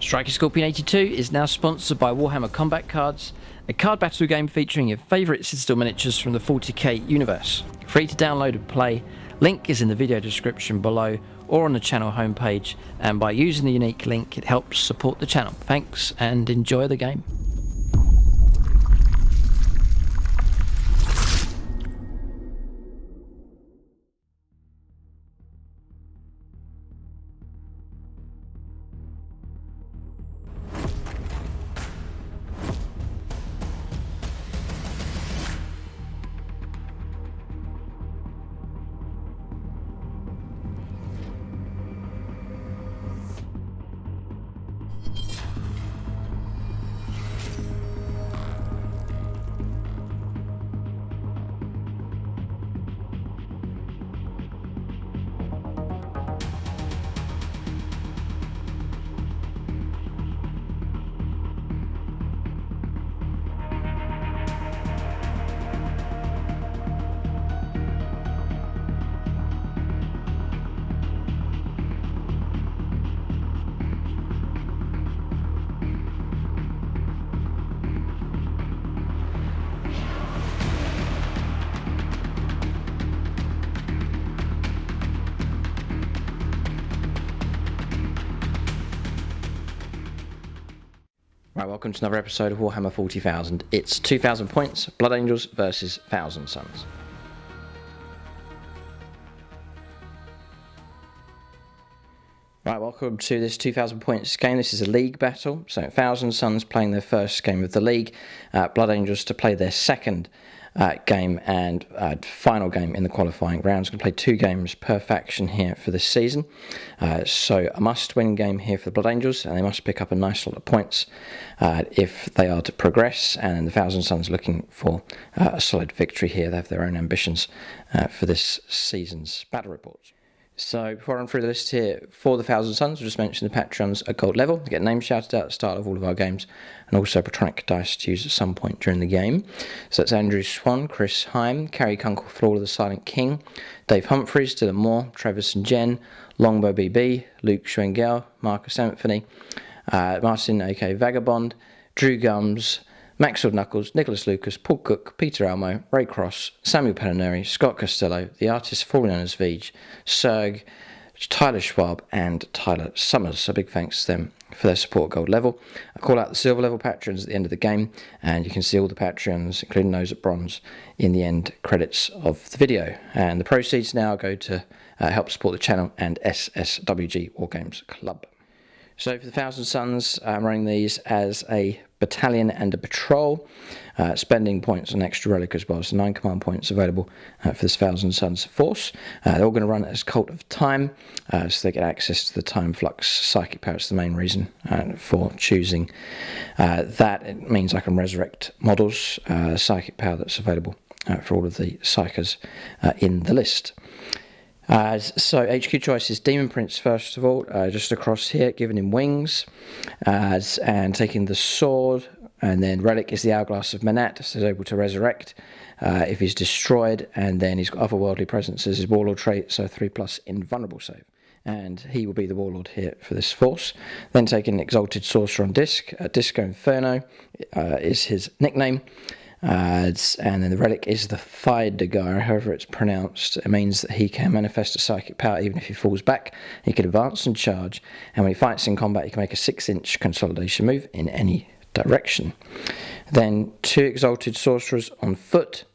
Striker Scorpion 82 is now sponsored by Warhammer Combat Cards, a card battle game featuring your favourite Citadel miniatures from the 40k universe. Free to download and play, link is in the video description below or on the channel homepage, and by using the unique link it helps support the channel. Thanks and enjoy the game. Right, welcome to another episode of Warhammer 40,000. It's 2,000 points, Blood Angels versus Thousand Sons. Right, welcome to this 2,000 points game. This is a league battle, so Thousand Sons playing their first game of the league, Blood Angels to play their second game and final game in the qualifying rounds. Going to play 2 games per faction here for this season, so a must-win game here for the Blood Angels, and they must pick up a nice lot of points if they are to progress. And the Thousand Sons looking for a solid victory here. They have their own ambitions for this season's battle reports. So before I run through the list here for the Thousand Sons, I'll just mention the Patreons are gold level. They get names shouted out at the start of all of our games, and also Patronic dice to use at some point during the game. So that's Andrew Swan, Chris Heim, Carrie Kunkel, Flawless the Silent King, Dave Humphreys, Dylan Moore, Travis and Jen, Longbow BB, Luke Schwengel, Marcus Anthony, Martin aka Vagabond, Drew Gums, Maxwell Knuckles, Nicholas Lucas, Paul Cook, Peter Almo, Ray Cross, Samuel Pananeri, Scott Costello, the artist formerly known as Vij, Serg, Tyler Schwab, and Tyler Summers. So big thanks to them for their support at gold level. I call out the silver level patrons at the end of the game, and you can see all the patrons, including those at bronze, in the end credits of the video. And the proceeds now go to help support the channel and SSWG War Games Club. So for the Thousand Sons, I'm running these as a battalion and a patrol, spending points on extra relic as well. So 9 command points available for this Thousand Sons force. They're all going to run as Cult of Time, so they get access to the Time Flux psychic power. It's the main reason for choosing that. It means I can resurrect models, psychic power that's available for all of the psyches in the list. So HQ choice is Demon Prince first of all, just across here, giving him wings, and taking the sword, and then Relic is the Hourglass of Manat, so he's able to resurrect if he's destroyed, and then he's got otherworldly presence as his Warlord trait, so 3+ invulnerable save. And he will be the Warlord here for this force. Then taking Exalted Sorcerer on Disc, Disco Inferno is his nickname. And then the relic is the Thaidagar, however it's pronounced. It means that he can manifest a psychic power even if he falls back. He can advance and charge, and when he fights in combat he can make a 6-inch consolidation move in any direction. Then 2 Exalted Sorcerers on foot,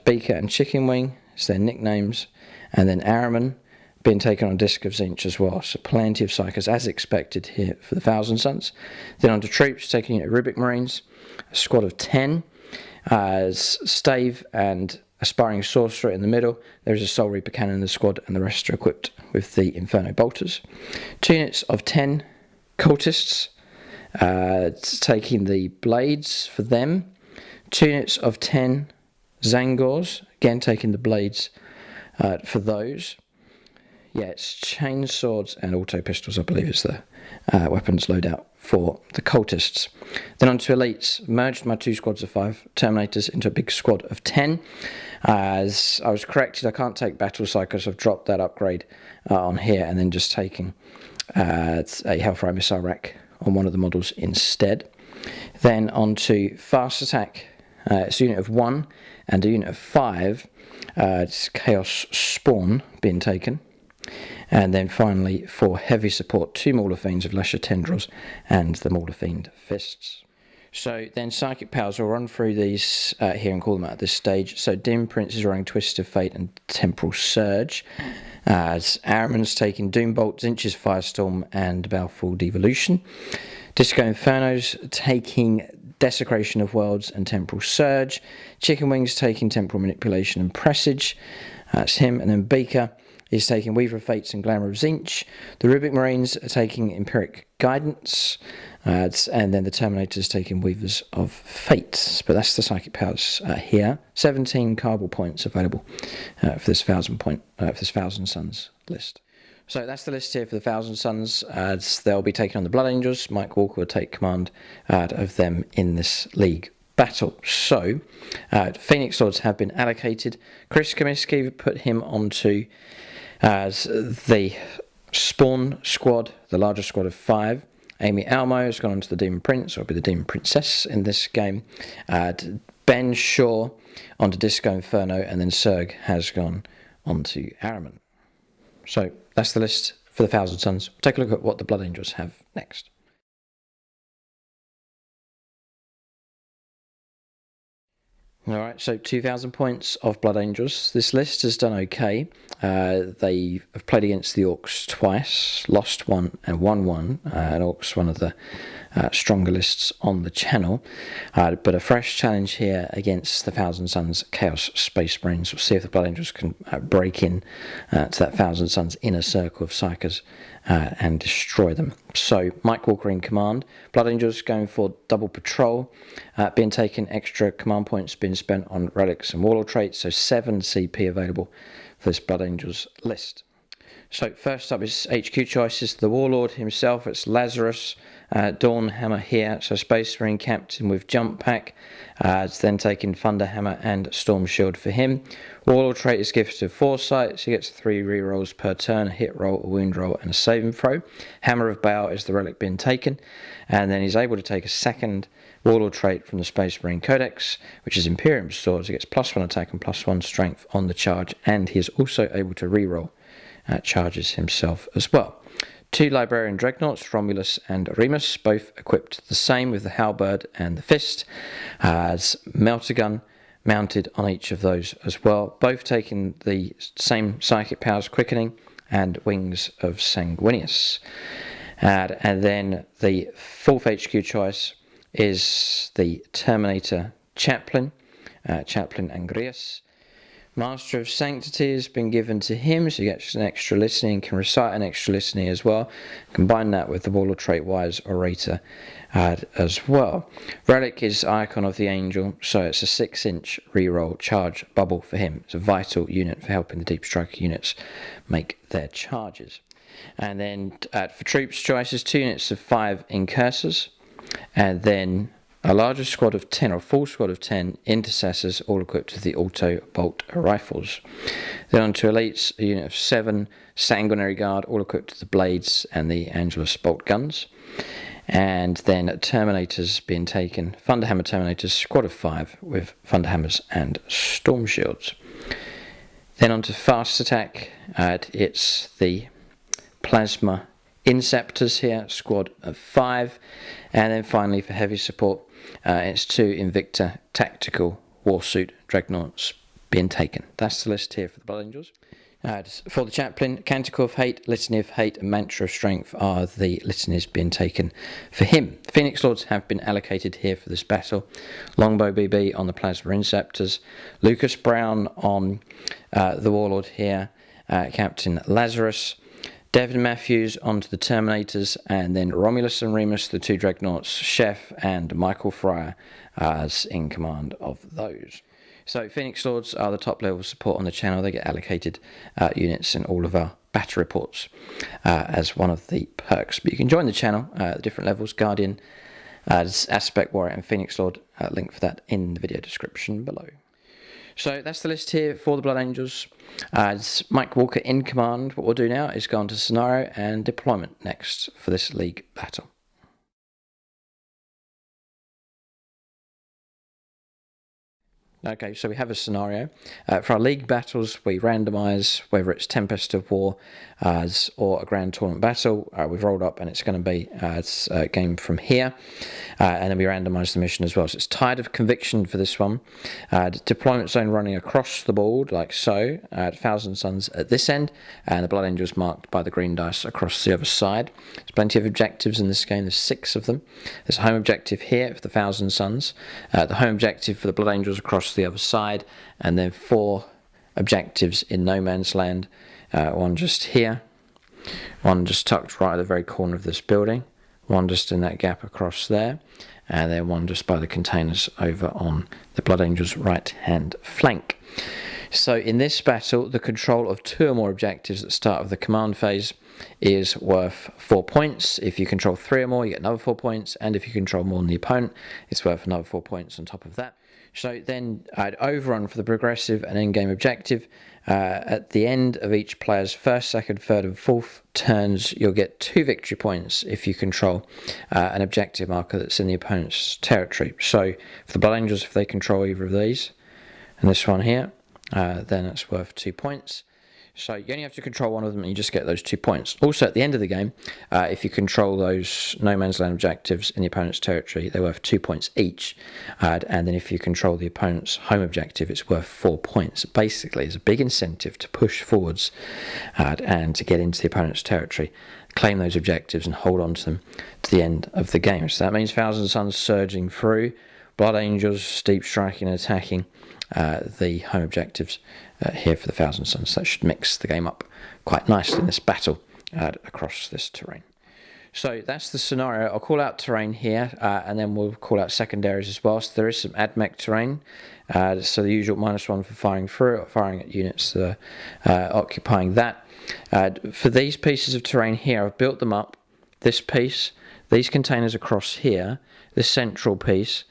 Beaker and Chicken Wing is their nicknames, and then Araman being taken on Disc of Zinch as well. So plenty of psychers as expected here for the Thousand Sons. Then onto troops, taking Rubic Marines, a squad of 10. Stave and Aspiring Sorcerer in the middle. There is a Soul Reaper cannon in the squad, and the rest are equipped with the Inferno Bolters. 2 units of 10 Cultists, taking the Blades for them. 2 units of 10 Zangors, again taking the Blades for those. Yeah, it's chain swords and auto pistols, I believe, is the weapons loadout for the cultists. Then on to elites. Merged my 2 squads of 5 Terminators into a big squad of 10. As I was corrected, I can't take battle cycles. I've dropped that upgrade on here, and then just taking a Hellfire missile rack on one of the models instead. Then on to fast attack. It's a unit of 1 and a unit of 5. It's Chaos Spawn being taken. And then finally, for heavy support, 2 Mauler Fiends of Lesser Tendrils and the Mauler Fiend Fists. So then psychic powers, we'll run through these here and call them out at this stage. So Dim Prince is running Twist of Fate and Temporal Surge. As Ahriman's taking Doombolt, Zinch's Firestorm and Baleful Devolution. Disco Inferno's taking Desecration of Worlds and Temporal Surge. Chicken Wings taking Temporal Manipulation and Presage. That's him. And then Beaker is taking Weaver of Fates and Glamour of Zinch. The Rubik Marines are taking Empiric Guidance. And then the Terminators taking Weavers of Fate. But that's the psychic powers here. 17 Carbal points available for this 1,000 Suns list. So that's the list here for the 1,000 Suns. They'll be taking on the Blood Angels. Mike Walker will take command of them in this league battle. So Phoenix Lords have been allocated. Chris Comiskey put him onto the Spawn squad, the largest squad of 5. Amy Almo has gone on to the Demon Prince, or will be the Demon Princess in this game. Ben Shaw onto Disco Inferno, and then Serg has gone onto Ahriman. So that's the list for the 1,000 Suns. We'll take a look at what the Blood Angels have next. Alright, so 2,000 points of Blood Angels. This list has done okay. They have played against the Orcs twice, lost 1 and won 1. And Orcs, one of the stronger lists on the channel. But a fresh challenge here against the 1,000 Suns Chaos Space Marines. We'll see if the Blood Angels can break in to that 1,000 Suns inner circle of psychers and destroy them. So Mike Walker in command. Blood Angels going for double patrol, being taken extra command points being spent on relics and warlord traits, so 7 CP available for this Blood Angels list. So first up is HQ choices. The Warlord himself, it's Lazarus, Dawnhammer here, so Space Marine Captain with Jump Pack. It's then taking Thunderhammer and Storm Shield for him. Warlord trait is gifted of Foresight, so he gets 3 rerolls per turn, a hit roll, a wound roll and a saving throw. Hammer of Baal is the relic being taken, and then he's able to take a second Warlord trait from the Space Marine Codex, which is Imperium Swords. He gets +1 attack and +1 strength on the charge, and he is also able to reroll charges himself as well. 2 Librarian Dreadnoughts, Romulus and Remus, both equipped the same with the Halberd and the Fist, as Melter Gun mounted on each of those as well, both taking the same psychic powers, Quickening and Wings of Sanguinius. And then the 4th HQ choice is the Terminator Chaplain, Chaplain Angrias. Master of Sanctity has been given to him, so he gets an extra listening, can recite an extra listening as well. Combine that with the Warlord trait Wise Orator as well. Relic is Icon of the Angel, so it's a 6-inch reroll charge bubble for him. It's a vital unit for helping the Deep Striker units make their charges. And then for troops choices, 2 units of 5 Incursors, and then a larger squad of 10, or a full squad of 10 intercessors, all equipped with the auto bolt rifles. Then on to elites, a unit of 7 Sanguinary Guard, all equipped with the blades and the Angelus bolt guns. And then Terminators being taken, Thunderhammer Terminators, squad of 5 with Thunderhammers and Storm Shields. Then on to fast attack, it's the Plasma Inceptors here, squad of 5. And then finally for heavy support, it's 2 Invicta Tactical Warsuit Dreadnoughts being taken. That's the list here for the Blood Angels. For the Chaplain, Canticle of Hate, Litany of Hate and Mantra of Strength are the litanies being taken for him. The Phoenix Lords have been allocated here for this battle. Longbow BB on the Plasma Inceptors, Lucas Brown on the Warlord here, Captain Lazarus, Devin Matthews onto the Terminators, and then Romulus and Remus, the 2 Dreadnoughts, Chef and Michael Fryer as in command of those. So Phoenix Lords are the top level support on the channel. They get allocated units in all of our battle reports as one of the perks. But you can join the channel at different levels, Guardian, Aspect Warrior and Phoenix Lord. Link for that in the video description below. So that's the list here for the Blood Angels. It's Mike Walker in command. What we'll do now is go on to scenario and deployment next for this league battle. Okay, so we have a scenario. For our league battles, we randomise whether it's Tempest of War or a Grand Tournament battle. We've rolled up and it's going to be a game from here. And then we randomise the mission as well. So it's Tide of Conviction for this one. Deployment zone running across the board, like so. 1,000 Suns at this end, and the Blood Angels marked by the green dice across the other side. There's plenty of objectives in this game. There's 6 of them. There's a home objective here for the 1,000 Suns. The home objective for the Blood Angels across the other side, and then 4 objectives in no man's land. One just here, one just tucked right at the very corner of this building, one just in that gap across there, and then one just by the containers over on the Blood Angels' right hand flank. So in this battle, the control of 2 or more objectives at the start of the command phase is worth 4 points. If you control 3 or more, you get another 4 points, and if you control more than the opponent, it's worth another 4 points on top of that. So then I'd overrun for the progressive and in-game objective. At the end of each player's first, second, third and fourth turns, you'll get 2 victory points if you control an objective marker that's in the opponent's territory. So for the Blood Angels, if they control either of these, and this one here, then it's worth 2 points. So you only have to control one of them and you just get those 2 points. Also at the end of the game, if you control those no man's land objectives in the opponent's territory, they're worth 2 points each. And then if you control the opponent's home objective, it's worth 4 points. Basically, it's a big incentive to push forwards and to get into the opponent's territory, claim those objectives and hold on to them to the end of the game. So that means 1,000 Suns surging through, Blood Angels deep striking and attacking the home objectives here for the 1,000 Suns. That should mix the game up quite nicely in this battle across this terrain. So that's the scenario. I'll call out terrain here, and then we'll call out secondaries as well. So there is some AdMech terrain. So the usual -1 for firing through, or firing at units occupying that. For these pieces of terrain here, I've built them up. This piece, these containers across here, this central piece,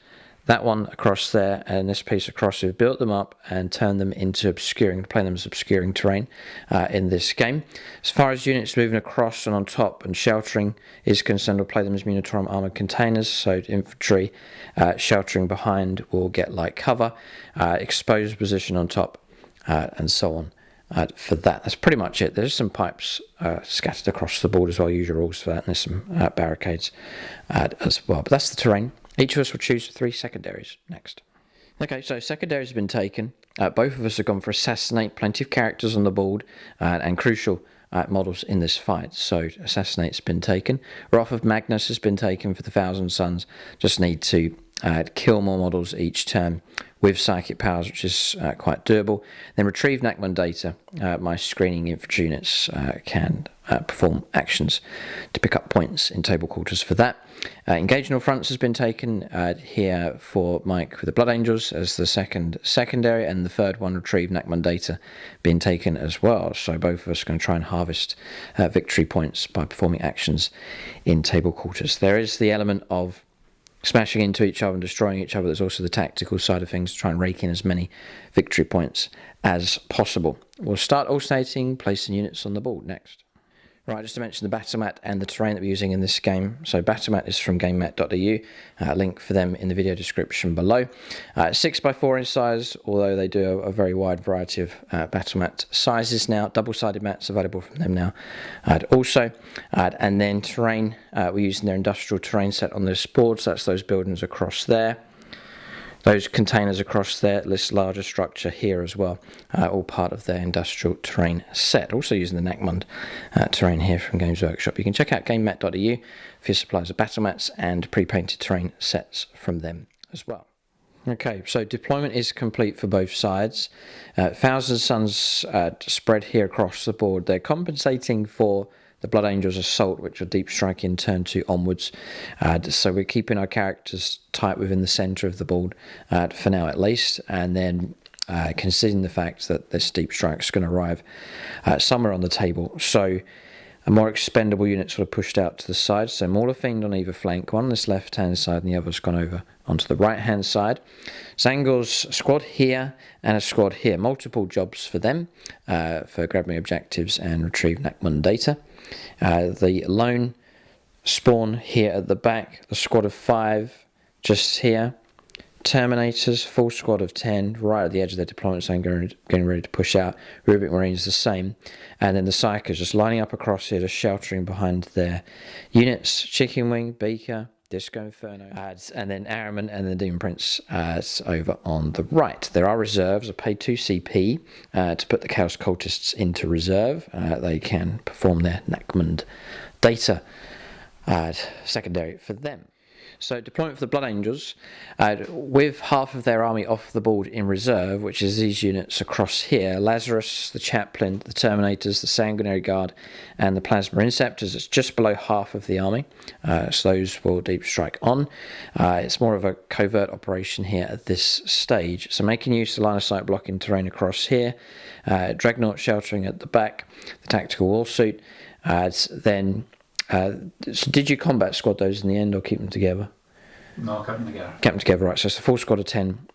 that one across there, and this piece across. We've built them up and turned them into obscuring, playing them as obscuring terrain in this game. As far as units moving across and on top and sheltering is concerned, we'll play them as Munitorum armoured containers. So infantry sheltering behind will get light cover, exposed position on top, and so on. For that, that's pretty much it. There's some pipes scattered across the board as well, usual rules for that, and there's some barricades as well. But that's the terrain. Each of us will choose 3 secondaries next. Okay, so secondaries have been taken. Both of us have gone for Assassinate, plenty of characters on the board and crucial models in this fight. So Assassinate's been taken. Wrath of Magnus has been taken for the 1,000 Suns. Just need to kill more models each turn with psychic powers, which is quite doable. Then Retrieve Nachman data. My screening infantry units can perform actions to pick up points in table quarters for that. Engage in all fronts has been taken here for Mike with the Blood Angels as the second secondary, and the third one, Retrieve Nachman data, being taken as well. So both of us are going to try and harvest victory points by performing actions in table quarters. There is the element of smashing into each other and destroying each other. There's also the tactical side of things to try and rake in as many victory points as possible. We'll start alternating, placing units on the board next. Right, just to mention the battle mat and the terrain that we're using in this game. So battle mat is from gamemat.eu, link for them in the video description below. 6x4 in size, although they do a very wide variety of battle mat sizes now. Double-sided mats available from them now also. And then terrain, we're using their industrial terrain set on this board, so that's those buildings across there. Those containers across there, this larger structure here as well, all part of their industrial terrain set. Also using the Nachman terrain here from Games Workshop. You can check out gamemat.eu for your supplies of battle mats and pre-painted terrain sets from them as well. Okay, so deployment is complete for both sides. 1,000 Suns spread here across the board. They're compensating for the Blood Angels Assault, which are deep striking turn 2 onwards. So we're keeping our characters tight within the centre of the board for now at least, and then considering the fact that this deep strike is going to arrive somewhere on the table. So a more expendable unit sort of pushed out to the side. So Mauler Fiend on either flank, one on this left hand side and the other's gone over onto the right hand side. Zangor's squad here and a squad here. Multiple jobs for them for grabbing objectives and retrieve Nachman data. The lone spawn here at the back, the squad of 5 just here, Terminators, full squad of 10, right at the edge of their deployment zone, getting ready to push out. Rubric Marines the same. And then the psyches just lining up across here, just sheltering behind their units. Chicken Wing, Beaker, Disco Inferno, and then Airman and the Demon Prince over on the right. There are reserves. I paid 2 CP to put the Chaos Cultists into reserve. They can perform their Nachmund data secondary for them. So deployment for the Blood Angels, with half of their army off the board in reserve, which is these units across here: Lazarus, the Chaplain, the Terminators, the Sanguinary Guard, and the Plasma Inceptors. It's just below half of the army, so those will deep strike on. It's more of a covert operation here at this stage, so making use of line of sight blocking terrain across here. Dreadnought sheltering at the back, the Tactical War Suit, then... so did you combat squad those in the end or keep them together? No, kept them together. Kept them together, right. So it's a full squad of 10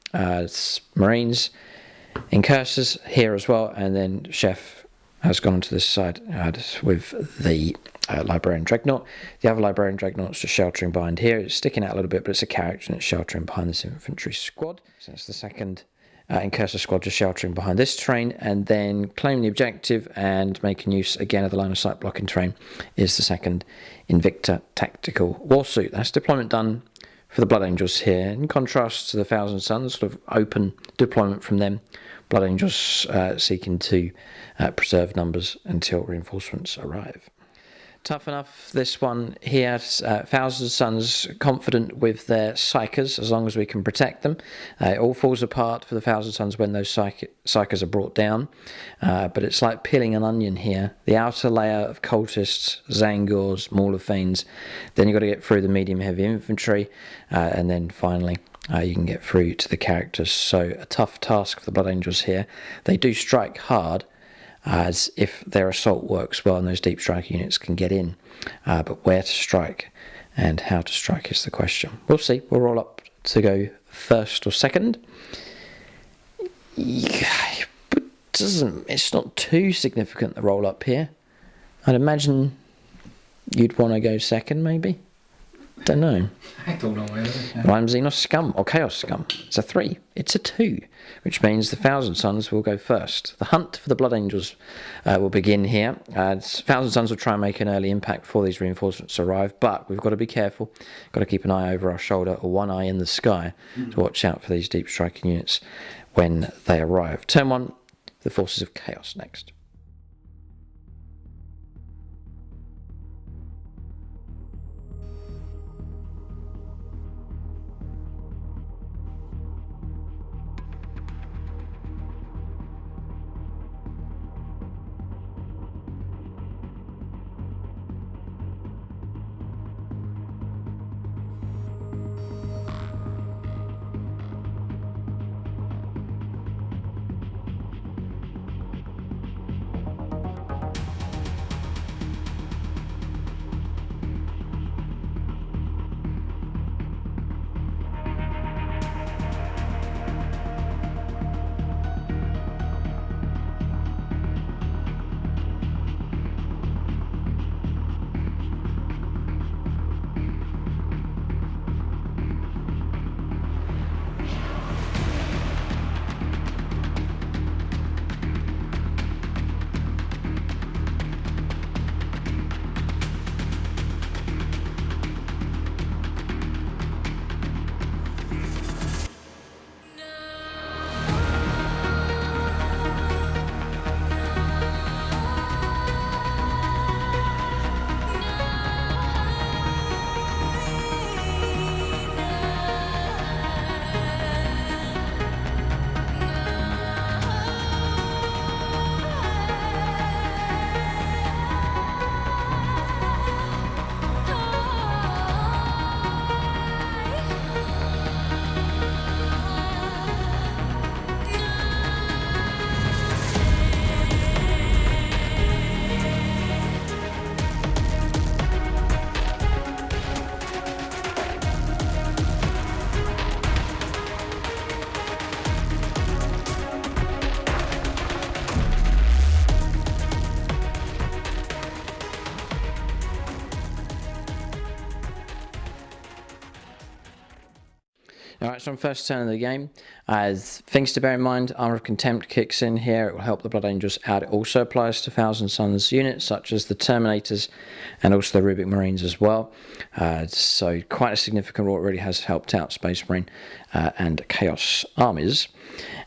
Marines. Incursors here as well, and then Chef has gone onto this side with the Librarian Dreadnought. The other Librarian Dreadnought's just sheltering behind here. It's sticking out a little bit, but it's a character and it's sheltering behind this infantry squad. So that's the second Incursor squad just sheltering behind this terrain, and then claiming the objective and making use again of the line of sight blocking terrain is the second Invicta Tactical Warsuit. That's deployment done for the Blood Angels here, in contrast to the Thousand Suns, sort of open deployment from them. Blood Angels seeking to preserve numbers until reinforcements arrive. Tough enough, this one here. Thousand Suns confident with their psyches as long as we can protect them. It all falls apart for the Thousand Suns when those psyches are brought down. But it's like peeling an onion here. The outer layer of cultists, Zangors, Maulophanes. Then you've got to get through the medium heavy infantry. And then finally you can get through to the characters. So a tough task for the Blood Angels here. They do strike hard, as if their assault works well and those deep strike units can get in. But where to strike and how to strike is the question. We'll see. We'll roll up to go first or second. But it's not too significant, the roll up here. I'd imagine you'd want to go second, maybe? Don't know. I don't know either. Yeah. I'm Xenos Scum, or Chaos Scum. It's a 3. It's a 2, which means the Thousand Suns will go first. The hunt for the Blood Angels will begin here. Thousand Suns will try and make an early impact before these reinforcements arrive, but we've got to be careful. Got to keep an eye over our shoulder, or one eye in the sky, to watch out for these deep striking units when they arrive. Turn 1, the Forces of Chaos next. Alright, so on first turn of the game, as things to bear in mind, Armour of Contempt kicks in here. It will help the Blood Angels out. It also applies to Thousand Suns units such as the Terminators and also the Rubic Marines as well. So quite a significant role. It really has helped out Space Marine and Chaos armies.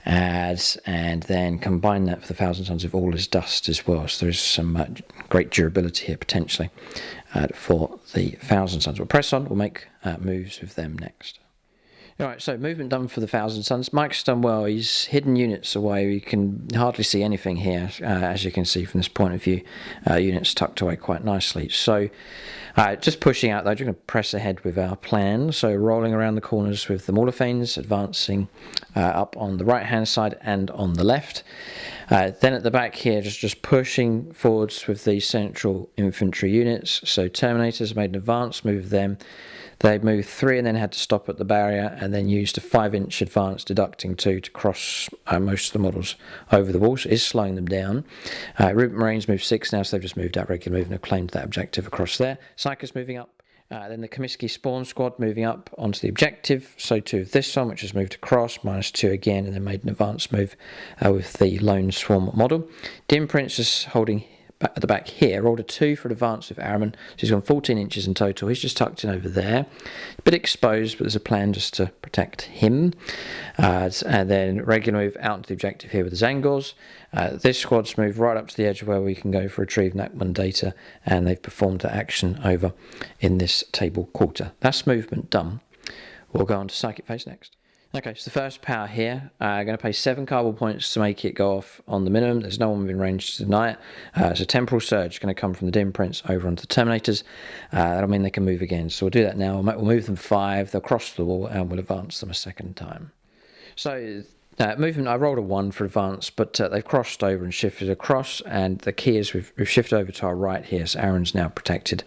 And then combine that for the Thousand Suns with all his dust as well. So there's some great durability here potentially for the Thousand Suns. We'll press on. We'll make moves with them next. Alright, so movement done for the Thousand Suns. Mike's done well. He's hidden units away. You can hardly see anything here, as you can see from this point of view. Units tucked away quite nicely. So, just pushing out though, we're going to press ahead with our plan. So, rolling around the corners with the Morlophanes, advancing up on the right-hand side and on the left. Then at the back here, just pushing forwards with the central infantry units. So, Terminators made an advance move with them. They moved 3 and then had to stop at the barrier and then used a 5-inch advance, deducting 2 to cross most of the models over the wall. So it is slowing them down. Rubic Marines moved 6 now, so they've just moved out regular move and have claimed that objective across there. Psyches moving up. Then the Comiskey Spawn Squad moving up onto the objective. So too of this one, which has moved across, -2 again, and then made an advance move with the Lone Swarm model. Dim Prince is holding at the back here, rolled a 2 for an advance with Araman, so he's gone 14 inches in total. He's just tucked in over there, a bit exposed, but there's a plan just to protect him. And then regular move out into the objective here with the Zangors. This squad's moved right up to the edge where we can go for retrieve Nachman data, and they've performed the action over in this table quarter. That's movement done. We'll go on to Psychic Phase next. Okay, so the first power here, I'm going to pay 7 cardboard points to make it go off on the minimum. There's no one within range to deny it. So Temporal Surge going to come from the Dim Prince over onto the Terminators. That'll mean they can move again. So we'll do that now. We'll move them 5. They'll cross the wall and we'll advance them a second time. So movement, I rolled a 1 for advance, but they've crossed over and shifted across, and the key is we've shifted over to our right here, so Aaron's now protected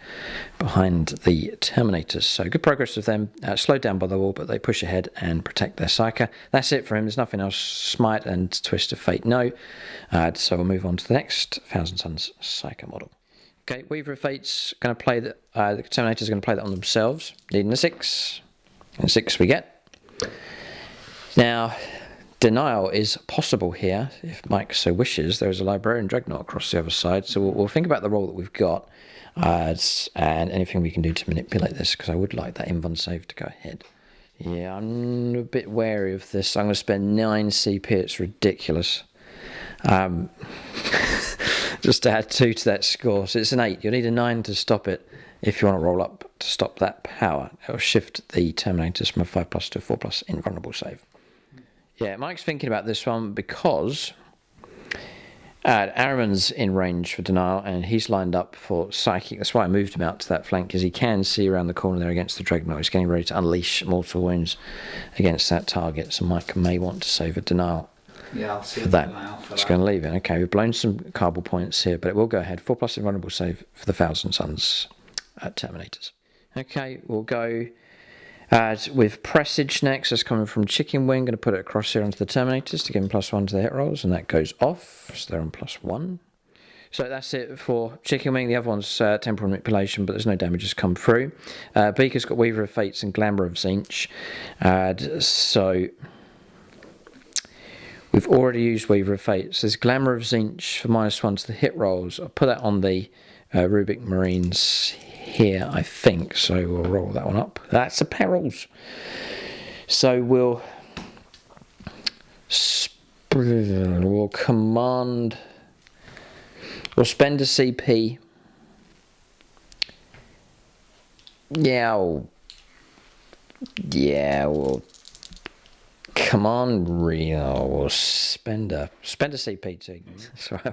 behind the Terminators. So good progress with them, slowed down by the wall, but they push ahead and protect their Psyker. That's it for him, there's nothing else. Smite and Twist of Fate, no. So we'll move on to the next Thousand Suns Psyker model. Okay, Weaver of Fate's going to play the Terminators are going to play that on themselves, needing a 6, and 6 we get. Now, denial is possible here, if Mike so wishes. There's a Librarian Dreadnought across the other side, so we'll think about the role that we've got and anything we can do to manipulate this, because I would like that invuln save to go ahead. Yeah, I'm a bit wary of this. I'm going to spend 9 CP, it's ridiculous. Just to add 2 to that score, so it's an 8. You'll need a 9 to stop it if you want to roll up to stop that power. It'll shift the Terminators from a 5+ to a 4+ invulnerable save. Yeah, Mike's thinking about this one because Araman's in range for denial and he's lined up for psychic. That's why I moved him out to that flank, because he can see around the corner there against the Dreadnought. He's getting ready to unleash mortal wounds against that target, so Mike may want to save a denial. Yeah, I'll see for that. It's going to leave it. Okay, we've blown some cardboard points here, but it will go ahead. 4+ invulnerable save for the Thousand Suns Terminators. Okay, we'll go with Presage next. That's coming from Chicken Wing. Going to put it across here onto the Terminators to give them +1 to the hit rolls, and that goes off. So they're on +1. So that's it for Chicken Wing. The other one's Temporal Manipulation, but there's no damages come through. Beaker's got Weaver of Fates and Glamour of Tzeentch. So we've already used Weaver of Fates. There's Glamour of Tzeentch for -1 to the hit rolls. I'll put that on the Rubic Marines here, I think, so we'll roll that one up. That's a perils. So we'll command, we'll spend a CP. We'll command Rio. We'll spend a CP too. Sorry, I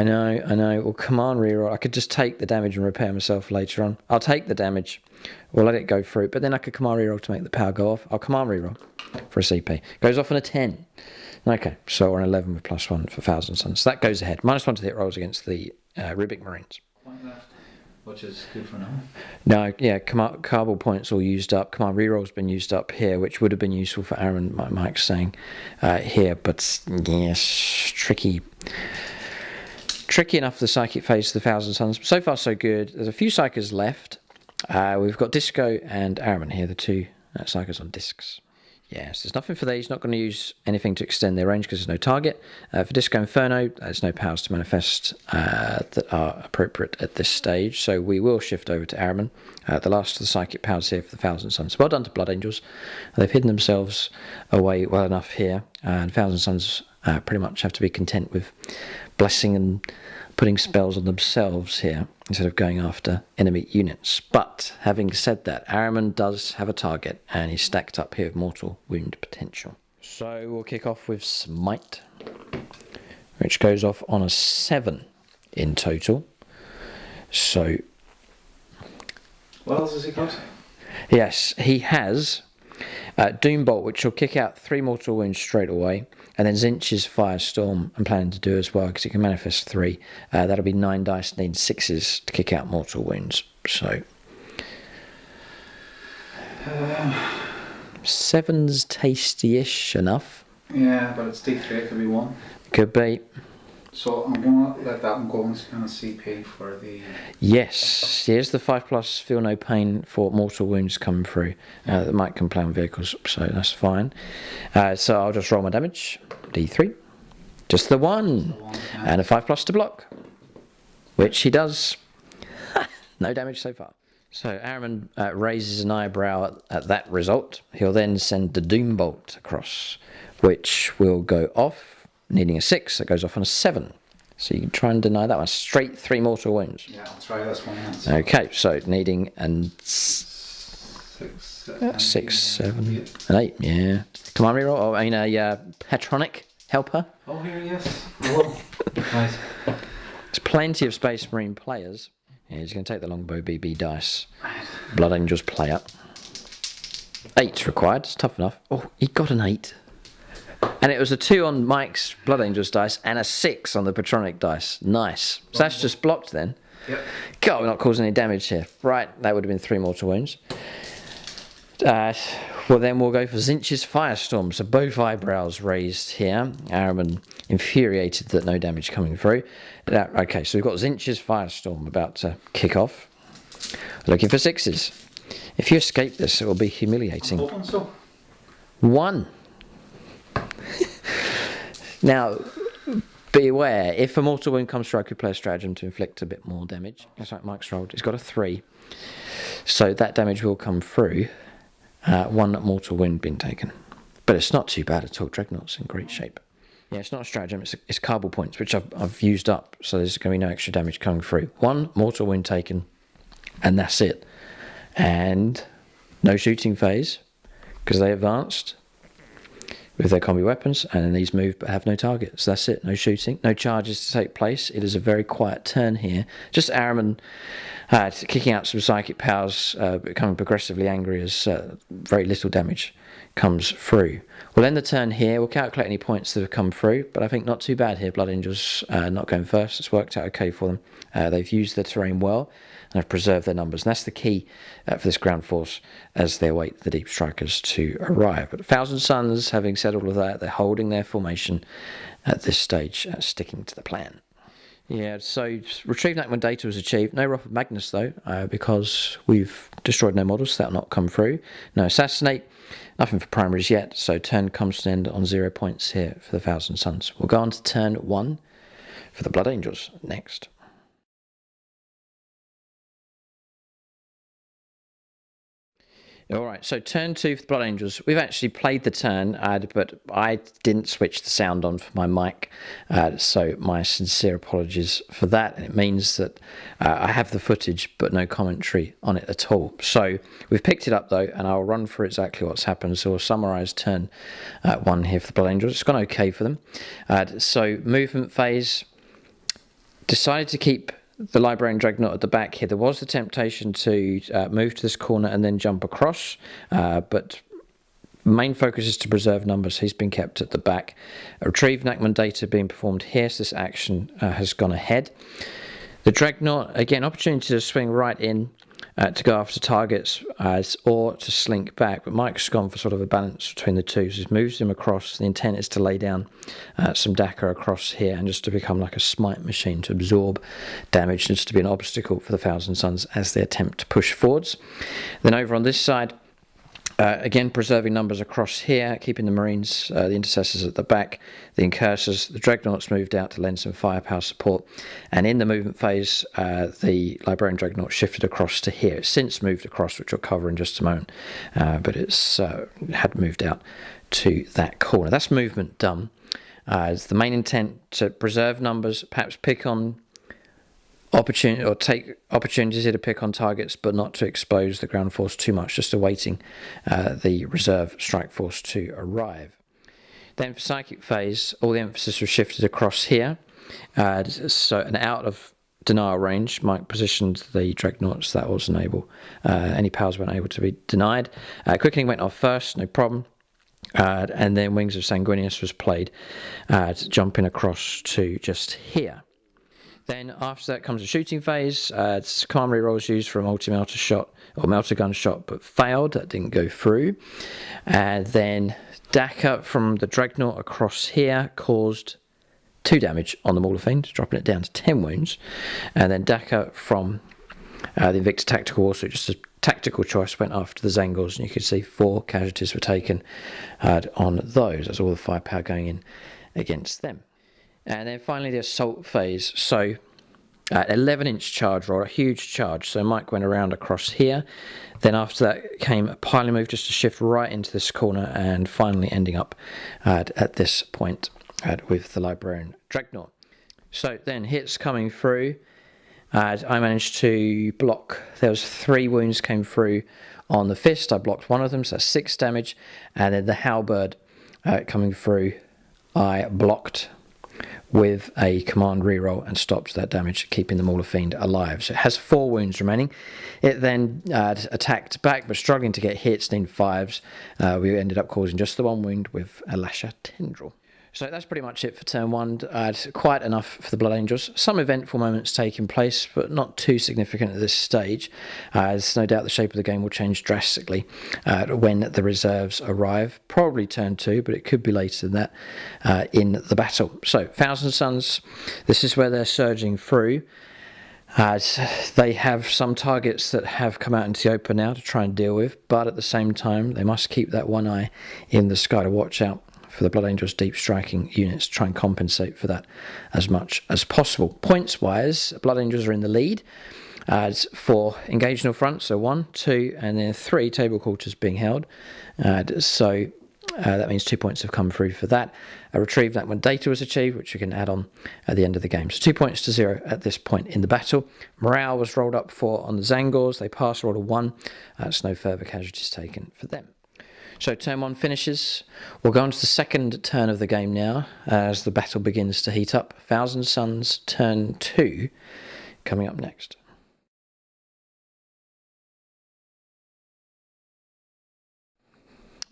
know. We'll command reroll. I could just take the damage and repair myself later on. I'll take the damage. We'll let it go through, but then I could command reroll to make the power go off. I'll command reroll for a CP. Goes off on a 10. Okay, so we're on 11 with +1 for Thousand Suns. So that goes ahead. -1 to the hit rolls against the Rubic Marines. Which is good for now. No, yeah, cardboard points all used up. Command reroll's been used up here, which would have been useful for Aaron, Mike's saying here, but yes, tricky enough for the Psychic Phase of the Thousand Suns. So far, so good. There's a few Psychers left. We've got Disco and Araman here, the two psychos on discs. Yes, there's nothing for these. Not going to use anything to extend their range because there's no target. For Disco Inferno, there's no powers to manifest that are appropriate at this stage. So we will shift over to Araman. The last of the psychic powers here for the Thousand Suns. Well done to Blood Angels. They've hidden themselves away well enough here. And Thousand Suns pretty much have to be content with blessing and putting spells on themselves here instead of going after enemy units. But having said that, Araman does have a target and he's stacked up here with mortal wound potential. So we'll kick off with Smite, which goes off on a 7 in total. So what else has he got? yes, he has Doombolt, which will kick out 3 mortal wounds straight away. And then Zinch's Firestorm I'm planning to do as well because it can manifest 3. That'll be 9 dice, need 6s to kick out mortal wounds. So 7's tasty-ish enough. Yeah, but it's D3, it could be 1. Could be. So I'm going to let that one go and kind of CP for the... Yes, here's the 5+, feel no pain for mortal wounds coming through. That might comply on vehicles, so that's fine. So I'll just roll my damage, D3. Just the 1. And a 5+ to block, which he does. No damage so far. So Araman raises an eyebrow at that result. He'll then send the Doombolt across, which will go off. Needing a 6, that goes off on a 7. So you can try and deny that one. Straight 3 mortal wounds. Yeah, I'll try this one. Yes. Okay, so needing an 6, 7, an 8. Yeah. Come on, reroll. Oh, I mean a patronic helper. Oh, here, yes. Oh, right. There's plenty of Space Marine players. Yeah, he's going to take the longbow BB dice. Blood Angels play up. 8 required. It's tough enough. Oh, he got an 8. And it was a 2 on Mike's Blood Angels dice and a 6 on the Patronic dice. Nice. So that's just blocked then. Yep. God, we're not causing any damage here. Right, that would have been 3 mortal wounds. Well, then we'll go for Zinch's Firestorm. So both eyebrows raised here. Araman infuriated that no damage coming through. Okay, so we've got Zinch's Firestorm about to kick off. Looking for 6s. If you escape this, it will be humiliating. I'm hoping so. 1. Now, beware, if a mortal wound comes through, I could play a stratagem to inflict a bit more damage. That's like Mike's rolled. He's got a 3. So that damage will come through. 1 mortal wound being taken. But it's not too bad at all. Dreadnought's in great shape. Yeah, it's not a stratagem, it's carbal points, which I've used up. So there's going to be no extra damage coming through. 1 mortal wound taken, and that's it. And no shooting phase, because they advanced with their combi weapons, and then these move but have no target. So that's it, no shooting, no charges to take place. It is a very quiet turn here. Just Araman kicking out some psychic powers, becoming progressively angry as very little damage comes through. We'll end the turn here. We'll calculate any points that have come through, but I think not too bad here. Blood Angels not going first. It's worked out okay for them. They've used the terrain well and have preserved their numbers, and that's the key for this ground force as they await the Deep Strikers to arrive. But Thousand Suns, having said all of that, they're holding their formation at this stage, sticking to the plan. Yeah, so retrieve enactment data was achieved. No Wrath of Magnus though, because we've destroyed no models, so that'll not come through. No assassinate, nothing for primaries yet, so turn comes to an end on 0 points here for the Thousand Suns. We'll go on to turn 1 for the Blood Angels next. Alright, so turn 2 for the Blood Angels. We've actually played the turn, but I didn't switch the sound on for my mic, so my sincere apologies for that. And it means that I have the footage, but no commentary on it at all. So we've picked it up though, and I'll run through exactly what's happened. So we'll summarise turn 1 here for the Blood Angels. It's gone okay for them. So movement phase, decided to keep the Librarian Dreadnought at the back here. There was the temptation to move to this corner and then jump across, but main focus is to preserve numbers. He's been kept at the back. Retrieve enactment data being performed here, so this action has gone ahead. The Dreadnought, again, opportunity to swing right in to go after targets or to slink back, but Mike's gone for sort of a balance between the two, so he's moved him across. The intent is to lay down some Dakar across here and just to become like a smite machine to absorb damage and just to be an obstacle for the Thousand Sons as they attempt to push forwards. Then over on this side, again, preserving numbers across here, keeping the Marines, the Intercessors at the back, the Incursors, the Dreadnoughts moved out to lend some firepower support. And in the movement phase, the Librarian Dreadnought shifted across to here. It's since moved across, which we'll cover in just a moment, but it's had moved out to that corner. That's movement done. It's the main intent to preserve numbers, perhaps pick on opportunity or take opportunities here to pick on targets, but not to expose the ground force too much, just awaiting the reserve strike force to arrive. Then for psychic phase, all the emphasis was shifted across here, so an out of denial range. Mike positioned the Dreadnoughts, that wasn't able, any powers weren't able to be denied. Quickening went off first, no problem. And then Wings of Sanguinius was played, jumping across to just here. Then after that comes a shooting phase. Command rerolls used for a multi-melter shot or melter gun shot, but failed. That didn't go through. And then Dakar from the Dreadnought across here caused 2 damage on the Maul of Fiend, dropping it down to 10 wounds. And then Dakar from the Invicta Tactical Warsuit, just a tactical choice, went after the Zangors, and you can see 4 casualties were taken on those. That's all the firepower going in against them. And then finally the assault phase. So 11-inch charge roll, a huge charge. So Mike went around across here. Then after that came a piling move just to shift right into this corner, and finally ending up at this point with the Librarian Dreadnought. So then hits coming through. I managed to block. There was 3 wounds came through on the fist. I blocked one of them, so that's 6 damage. And then the halberd coming through, I blocked with a command reroll and stopped that damage, keeping the Maul of Fiend alive. So it has 4 wounds remaining. It then attacked back, but struggling to get hits in 5s. We ended up causing just the 1 wound with a Lasher Tendril. So that's pretty much it for turn 1. Quite enough for the Blood Angels. Some eventful moments taking place, but not too significant at this stage, as no doubt the shape of the game will change drastically when the reserves arrive. Probably turn 2, but it could be later than that in the battle. So, Thousand Sons, this is where they're surging through. They have some targets that have come out into the open now to try and deal with, but at the same time, they must keep that one eye in the sky to watch out for the Blood Angels deep striking units, to try and compensate for that as much as possible. Points wise, Blood Angels are in the lead for engaged in front, so 1, 2, and then 3 table quarters being held. So that means 2 points have come through for that. Retrieve that when data was achieved, which you can add on at the end of the game. So 2 points to 0 at this point in the battle. Morale was rolled up 4 on the Zangors. They passed, rolled a 1. So no further casualties taken for them. So turn 1 finishes. We'll go on to the second turn of the game now as the battle begins to heat up. Thousand Sons turn 2 coming up next.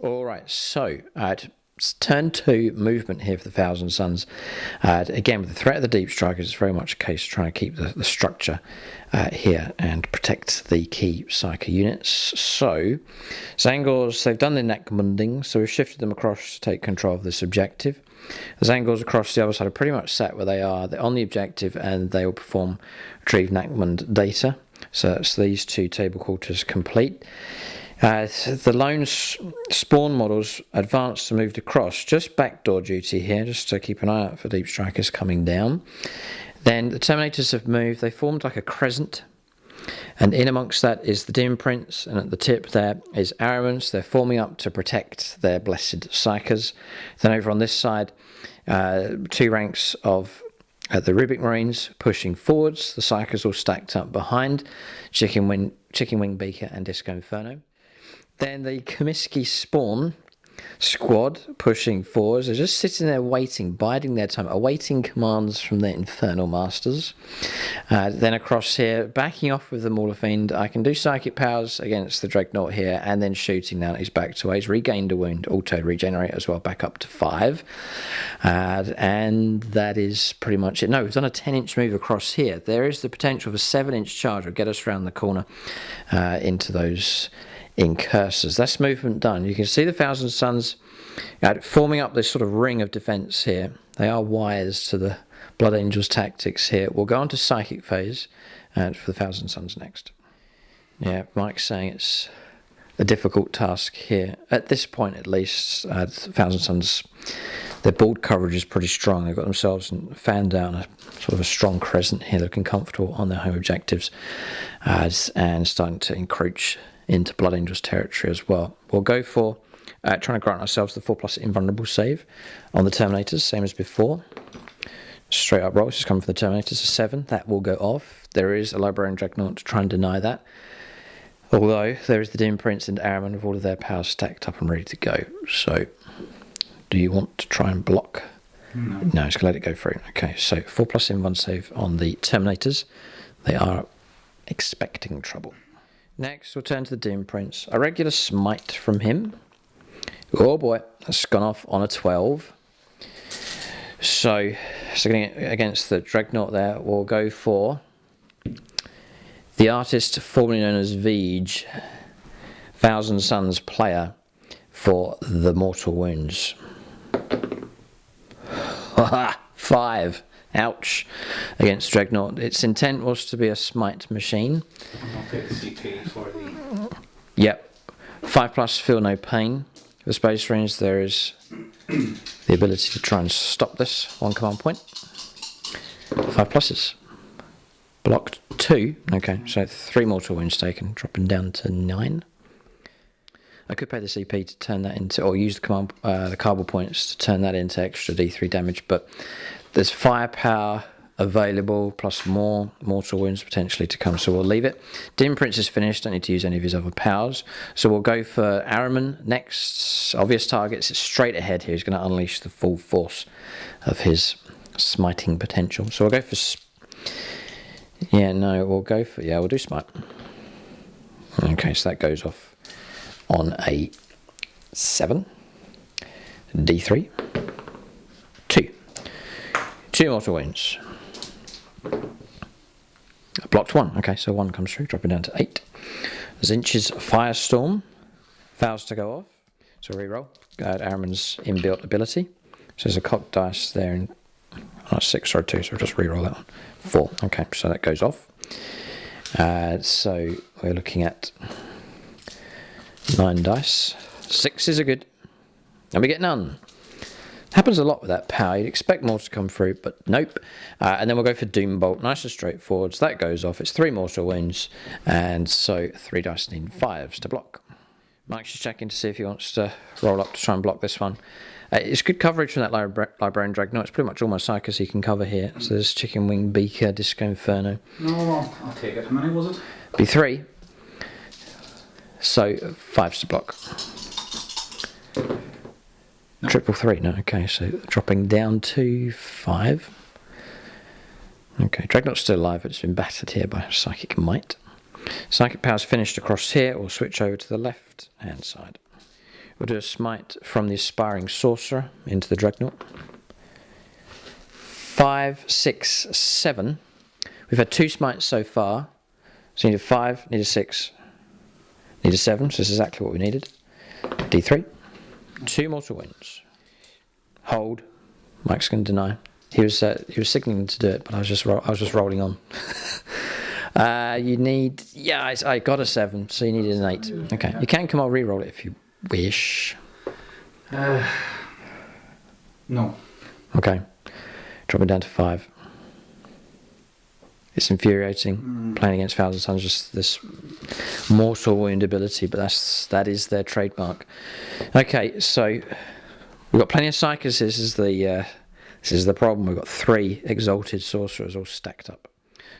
Alright, so turn 2 movement here for the Thousand Sons. Again, with the threat of the Deep Strikers, it's very much a case of trying to keep the structure here and protect the key psyche units. So, Zangors, they've done their neckmunding, so we've shifted them across to take control of this objective. The Zangors across the other side are pretty much sat where they are. They're on the objective and they will perform retrieve neckmund data. So that's these 2 table quarters complete. The lone spawn models advanced and moved across, just backdoor duty here, just to keep an eye out for deep strikers coming down. Then the Terminators have moved, they formed like a crescent, and in amongst that is the Demon Prince, and at the tip there is Arrowmans. They're forming up to protect their blessed psyches. Then over on this side, 2 ranks of the Rubik Marines pushing forwards, the psyches all stacked up behind, Chicken Wing Beaker and Disco Inferno. Then the Comiskey spawn squad pushing forwards. They're just sitting there waiting, biding their time, awaiting commands from their infernal masters. Then across here, backing off with the Mauler Fiend. I can do psychic powers against the Dreadnought here, and then shooting now that he's back to 8. Regained a wound, auto regenerate as well, back up to 5. And that is pretty much it. No, we've done a 10-inch move across here. There is the potential of a 7-inch charge will get us around the corner into those incursors. That's movement done. You can see the Thousand Suns forming up this sort of ring of defense here. They are wise to the Blood Angels tactics here. We'll go on to psychic phase and for the Thousand Suns next. Yeah, Mike's saying it's a difficult task here at this point, at least. Thousand Suns, their board coverage is pretty strong. They've got themselves fanned down a sort of a strong crescent here, looking comfortable on their home objectives, and starting to encroach into Blood Angels territory as well. We'll go for trying to grant ourselves the 4+ invulnerable save on the Terminators, same as before. Straight up rolls, just coming from the Terminators, a 7. That will go off. There is a Librarian Dreadnought to try and deny that. Although there is the Doom Prince and Airman with all of their powers stacked up and ready to go. So, do you want to try and block? No. No, just let it go through. Okay, so 4+ invuln save on the Terminators. They are expecting trouble. Next, we'll turn to the Doom Prince. A regular smite from him. Oh boy, that's gone off on a 12. So against the Dreadnought there, we'll go for the artist formerly known as Veej, Thousand Suns player, for the mortal wounds. 5. Ouch. Against Dreadnought. Its intent was to be a smite machine. I'll take the CP for the... Yep. 5+ feel no pain. For Space Marines, there is the ability to try and stop this. 1 command point. 5+. Blocked 2. Okay, so 3 mortal wounds taken, dropping down to 9. I could pay the CP to turn that into, or use the command, the carbon points to turn that into extra D3 damage, but there's firepower available, plus more mortal wounds potentially to come, so we'll leave it. Dim Prince is finished, don't need to use any of his other powers, so we'll go for Araman next. Obvious targets, it's straight ahead here. He's going to unleash the full force of his smiting potential, so we'll go for... we'll do smite. Okay, so that goes off on a 7. D3. 2. 2 mortal wounds. Blocked 1. Okay, so 1 comes through, dropping down to 8. Zinch's Firestorm fails to go off. So reroll. Araman's inbuilt ability. So there's a cocked dice there, and 6 or 2, so we'll just reroll that one. 4. Okay, so that goes off. So we're looking at 9 dice. 6s are good. And we get none. Happens a lot with that power. You'd expect more to come through, but nope. And then we'll go for Doom Bolt. Nice and straightforward. So that goes off. It's 3 mortal wounds. And so 3 dice need 5s to block. Mike's just checking to see if he wants to roll up to try and block this one. It's good coverage from that Librarian Dreadnought. It's pretty much all my psyches he can cover here. So there's Chicken Wing, Beaker, Disco Inferno. No, I'll take it. How many was it? Be 3. So 5s to block. No. 333. No, okay. So dropping down to 5. Okay, Dreadnought's still alive, but it's been battered here by Psychic Might. Psychic Power's finished across here. We'll switch over to the left hand side. We'll do a smite from the Aspiring Sorcerer into the Dreadnought. 5, 6, 7. We've had 2 smites so far. So need a 5, need a 6, need a 7. So this is exactly what we needed. D3. 2 mortal wounds. Hold. Mike's going to deny. He was signaling to do it, but I was just rolling on. You need... Yeah, I got a 7, so you needed an 8. Okay, you can come on re-roll it if you wish. No. Okay. Dropping down to 5. It's infuriating. Playing against Thousand Suns, just this mortal wound ability, but that is their trademark. Okay, so we've got plenty of psyches. This is the problem. We've got 3 exalted sorcerers all stacked up.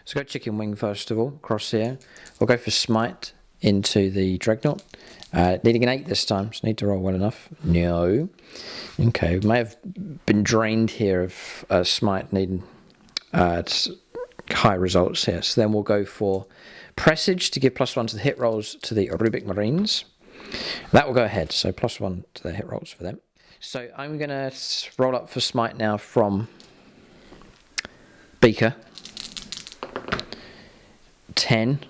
So go Chicken Wing first of all, across here. We'll go for Smite into the Dreadnought. Needing an 8 this time, so need to roll well enough. No. Okay, we may have been drained here of Smite needing high results here. So then we'll go for Presage to give +1 to the hit rolls to the Rubic Marines. That will go ahead, so +1 to the hit rolls for them. So I'm going to roll up for Smite now from Beaker. 10.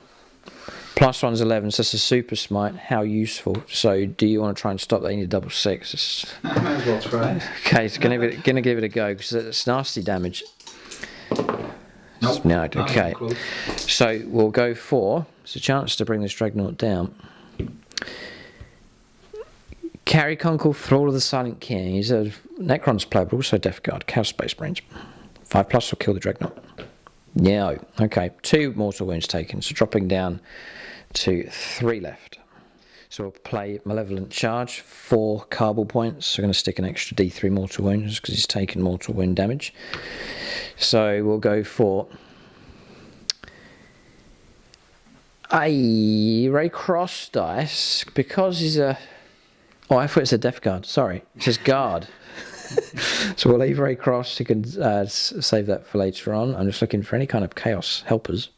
+1's 11, so it's a super Smite. How useful. So do you want to try and stop that? You need double 6. I might as well try. Okay, it's going to give it a go because it's nasty damage. Nope. No, okay. So we'll go for, it's a chance to bring this Dreadnought down. Carry Conquer through all of the Silent King. He's a Necron's player, but also Death Guard. Chaos Space Marines. 5+ will kill the Dreadnought. Yeah, okay. 2 mortal wounds taken, so dropping down to 3 left. So we'll play Malevolent Charge, 4 Carbal points. So we're going to stick an extra D3 mortal wounds because he's taken mortal wound damage. So we'll go for a Ray Cross dice because he's a. Oh, I thought it's a Death Guard. Sorry, it says Guard. So we'll leave Ray Cross. You can save that for later on. I'm just looking for any kind of Chaos helpers.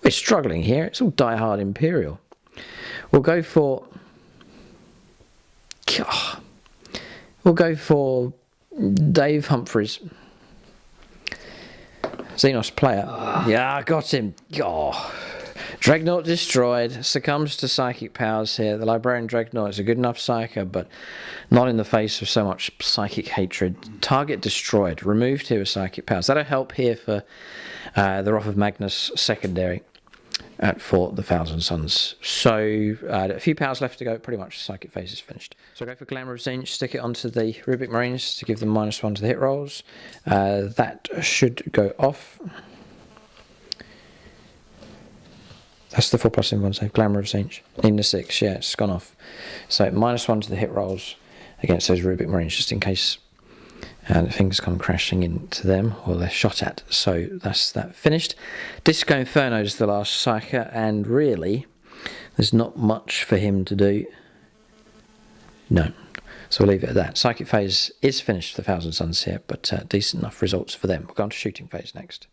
We're struggling here. It's all Die Hard Imperial. We'll go for. We'll go for Dave Humphreys. Xenos player. Yeah, I got him. Oh. Dreadnought destroyed, succumbs to psychic powers here. The Librarian Dreadnought is a good enough psyker, but not in the face of so much psychic hatred. Target destroyed, removed here with psychic powers. That'll help here for the Wrath of Magnus secondary for the Thousand Suns. So a few powers left to go, pretty much the psychic phase is finished. So go for Glamour of Zinch, stick it onto the Rubic Marines to give them -1 to the hit rolls. That should go off. That's the 4+ in one save. Glamour of Zinch. In the 6, yeah, it's gone off. So -1 to the hit rolls against those Rubic Marines, just in case things come crashing into them or they're shot at. So that's that finished. Disco Inferno is the last psyker, and really, there's not much for him to do. No. So we'll leave it at that. Psychic phase is finished for the Thousand Suns here, but decent enough results for them. We'll go on to shooting phase next.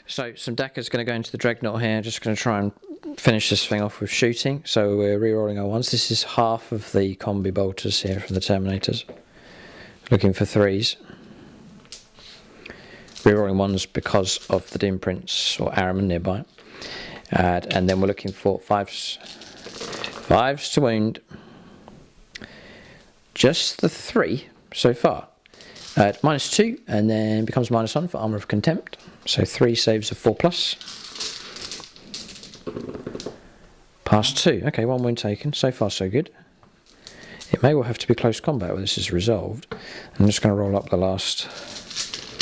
So some Dakka's going to go into the Dreadnought here. Just going to try and finish this thing off with shooting. So we're re-rolling our ones. This is half of the combi bolters here from the Terminators. Looking for 3s. Re-rolling 1s because of the Dim Prince or Araman nearby. And then we're looking for 5s. 5s to wound. Just the 3 so far. -2 and then becomes -1 for Armour of Contempt. So 3 saves of 4+. Past 2. Okay, 1 wound taken. So far so good. It may well have to be close combat where this is resolved. I'm just going to roll up the last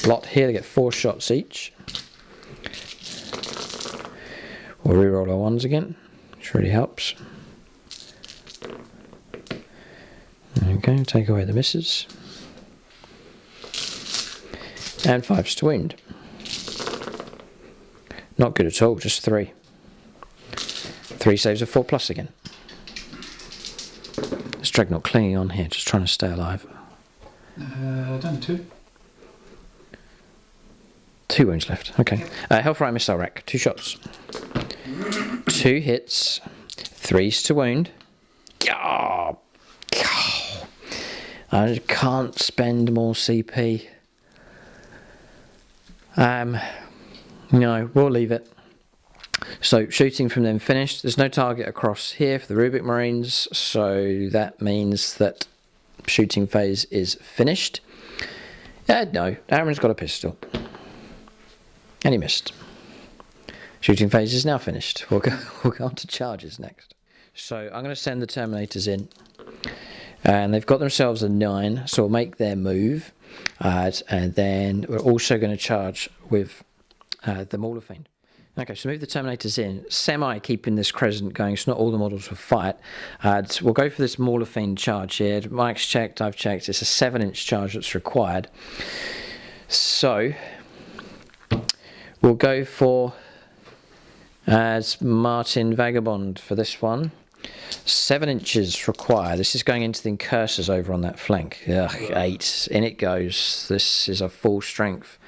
lot here. They get 4 shots each. We'll re-roll our 1s again, which really helps. Okay, take away the misses. And 5s to wound. Not good at all, just 3. 3 saves of 4+ again. This Dreadnought clinging on here, just trying to stay alive. Done 2. 2 wounds left, okay. Hellfire Missile Rack, 2 shots. 2 hits, 3s to wound. Oh, I can't spend more CP. No, we'll leave it. So shooting from them finished. There's no target across here for the Rubic Marines, so that means that shooting phase is finished. No, Aaron's got a pistol. And he missed. Shooting phase is now finished. We'll go on to charges next. So I'm going to send the Terminators in. And they've got themselves a 9, so we'll make their move. And then we're also going to charge with the Maul of Fiend. Okay, so move the Terminators in, keeping this crescent going, so not all the models will fight. We'll go for this Maul of Fiend charge here. Mike's checked, I've checked. It's a 7-inch charge that's required. So we'll go for As Martin Vagabond for this one. 7 inches required. This is going into the incursors over on that flank. Ugh, 8. In it goes. This is a full strength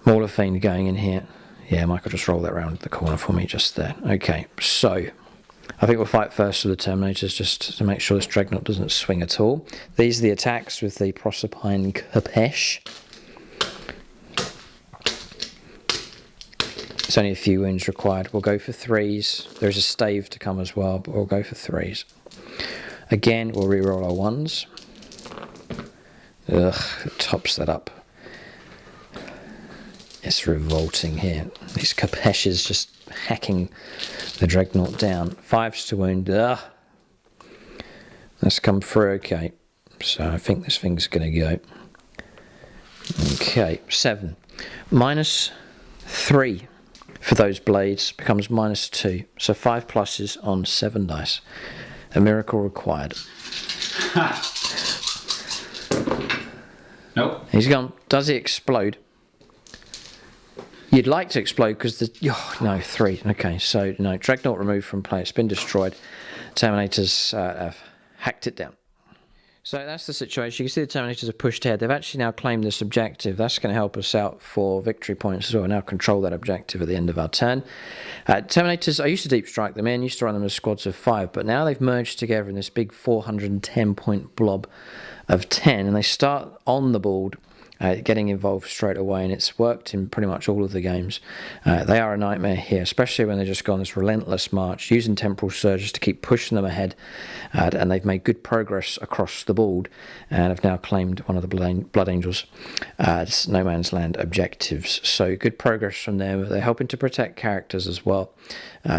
Mauler Fiend going in here. Yeah, Michael, just roll that around the corner for me just there. Okay, so I think we'll fight first with the Terminators just to make sure this Dreadnought doesn't swing at all. These are the attacks with the Proserpine Capesh. It's only a few wounds required. We'll go for 3s. There's a stave to come as well, but we'll go for 3s. Again, we'll reroll our 1s. Ugh, it tops that up. It's revolting here. These Capeshes just hacking the Dreadnought down. 5s to wound. Ugh. That's come through okay. So I think this thing's going to go. Okay, 7. -3 for those blades becomes -2. So 5 pluses on 7 dice. A miracle required. Nope. He's gone. Does he explode? You'd like to explode because the... Oh, no, 3. Okay, so no. Dreadnought removed from play. It's been destroyed. Terminators have hacked it down. So that's the situation. You can see the Terminators have pushed ahead. They've actually now claimed this objective. That's going to help us out for victory points as well. Now control that objective at the end of our turn. Terminators, I used to deep strike them in, used to run them as squads of 5, but now they've merged together in this big 410 point blob of 10, and they start on the board getting involved straight away, and it's worked in pretty much all of the games. They are a nightmare here, especially when they just go on this relentless march, using temporal surges to keep pushing them ahead, and they've made good progress across the board, and have now claimed one of the Blood Angels' No Man's Land objectives. So good progress from them. They're helping to protect characters as well,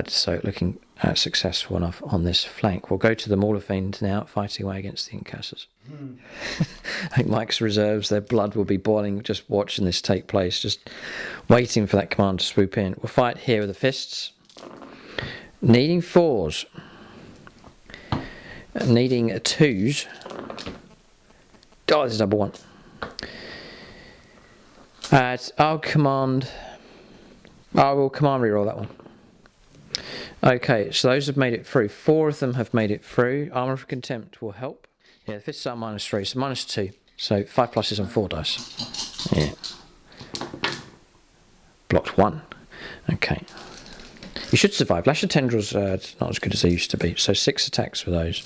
so looking successful enough on this flank. We'll go to the Mauler Fiend now, fighting away against the Incursors. I think Mike's reserves, their blood will be boiling just watching this take place, just waiting for that command to swoop in. We'll fight here with the fists. Needing 4s. Needing 2s. Oh, there's a double 1. I'll command... I will command reroll that one. Okay, so those have made it through. 4 of them have made it through. Armour of Contempt will help. Yeah, the fists are -3, so -2. So 5 pluses on 4 dice. Yeah. Blocked 1. Okay. You should survive. Lash of Tendrils are not as good as they used to be. So 6 attacks for those.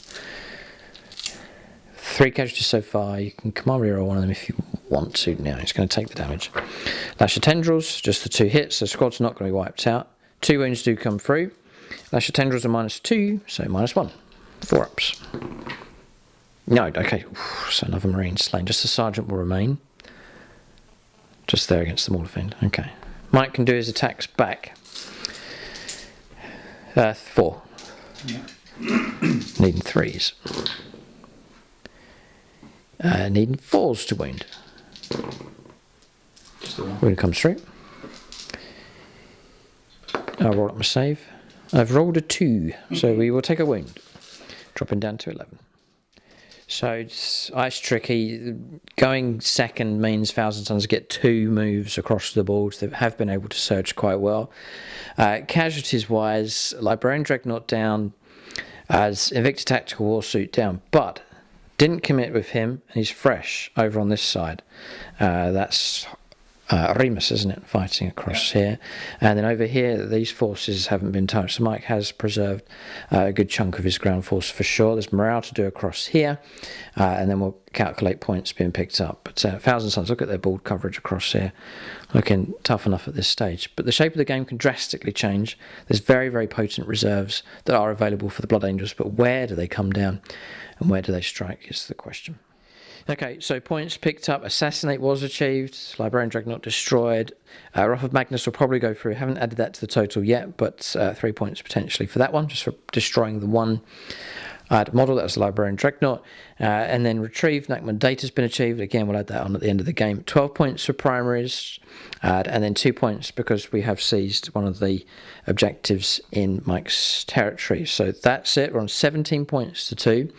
3 casualties so far. You can command reroll one of them if you want to now. It's going to take the damage. Lash of Tendrils, just the 2 hits. So squad's not going to be wiped out. 2 wounds do come through. Lash of Tendrils are -2, so -1. 4 ups. No, okay. So another Marine slain. Just the Sergeant will remain. Just there against the Mauler Fiend. Okay. Mike can do his attacks back. 4. Yeah. Needing 3s. Needing 4s to wound. Just the 1. Wound comes through. I'll roll up my save. I've rolled a 2, so we will take a wound. Dropping down to 11. So it's tricky. Going second means Thousand Sons get 2 moves across the board. They have been able to surge quite well. Casualties wise, Librarian Dreadnought down, as Invicta Tactical Warsuit down, but didn't commit with him, and he's fresh over on this side. That's Remus, isn't it, fighting across here. And then over here, these forces haven't been touched. So Mike has preserved a good chunk of his ground force for sure. There's morale to do across here, and then we'll calculate points being picked up. But Thousand Sons, look at their board coverage across here. Looking tough enough at this stage. But the shape of the game can drastically change. There's very, very potent reserves that are available for the Blood Angels, but where do they come down and where do they strike is the question. Okay, so points picked up. Assassinate was achieved. Librarian Dreadnought destroyed. Wrath of Magnus will probably go through. Haven't added that to the total yet, but 3 points potentially for that one, just for destroying the one model. That was the Librarian Dreadnought. And then Retrieve Nakman Data's been achieved. Again, we'll add that on at the end of the game. 12 points for primaries, and then 2 points because we have seized one of the objectives in Mike's territory. So that's it. We're on 17 points to 2.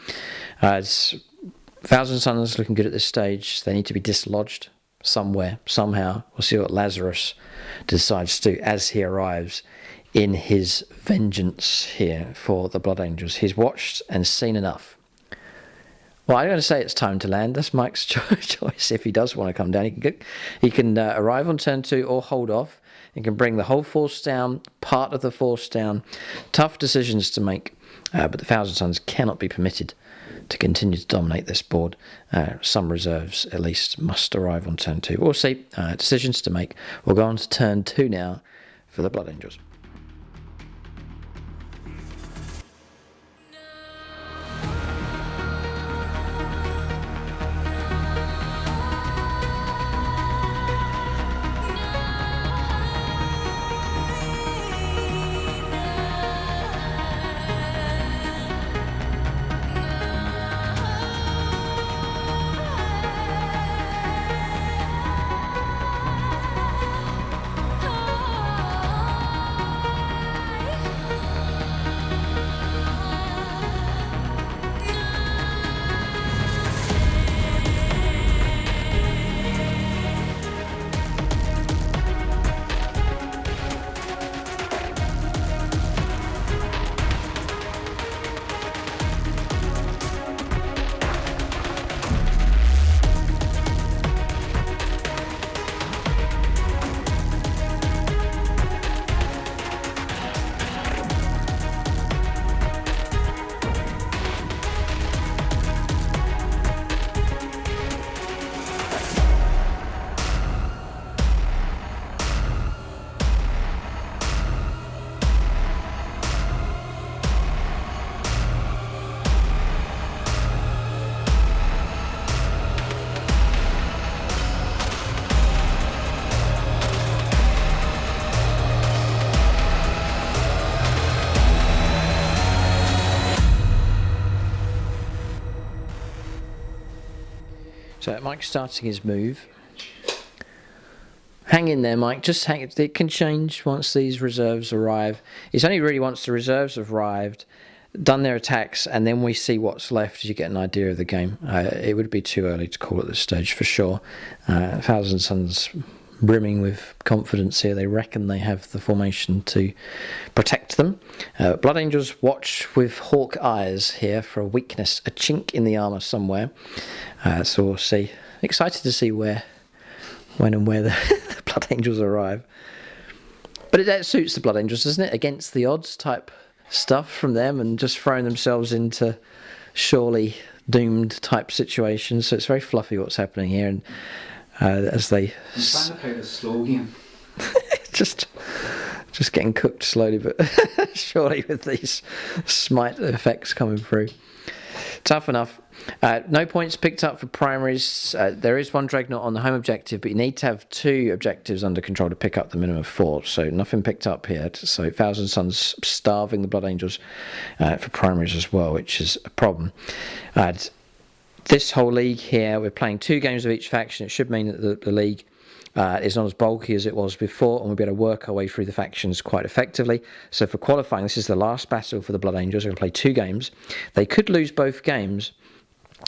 Thousand Sons looking good at this stage. They need to be dislodged somewhere, somehow. We'll see what Lazarus decides to do as he arrives in his vengeance here for the Blood Angels. He's watched and seen enough. Well, I'm going to say it's time to land. That's Mike's choice. If he does want to come down, he can arrive on turn 2 or hold off. He can bring the whole force down, part of the force down. Tough decisions to make, but the Thousand Suns cannot be permitted to continue to dominate this board. Some reserves, at least, must arrive on turn 2. We'll see. Decisions to make. We'll go on to turn 2 now for the Blood Angels. So Mike's starting his move. Hang in there, Mike. Just hang. It can change once these reserves arrive. It's only really once the reserves have arrived, done their attacks, and then we see what's left. You get an idea of the game. It would be too early to call at this stage for sure. Thousand Suns brimming with confidence here. They reckon they have the formation to protect them. Blood Angels watch with hawk eyes here for a weakness, a chink in the armour somewhere. So we'll see. Excited to see when and where the Blood Angels arrive. But that suits the Blood Angels, doesn't it? Against the odds type stuff from them and just throwing themselves into surely doomed type situations. So it's very fluffy what's happening here. And as they... I'm trying to play the slow game. just getting cooked slowly but surely with these smite effects coming through. Tough enough. No points picked up for primaries. There is one Dreadnought on the home objective, but you need to have 2 objectives under control to pick up the minimum of 4. So nothing picked up here. So Thousand Suns starving the Blood Angels for primaries as well, which is a problem. This whole league here, we're playing 2 games of each faction. It should mean that the league is not as bulky as it was before, and we'll be able to work our way through the factions quite effectively. So for qualifying, this is the last battle for the Blood Angels. We're going to play 2 games. They could lose both games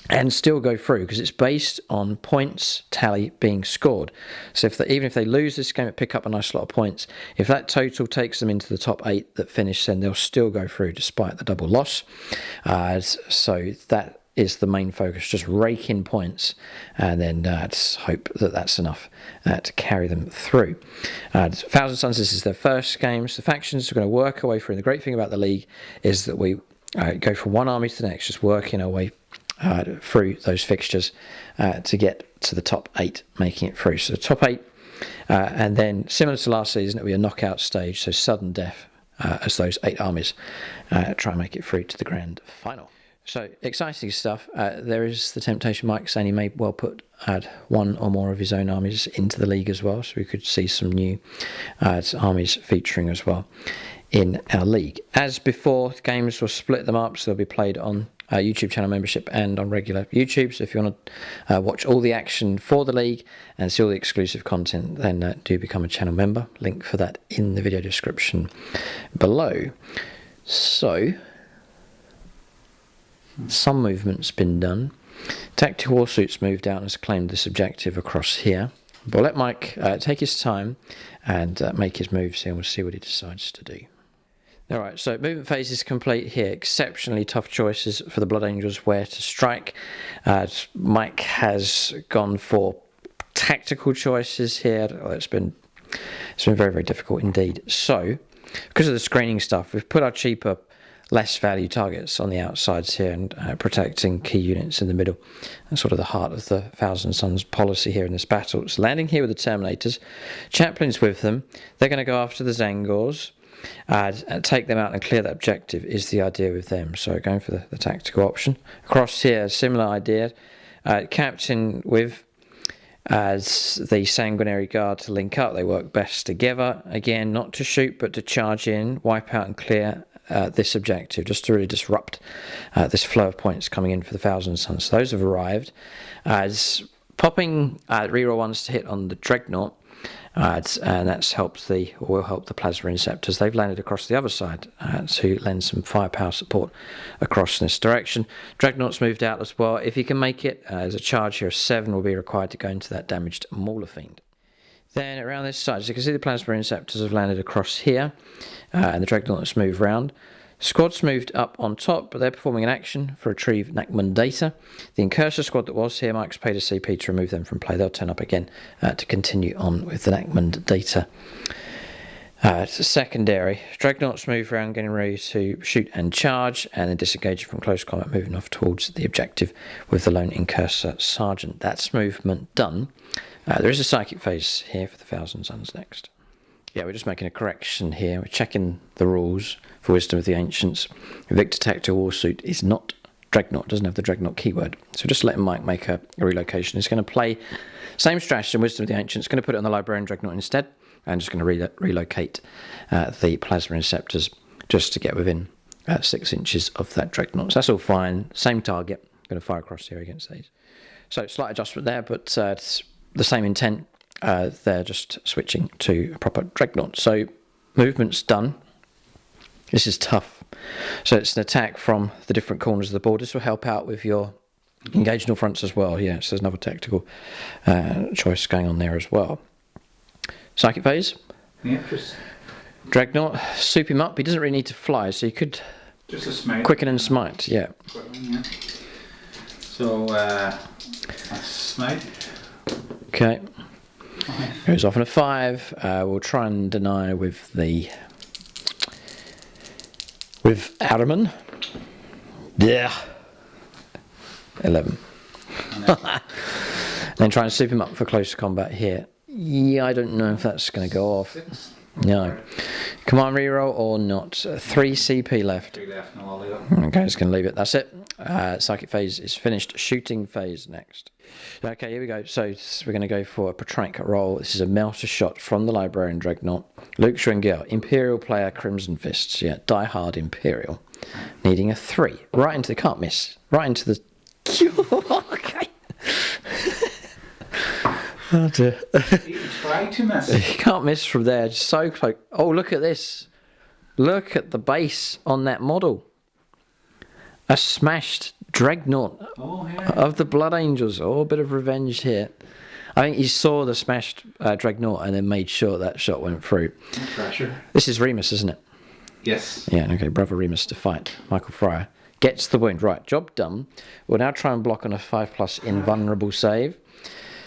and still go through because it's based on points tally being scored. So even if they lose this game, it pick up a nice lot of points. If that total takes them into the top 8 that finish, then they'll still go through despite the double loss. So that is the main focus, just rake in points and then just hope that that's enough to carry them through. Thousand Suns, this is their first game, so the factions are going to work our way through. And the great thing about the league is that we go from one army to the next, just working our way through those fixtures to get to the top 8, making it through. So the top 8, and then similar to last season, it'll be a knockout stage, so sudden death as those 8 armies try and make it through to the grand final. So, exciting stuff. There is the temptation, Mike saying he may well add 1 or more of his own armies into the league as well, so we could see some new armies featuring as well in our league. As before, games will split them up, so they'll be played on YouTube channel membership and on regular YouTube. So if you want to watch all the action for the league and see all the exclusive content, then do become a channel member. Link for that in the video description below. So... some movement's been done. Tactical Warsuits moved out and has claimed this objective across here. But we'll let Mike take his time and make his moves here, and we'll see what he decides to do. Alright, so movement phase is complete here. Exceptionally tough choices for the Blood Angels where to strike. Mike has gone for tactical choices here. It's been very, very difficult indeed. So, because of the screening stuff, we've put our cheaper, less value targets on the outsides here and protecting key units in the middle. That's sort of the heart of the Thousand Suns policy here in this battle. It's landing here with the Terminators. Chaplains with them. They're going to go after the Zangors. And take them out and clear that objective is the idea with them. So going for the tactical option. Across here, similar idea. Captain with as the Sanguinary Guard to link up. They work best together. Again, not to shoot, but to charge in, wipe out and clear this objective, just to really disrupt this flow of points coming in for the Thousand Suns. So those have arrived. As popping reroll ones to hit on the Dreadnought. And that's will help the Plasma Interceptors. They've landed across the other side to lend some firepower support across this direction. Dreadnought's moved out as well. If he can make it, there's a charge here of 7 will be required to go into that damaged Mauler Fiend. Then around this side, as you can see, the Plasma Interceptors have landed across here, and the Dreadnought's moved round. Squad's moved up on top, but they're performing an action for retrieve Nachman data. The Incursor squad that was here, Mike's paid a CP to remove them from play. They'll turn up again to continue on with the Nachman data. It's a secondary. Dreadnoughts move around, getting ready to shoot and charge, and then disengaging from close combat, moving off towards the objective with the lone Incursor Sergeant. That's movement done. There is a psychic phase here for the Thousand Suns next. Yeah, we're just making a correction here. We're checking the rules for Wisdom of the Ancients. Victor Tactical Warsuit is not Dreadnought, doesn't have the Dreadnought keyword. So just letting Mike make a relocation. He's going to play same strategy in Wisdom of the Ancients, going to put it on the Librarian Dreadnought instead, and just going to relocate the Plasma Interceptors just to get within 6 inches of that Dreadnought. So that's all fine. Same target. Going to fire across here against these. So slight adjustment there, but it's the same intent. They're just switching to a proper Dreadnought. So movement's done. This is tough. So it's an attack from the different corners of the board. This will help out with your engagement fronts as well. Yeah, so there's another tactical choice going on there as well. Psychic phase. Yeah, just Dreadnought. Soup him up. He doesn't really need to fly, so you could just a smite. Quicken and smite. Yeah. Yeah. So that's smite. Okay. Goes off on a 5. We'll try and deny with Araman. Yeah. 11. Then try and soup him up for close combat here. Yeah, I don't know if that's going to go off. No. Command reroll or not. 3 CP left. 3 left, no, I'll leave it. Okay, just going to leave it. That's it. Psychic phase is finished. Shooting phase next. Okay, here we go. So we're going to go for a Patrank roll. This is a melter shot from the Librarian Dreadnought. Luke Schwingel, Imperial player, Crimson Fists. Yeah, Die Hard Imperial. Needing a 3. Right into the... Can't miss. Right into the... Okay. Oh dear. You try to miss. You can't miss from there. Just so close. Oh, look at this. Look at the base on that model. A smashed Dreadnought of the Blood Angels. Oh, a bit of revenge here. I think he saw the smashed Dreadnought and then made sure that shot went through. No pressure. This is Remus, isn't it? Yes. Yeah, okay. Brother Remus to fight. Michael Fryer gets the wound. Right, job done. We'll now try and block on a 5+ invulnerable save.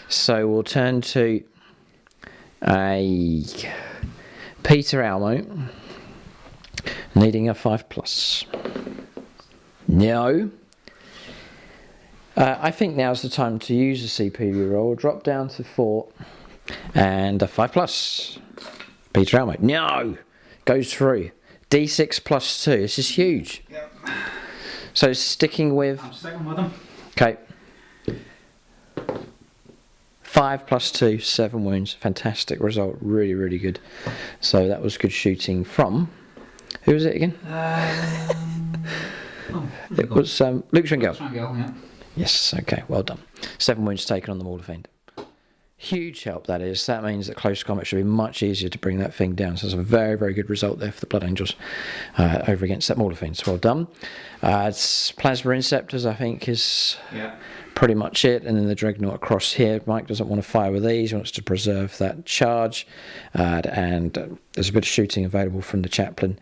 So we'll turn to a Peter Almo, needing a 5+. No. I think now's the time to use a CP roll. Drop down to 4 and a 5+. Peter Almo. No! Goes through. D6 +2. This is huge. Yep. So sticking with... I'm sticking with him. Okay. 5 + 2, 7 wounds. Fantastic result. Really, really good. So that was good shooting from... Who was it again? It was Luke Schwingel. Yeah. Yes, okay, well done. 7 wounds taken on the Mauler Fiend. Huge help, that is. That means that close combat should be much easier to bring that thing down. So it's a very, very good result there for the Blood Angels over against that Mortar Fiend. So well done. It's Plasma Inceptors, I think, is pretty much it. And then the Dreadnought across here. Mike doesn't want to fire with these. He wants to preserve that charge. And there's a bit of shooting available from the Chaplain.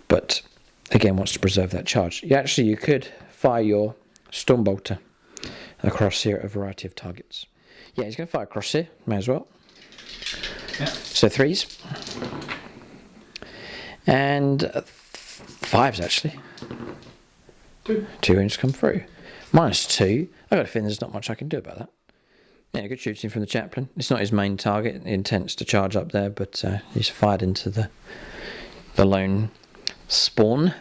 But, again, wants to preserve that charge. You could fire your Stormbolter across here at a variety of targets. Yeah, he's going to fire across here. May as well. Yeah. So 3s. And 5s, actually. 2. 2 wounds come through. -2. I've got a feeling there's not much I can do about that. Yeah, good shooting from the Chaplain. It's not his main target. He intends to charge up there, but he's fired into the lone spawn.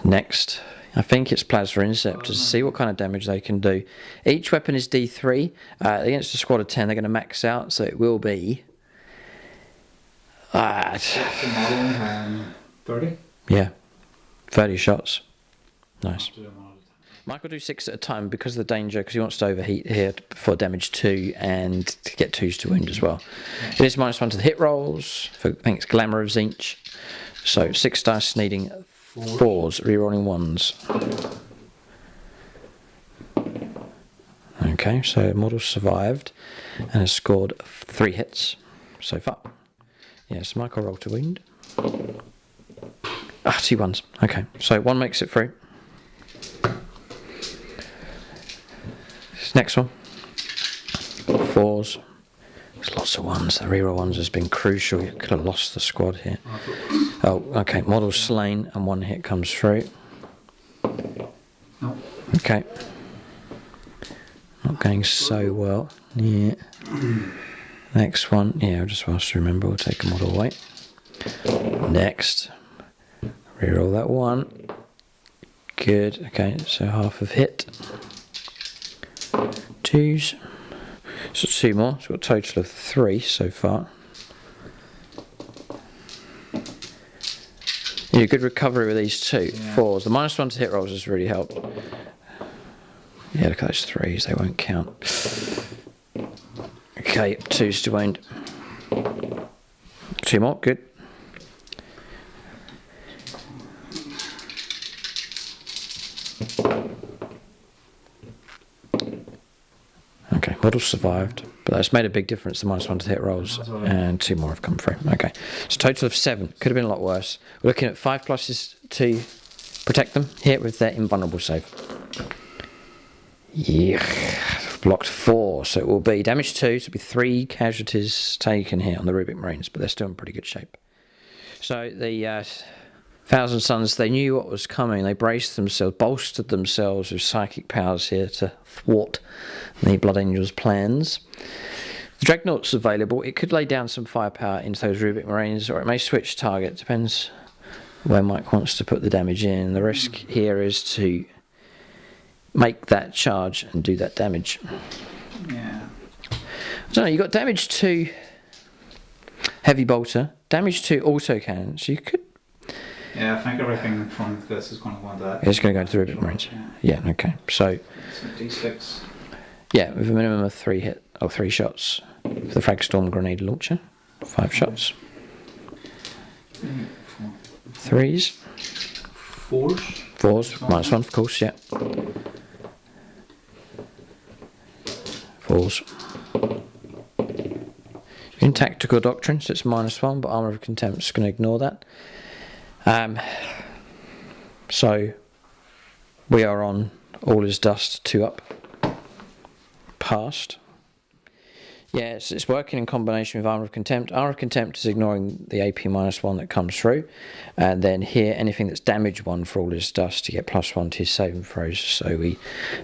Next, I think it's Plasma Inceptors. See what kind of damage they can do. Each weapon is D3. Against a squad of 10, they're going to max out, so it will be... 30? Yeah, 30 shots. Nice. Mike will do 6 at a time because of the danger, because he wants to overheat here for damage 2 and to get 2s to wound as well. It is -1 to the hit rolls. For, I think it's Glamour of Zinch. So 6 dice needing 4s, rerolling 1s. Okay, so model survived and has scored 3 hits so far. Yes, Michael roll to wound. 2 1s. Okay, so 1 makes it through. Next one. 4s. There's lots of 1s. The reroll 1s has been crucial. You could have lost the squad here. Oh, okay. Model slain and 1 hit comes through. No. Okay. Not going so well. Yeah. Next one. Yeah, just whilst to remember, we'll take a model away. Next. Reroll that 1. Good. Okay, so half of hit. 2s. So 2 more. So we've got a total of 3 so far. Yeah, good recovery with these 2. 4s. The -1 to hit rolls has really helped. Yeah, look at those 3s. They won't count. Okay, 2s to wound. 2 more. Good. Okay, model survived, but that's made a big difference, the -1 to hit rolls, and 2 more have come through. Okay, so total of 7. Could have been a lot worse. We're looking at 5 pluses to protect them here with their invulnerable save. Yeah, blocked 4, so it will be damage 2, so it'll be 3 casualties taken here on the Rubik Marines, but they're still in pretty good shape. So the Thousand Suns, they knew what was coming. They braced themselves, bolstered themselves with psychic powers here to thwart the Blood Angels' plans. The Dreadnought's available. It could lay down some firepower into those Rubik Marines, or it may switch target. Depends where Mike wants to put the damage in. The risk here is to make that charge and do that damage. Yeah. I don't know, you got damage 2 heavy bolter, damage 2 autocannon, so you could... Yeah, I think everything from this is going to go into that. It's going to go to the Rubik Marines. Yeah, okay. So D6. Yeah, with a minimum of 3 shots for the Fragstorm grenade launcher. 5 shots. 3s. 4s. 4s, -1, of course, yeah. 4s. In Tactical Doctrines, it's -1, but Armour of Contempt's going to ignore that. So we are on All Is Dust 2 up. Passed. Yeah, it's working in combination with Armour of Contempt. Armour of Contempt is ignoring the AP -1 that comes through. And then here, anything that's damage 1 for All Is Dust, you get +1 to his saving throws. So we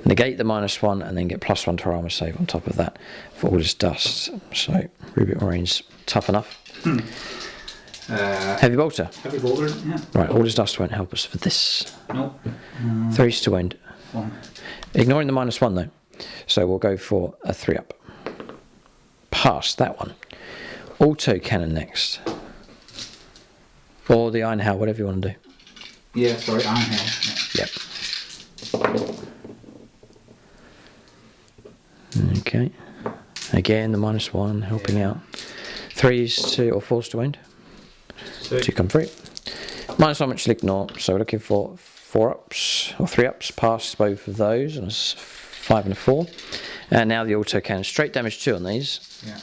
negate the -1 and then get +1 to our armour save on top of that for All Is Dust. So Rubik Marines, tough enough. Heavy bolter. Heavy bolter, yeah. Right, All Is Dust won't help us for this. Nope. 3s to wound. 1. Ignoring the -1 though. So we'll go for a 3 up. Past that one. Auto cannon next. Or the Iron Hail, whatever you want to do. Yeah, sorry, Iron Hail. Yeah. Yep. Okay. Again, the -1 helping out. 3s to or 4s to wound. To come through. -1 which will ignore. So we're looking for 4 ups or 3 ups past both of those, and it's 5 and a 4. And now the auto cannon. Straight damage 2 on these. Yeah.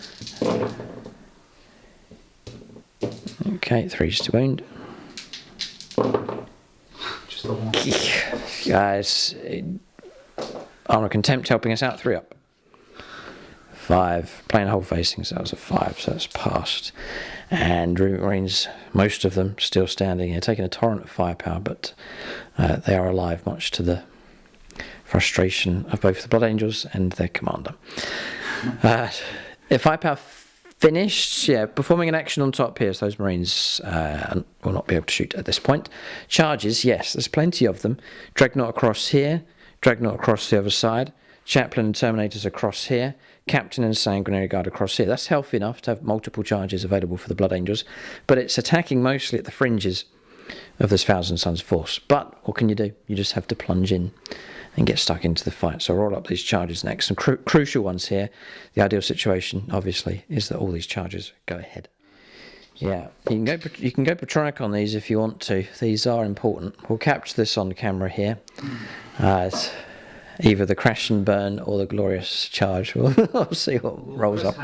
Okay, 3s to wound. Just the one. Guys, armor contempt helping us out. 3 up. 5, playing whole facing, so that was a 5, so that's passed. And Marines, most of them still standing here, taking a torrent of firepower, but they are alive, much to the frustration of both the Blood Angels and their commander. If firepower finished, yeah, performing an action on top here, so those Marines will not be able to shoot at this point. Charges, yes, there's plenty of them. Dreadnought across here, Dreadnought across the other side, Chaplain and Terminators across here, Captain and Sanguinary Guard across here. That's healthy enough to have multiple charges available for the Blood Angels, but it's attacking mostly at the fringes of this Thousand Suns force. But what can you do? You just have to plunge in and get stuck into the fight. So I'll roll up these charges next. Some crucial ones here. The ideal situation, obviously, is that all these charges go ahead. Yeah, you can go Patronic on these if you want to. These are important. We'll capture this on camera here. It's either the crash and burn or the glorious charge. We'll see what rolls up.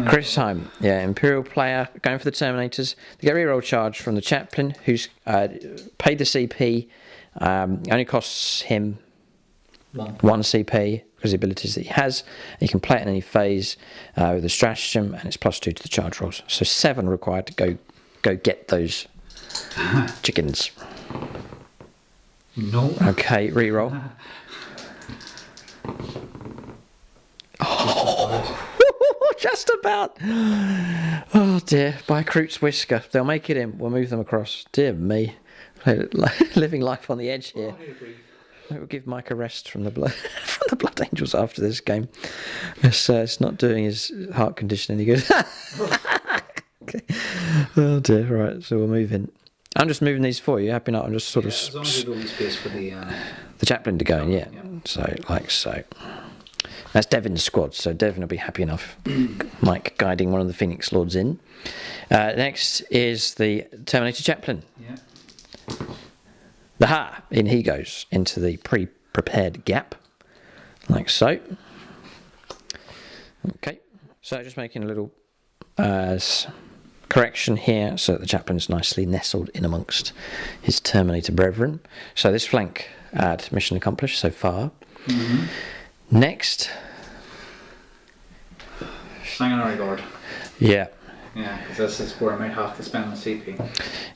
Chris Heim, yeah, Imperial player, going for the Terminators. They get reroll charge from the Chaplain, who's paid the CP. Only costs him 1 CP because of the abilities that he has. He can play it in any phase with a stratagem, and it's +2 to the charge rolls. So 7 required to go get those chickens. No. Okay, reroll. Oh, just about. Oh dear, by Kroot's whisker. They'll make it in. We'll move them across. Dear me. Living life on the edge here. We'll give Mike a rest from the blood Angels after this game. It's not doing his heart condition any good. Okay. Oh dear, right, so we'll move in. I'm just moving these for you. Happy not? I'm just sort of... As long as there's only space for the Chaplain to go in, yeah. So, like so. That's Devin's squad, so Devin will be happy enough. Mike guiding one of the Phoenix Lords in. Next is the Terminator Chaplain. Yeah. Aha! In he goes into the pre-prepared gap, like so. Okay, so just making a little correction here so that the Chaplain's nicely nestled in amongst his Terminator brethren. So this flank mission accomplished so far. Mm-hmm. Next, Sanguinary Guard. Yeah. Yeah, because this is where I might have to spend my CP.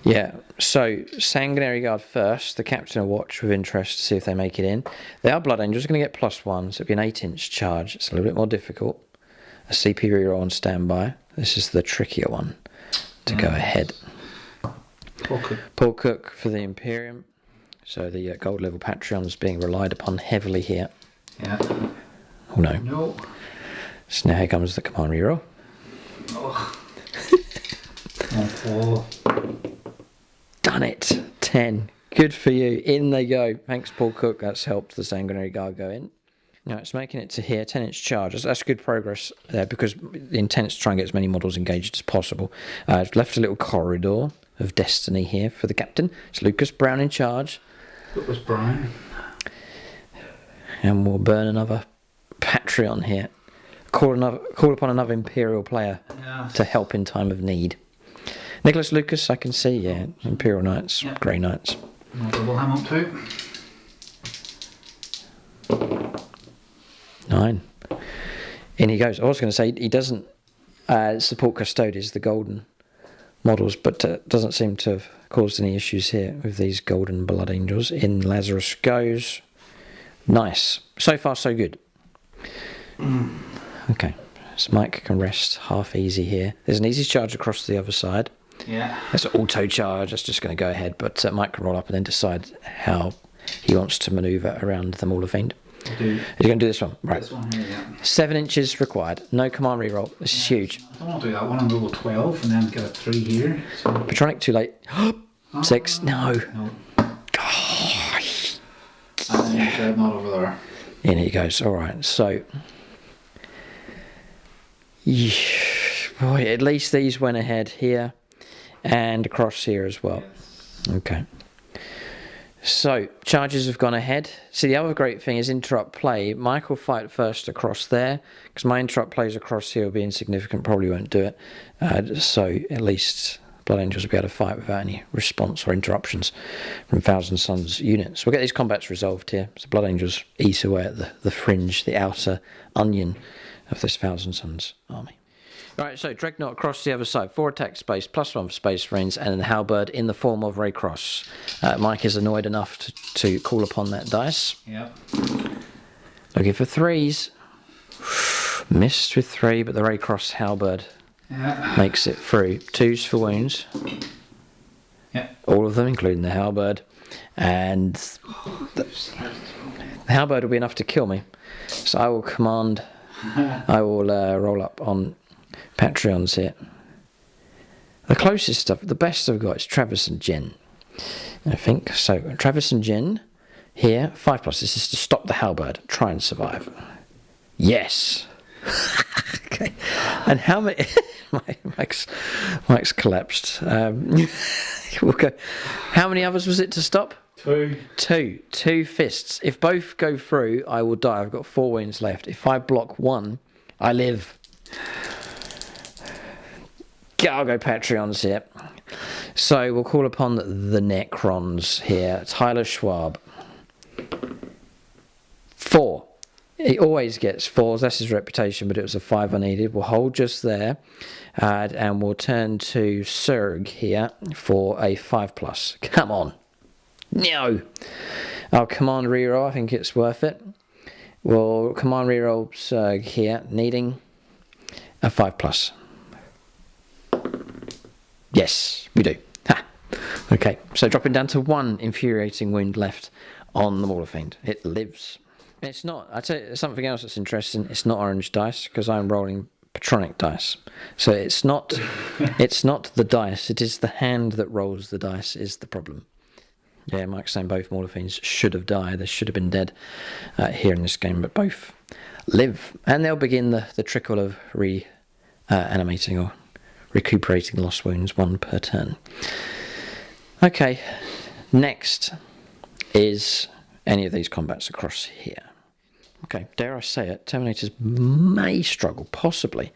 Yeah, so Sanguinary Guard first. The Captain will watch with interest to see if they make it in. They are Blood Angels, going to get +1, so it'll be an 8-inch charge. It's a little bit more difficult. A CP reroll on standby. This is the trickier one to go ahead. Paul Cook for the Imperium. So the gold level Patreon's being relied upon heavily here. Yeah. Oh no. No. So now here comes the command reroll. Oh. Oh. Done it. 10. Good for you. In they go. Thanks, Paul Cook. That's helped the Sanguinary Guard go in. Now it's making it to here. 10-inch charge. That's good progress there because the intent is to try and get as many models engaged as possible. I've left a little corridor of destiny here for the Captain. It's Lucas Brown in charge. It was Brown. And we'll burn another Patreon here. Call upon another Imperial player to help in time of need. Nicholas Lucas, I can see, yeah. Imperial Knights, Yep. Grey Knights. Double him up too. 9. In he goes. I was going to say, he doesn't support Custodies, the golden models, but doesn't seem to have caused any issues here with these golden Blood Angels. In Lazarus goes. Nice. So far, so good. Okay. So Mike can rest half easy here. There's an easy charge across the other side. Yeah. That's an auto charge. That's just going to go ahead, but Mike can roll up and then decide how he wants to manoeuvre around the Mauler Fiend. You're going to do this one, right? This one here, yeah. 7 inches required. No command reroll. This is huge. I don't want to do that one and roll 12 and then get a 3 here. So. Patronic too late. 6. No. No. And then Dreadnought over there. In he goes. All right. So Yeah, boy, at least these went ahead here and across here as well. Okay. So, charges have gone ahead. See, the other great thing is interrupt play. Mike will fight first across there, because my interrupt plays across here will be insignificant, probably won't do it. So, at least Blood Angels will be able to fight without any response or interruptions from Thousand Suns units. We'll get these combats resolved here. So, Blood Angels eat away at the fringe, the outer onion of this Thousand Suns army. Right, so Dreadnought across the other side. 4 attack space, +1 for Space Marines, and then Halberd in the form of Ray Cross. Mike is annoyed enough to call upon that dice. Yep. Looking for 3s. Missed with 3, but the Ray Cross Halberd makes it through. 2s for wounds. Yep. All of them, including the Halberd. And the Halberd will be enough to kill me. So I will command... I will roll up on Patreons here. The closest stuff, the best I've got is Travis and Jen, I think. So Travis and Jen here, 5+. This is to stop the Halberd, try and survive. Yes. Okay. And how many? Mike's collapsed. We'll go. How many others was it to stop? 2. 2 fists. If both go through, I will die. I've got 4 wounds left. If I block 1, I live. I'll go Patreons here. So we'll call upon the Necrons here. Tyler Schwab. 4. He always gets 4s. That's his reputation, but it was a 5 I needed. We'll hold just there. And we'll turn to Serg here for a 5+. Come on. No. I'll command reroll. I think it's worth it. We'll command reroll Serg here, needing a 5+. Yes, we do. Ha. Okay, so dropping down to 1 infuriating wound left on the Mauler Fiend. It lives. It's not. I tell you something else that's interesting. It's not orange dice because I'm rolling Patronic dice. So it's not. It's not the dice. It is the hand that rolls the dice is the problem. Yeah, Mike's saying both Mauler Fiends should have died. They should have been dead here in this game, but both live, and they'll begin the trickle of reanimating or recuperating lost wounds, 1 per turn. Okay, next is any of these combats across here. Okay, dare I say it, Terminators may struggle, possibly.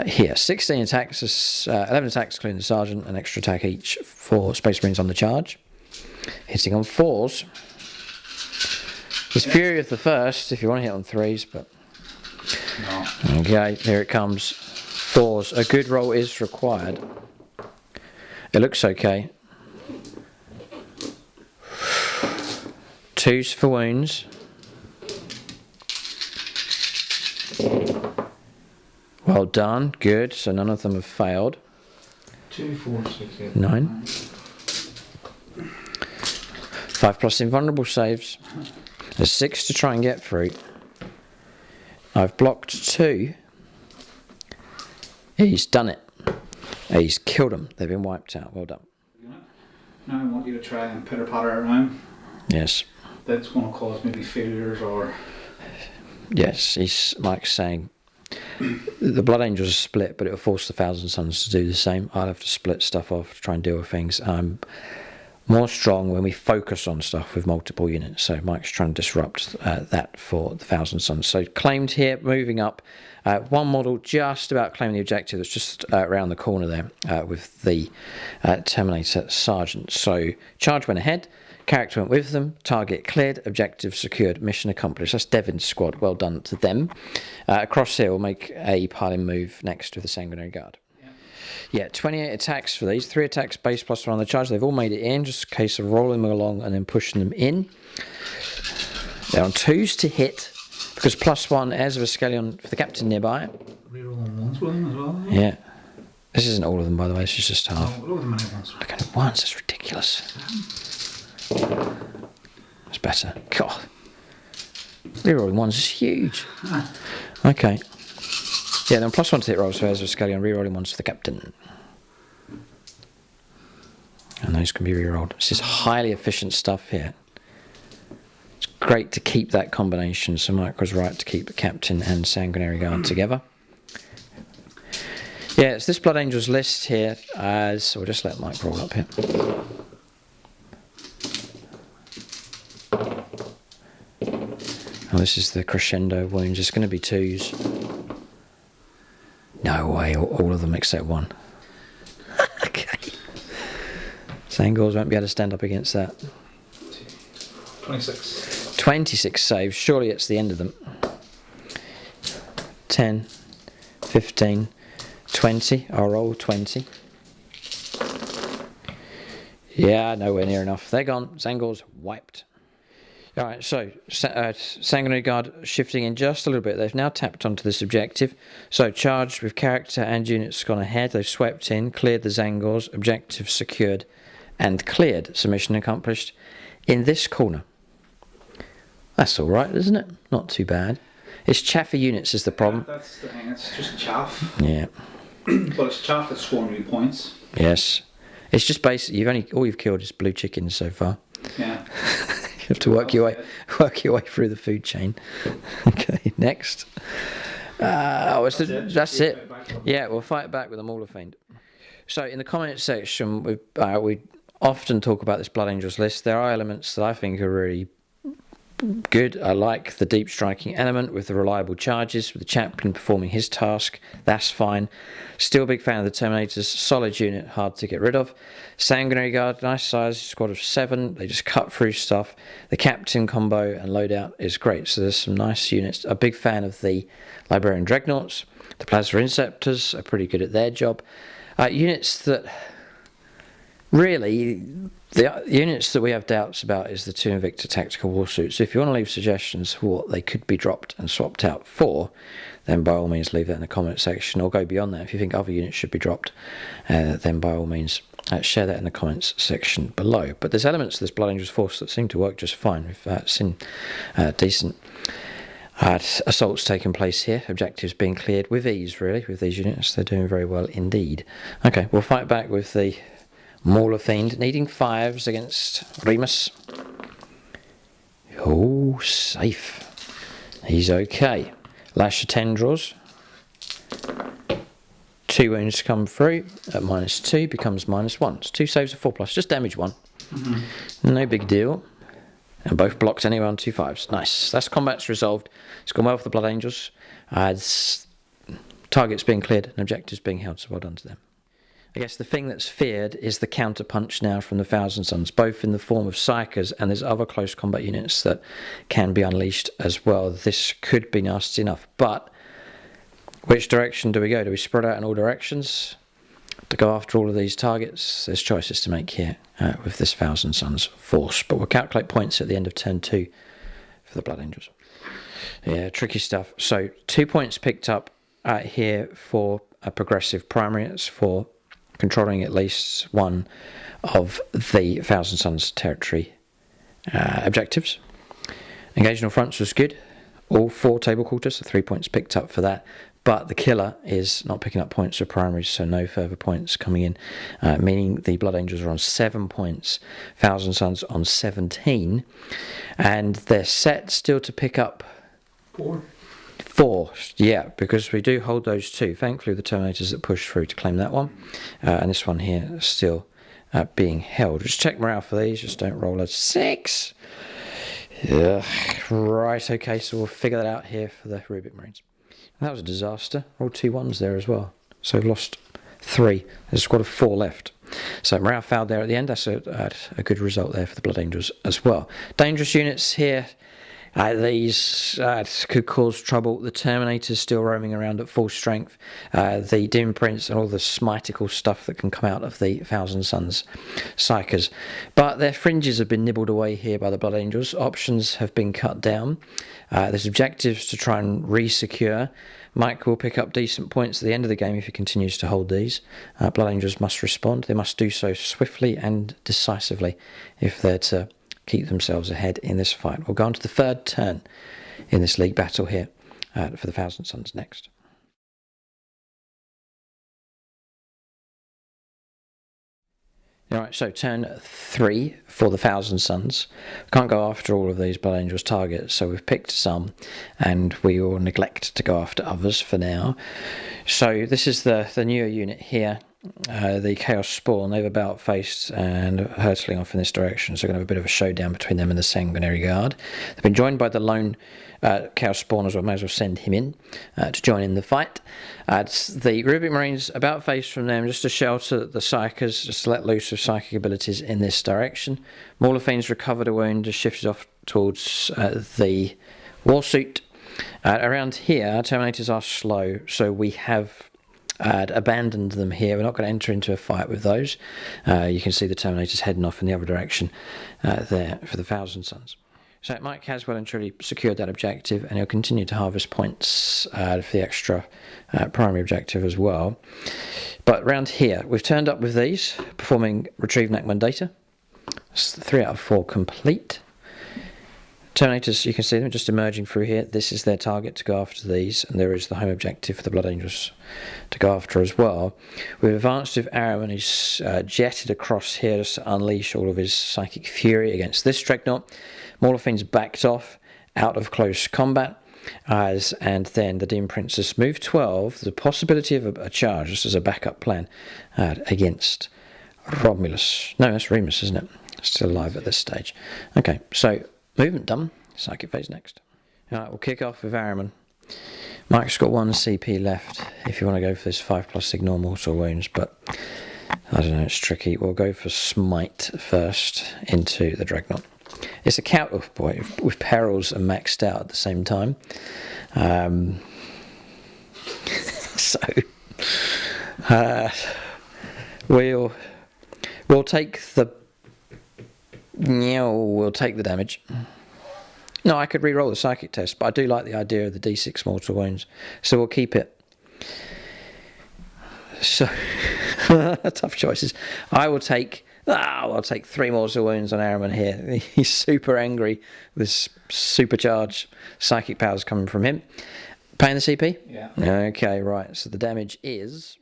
Here, 16 attacks, 11 attacks including the Sergeant, an extra attack each for Space Marines on the charge. Hitting on 4s. He's Fury of the First, if you want to hit on 3s, but... No. Okay, here it comes. 4s. A good roll is required. It looks okay. 2s for wounds. Well done. Good. So none of them have failed. 2, 4, 6, 8, 9. 5+ invulnerable saves. There's 6 to try and get through. I've blocked 2. He's done it. He's killed them. They've been wiped out. Well done. Now I want you to try and pitter patter around. Yes. That's going to cause maybe failures or... Yes, Mike's saying the Blood Angels are split, but it'll force the Thousand Suns to do the same. I'll have to split stuff off to try and deal with things. I'm more strong when we focus on stuff with multiple units. So Mike's trying to disrupt that for the Thousand Suns. So claimed here, moving up. 1 model just about claiming the objective. That's just around the corner there with the Terminator Sergeant. So charge went ahead. Character went with them. Target cleared. Objective secured. Mission accomplished. That's Devin's squad. Well done to them. Across here, we'll make a piling move next with the Sanguinary Guard. Yeah, 28 attacks for these. 3 attacks base +1 on the charge. They've all made it in. Just a case of rolling them along and then pushing them in. They're on 2s to hit because +1 Heirs of Ascalon for the captain nearby. Rerolling 1s with them as well. Yeah. This isn't all of them, by the way. This is just half. Oh, load them many ones. Look at it once. That's ridiculous. That's better. God. Rerolling 1s is huge. Okay. Yeah, then +1 to hit rolls for Heirs of Ascalon, rerolling 1s for the captain. And those can be rerolled. This is highly efficient stuff here. It's great to keep that combination, so Mike was right to keep the captain and Sanguinary Guard together. Yeah, it's this Blood Angels list here. So we'll just let Mike roll up here. Oh, this is the crescendo wounds. It's going to be 2s. No way, all of them except 1. Okay. Sangors won't be able to stand up against that. 26. 26 saves. Surely it's the end of them. 10, 15, 20. I'll roll 20. Yeah, nowhere near enough. They're gone. Zangor's wiped. Alright, so Sanguinary Guard shifting in just a little bit. They've now tapped onto this objective. So charged with character and units gone ahead. They've swept in, cleared the Zangors, objective secured and cleared. So mission accomplished in this corner. That's alright, isn't it? Not too bad. It's chaffy units is the problem. Yeah, that's the thing, it's just chaff. Yeah. Well, it's chaff that's scoring you points. Yes. It's just basically all you've killed is blue chickens so far. Yeah. You have to work your way through the food chain. Okay, next. That's it. Yeah, we'll fight back with a Mauler Fiend. So in the comments section, we often talk about this Blood Angels list. There are elements that I think are really good. I like the deep striking element with the reliable charges, with the champion performing his task. That's fine. Still a big fan of the Terminators. Solid unit, hard to get rid of. Sanguinary Guard, nice size, squad of 7. They just cut through stuff. The captain combo and loadout is great. So there's some nice units. A big fan of the Librarian Dreadnoughts. The Plasma Inceptors are pretty good at their job. Units that really, the units that we have doubts about is the 2 Invicta Tactical Warsuits. So if you want to leave suggestions for what they could be dropped and swapped out for, then by all means leave that in the comment section, or go beyond that. If you think other units should be dropped, then by all means share that in the comments section below. But there's elements of this Blood Angels force that seem to work just fine. We've seen decent assaults taking place here, objectives being cleared with ease, really, with these units. They're doing very well indeed. Okay, we'll fight back with the Mauler Fiend, needing 5s against Remus. Oh, safe. He's okay. Lash of Tendrils. 2 wounds come through at -2, becomes -1. So 2 saves of 4+, just damage 1. No big deal. And both blocked anyway on 2 5s. Nice. That's combat's resolved. It's gone well for the Blood Angels. Targets being cleared and objectives being held, so well done to them. I guess the thing that's feared is the counterpunch now from the Thousand Sons, both in the form of psyches, and there's other close combat units that can be unleashed as well. This could be nasty enough, but which direction do we go? Do we spread out in all directions to go after all of these targets? There's choices to make here with this Thousand Sons force, but we'll calculate points at the end of turn 2 for the Blood Angels. Yeah, tricky stuff. So 2 points picked up here for a progressive primary. It's for controlling at least one of the Thousand Sons territory objectives. Engaging on fronts was good. All 4 table quarters, so 3 points picked up for that. But the killer is not picking up points for primaries, so no further points coming in, meaning the Blood Angels are on 7 points, Thousand Sons on 17, and they're set still to pick up 4, yeah, because we do hold those 2. Thankfully, the Terminators that push through to claim that one, and this one here is still being held. Just check morale for these, just don't roll a 6. Right, okay, so we'll figure that out here for the Rubik Marines. That was a disaster. Rolled 2 1s there as well, so we've lost 3. There's a squad of 4 left. So morale fouled there at the end. That's a good result there for the Blood Angels as well. Dangerous units here. These could cause trouble. The Terminators still roaming around at full strength. The Demon Prince and all the smitical stuff that can come out of the Thousand Sons psychers. But their fringes have been nibbled away here by the Blood Angels. Options have been cut down. There's objectives to try and re-secure. Mike will pick up decent points at the end of the game if he continues to hold these. Blood Angels must respond. They must do so swiftly and decisively if they're to keep themselves ahead in this fight. We'll go on to the 3rd turn in this league battle here for the Thousand Sons next. Alright, so turn 3 for the Thousand Suns. Can't go after all of these Blood Angels targets, so we've picked some, and we will neglect to go after others for now. So this is the newer unit here, the Chaos Spawn. They've about faced and hurtling off in this direction, so we're going to have a bit of a showdown between them and the Sanguinary Guard. They've been joined by the lone Chaos Spawn as well. May as well send him in to join in the fight. The Rubric Marines about face from them just to shelter the psyches, just to let loose of psychic abilities in this direction. Mauler Fiends recovered a wound, just shifted off towards the Warsuit. Around here, Terminators are slow, so we have abandoned them here. We're not going to enter into a fight with those. You can see the Terminators heading off in the other direction there for the Thousand Suns. So Mike has well and truly secured that objective, and he'll continue to harvest points for the extra primary objective as well. But round here, we've turned up with these, performing Retrieve Nachman data. It's 3 out of 4 complete. Terminators, you can see them just emerging through here. This is their target to go after these, and there is the home objective for the Blood Angels to go after as well. We've advanced with Araman, who's jetted across here just to unleash all of his psychic fury against this Dreadnought. Mauler Fiends backed off out of close combat, and then the Demon Princess moved 12. The possibility of a charge, just as a backup plan, against Romulus. No, that's Remus, isn't it? Still alive at this stage. Okay, so movement done. Psychic phase next. Alright, we'll kick off with Araman. Mike's got 1 CP left if you want to go for this 5+ ignore mortal wounds, but I don't know, it's tricky. We'll go for Smite first into the Dreadnought. It's a count, oh boy, with perils and maxed out at the same time. We'll take the damage. No, I could re-roll the psychic test, but I do like the idea of the D6 mortal wounds, so we'll keep it. So tough choices. I'll take 3 mortal wounds on Araman here. He's super angry. This supercharged psychic powers coming from him. Paying the CP? Yeah. Okay, right. So the damage is,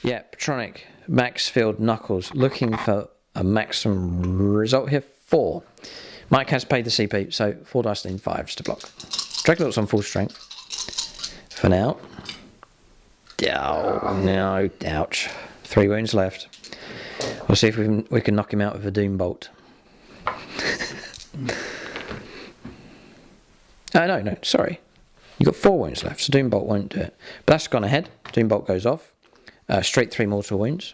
yeah, Patronic, Max Field Knuckles. Looking for a maximum result here. 4. Mike has paid the CP, so 4 dice and 5s to block. Dreadnought's on full strength for now. Oh, no, ouch. 3 wounds left. We'll see if we can knock him out with a Doom Bolt. No, sorry. You've got 4 wounds left, so Doom Bolt won't do it. But that's gone ahead. Doom Bolt goes off. Straight 3 mortal wounds.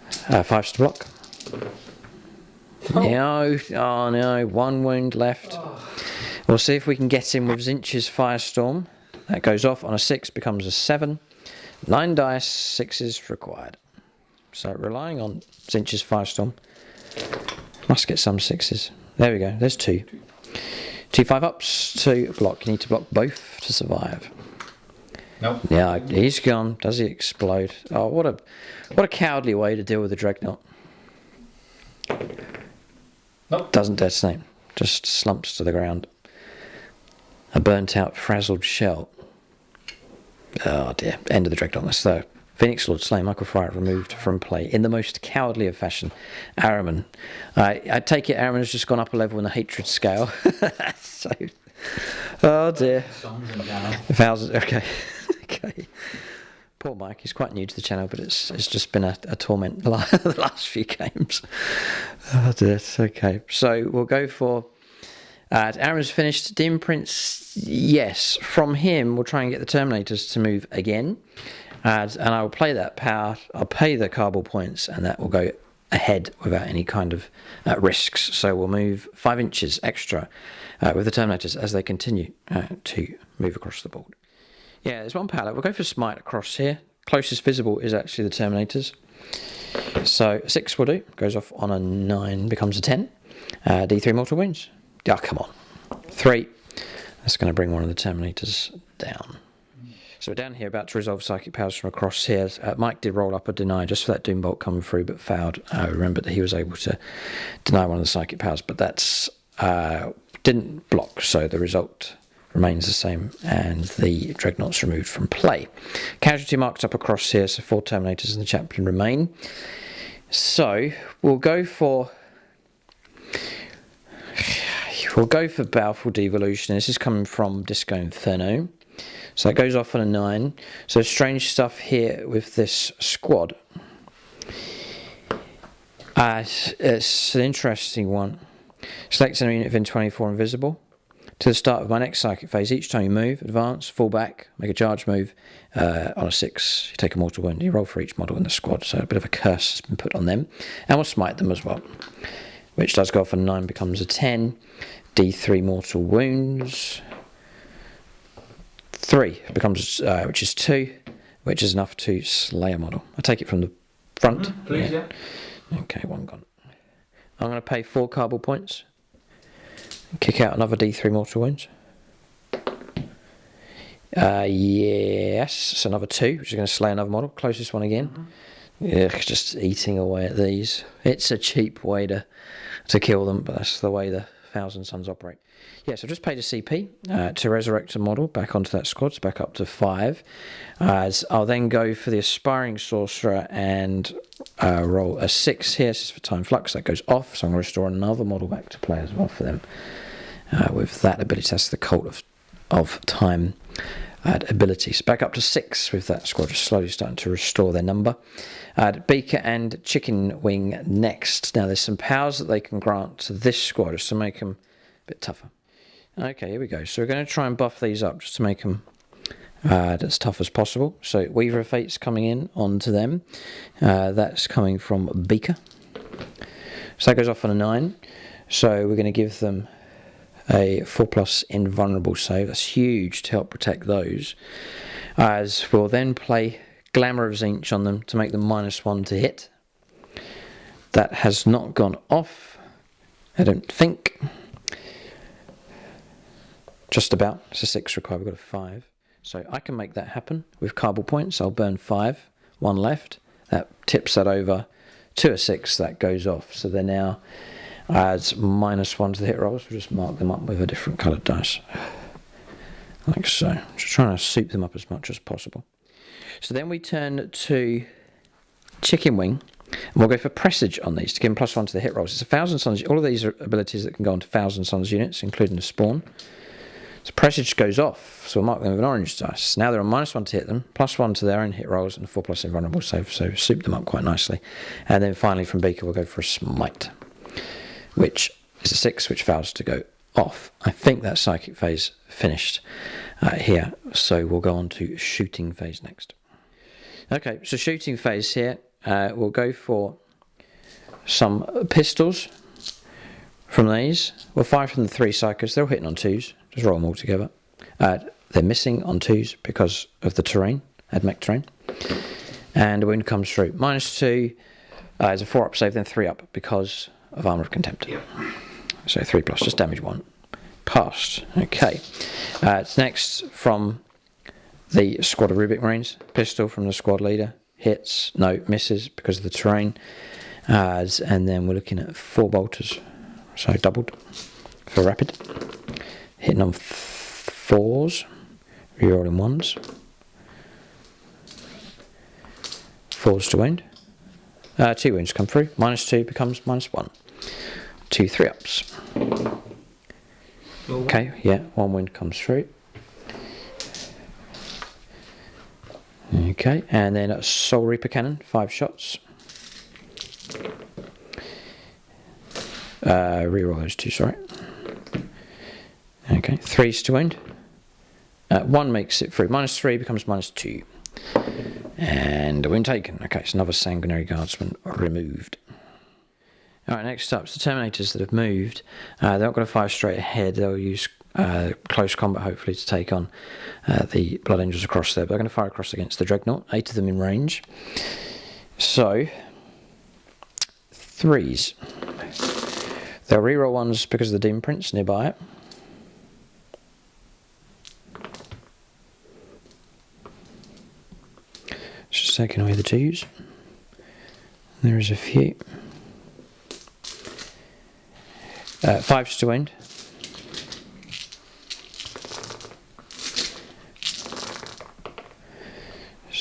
5s to block. No, oh no, 1 wound left. We'll see if we can get him with Zinch's Firestorm. That goes off on a 6, becomes a 7. 9 dice, 6s required. So relying on Zinch's Firestorm. Must get some 6s. There we go, there's 2. 2 5-ups to block. You need to block both to survive. Nope. Yeah, he's gone. Does he explode? Oh, what a cowardly way to deal with the Dreadnought. Nope. Doesn't detonate. Just slumps to the ground. A burnt out, frazzled shell. Oh dear. End of the Dreadnought. That's the Phoenix Lord slain. Michael Fryer removed from play in the most cowardly of fashion. Araman. I take it Araman has just gone up a level in the hatred scale. So, oh dear. Songs in general. Thousands. Okay. Okay. Poor Mike. He's quite new to the channel, but it's just been a torment the last few games. Oh dear. Okay. So we'll go for. Aaron's finished. Dim Prince, yes. From him, we'll try and get the Terminators to move again. And I will play that power. I'll pay the cardboard points, and that will go ahead without any kind of risks. So we'll move 5 inches extra with the Terminators as they continue to move across the board. Yeah, there's 1 pallet. We'll go for Smite across here. Closest visible is actually the Terminators. So 6 will do. Goes off on a 9, becomes a 10. D3 mortal wounds. Oh, come on. 3. That's going to bring one of the Terminators down. So we're down here about to resolve psychic powers from across here. Mike did roll up a deny just for that Doom Bolt coming through, but failed. Remember that he was able to deny one of the psychic powers, but that's didn't block, so the result remains the same, and the Dreadnought's removed from play. Casualty marked up across here, so 4 Terminators and the Chaplain remain. So we'll go for Baleful Devolution. This is coming from Disco Inferno. So that goes off on a 9. So strange stuff here with this squad. It's an interesting one. Select an unit within 24 invisible. To the start of my next psychic phase, each time you move, advance, fall back, make a charge move, on a 6, you take a mortal wound. You roll for each model in the squad, so a bit of a curse has been put on them. And we'll smite them as well, which does go off on 9, becomes a 10. D3 mortal wounds. 3 becomes, which is 2, which is enough to slay a model. I take it from the front. Please, yeah. Okay, 1 gone. I'm going to pay 4 cardboard points. Kick out another D3 mortal wounds. Yes, so another 2, which is going to slay another model. Closest one again. Yeah, just eating away at these. It's a cheap way to kill them, but that's the way the Thousand Suns operate. Yeah, so I've just paid a CP to resurrect a model back onto that squad, so back up to 5. As I'll then go for the Aspiring Sorcerer and roll a 6 here. This is for Time Flux, that goes off, so I'm going to restore another model back to play as well for them. With that ability, that's the Cult of Time ability. So back up to 6 with that squad, just slowly starting to restore their number. Beaker and Chicken Wing next. Now there's some powers that they can grant to this squad just to make them a bit tougher. Okay, here we go. So we're going to try and buff these up just to make them as tough as possible. So Weaver of Fate's coming in onto them. That's coming from Beaker. So that goes off on a 9. So we're going to give them a 4+ invulnerable save. That's huge to help protect those. As we'll then play Glamour of Zinch on them to make them -1 to hit. That has not gone off, I don't think. Just about. It's a 6 required, we've got a 5. So I can make that happen with cardboard points. I'll burn 5, 1 left. That tips that over to a 6, that goes off. So they're now adds -1 to the hit rolls. We'll just mark them up with a different coloured dice. Like so. Just trying to soup them up as much as possible. So then we turn to Chicken Wing, and we'll go for Presage on these to give them +1 to the hit rolls. It's 1,000 Suns. All of these are abilities that can go into 1,000 Suns units, including the Spawn. So Presage goes off, so we'll mark them with an orange dice. Now they're on -1 to hit them, +1 to their own hit rolls, and a 4+ invulnerable save, so soup them up quite nicely. And then finally from Beaker we'll go for a Smite, which is a 6, which fails to go off. I think that psychic phase finished here, so we'll go on to shooting phase next. Okay, so shooting phase here, we'll go for some pistols from these. We'll fire from the 3 psychos. They're all hitting on 2s. Just roll them all together. They're missing on 2s because of the terrain, AdMech terrain. And the wound comes through. -2 is a 4-up save, then 3-up because of Armour of Contempt. Yep. So 3+, just damage 1. Passed. Okay. It's next from the squad of Rubik Marines. Pistol from the squad leader. Hits. No, misses because of the terrain. And then we're looking at 4 bolters. So doubled for rapid. Hitting on 4s. Rerolling 1s. 4s to wound. 2 wounds come through. -2 becomes -1. 2 3-ups. Okay, yeah, 1 wound comes through. Okay, and then a Soul Reaper Cannon, 5 shots. Reroll those 2, sorry. Okay, 3s to wound. 1 makes it through. -3 becomes -2. And a wound taken. Okay, so another Sanguinary Guardsman removed. Alright, next up is the Terminators that have moved. They're not going to fire straight ahead. They'll use close combat, hopefully, to take on the Blood Angels across there. But they're going to fire across against the Dreadnought. 8 of them in range. So, 3s. They'll reroll 1s because of the Demon Prince nearby it. Just taking away the 2s. There is a few. 5s to wound.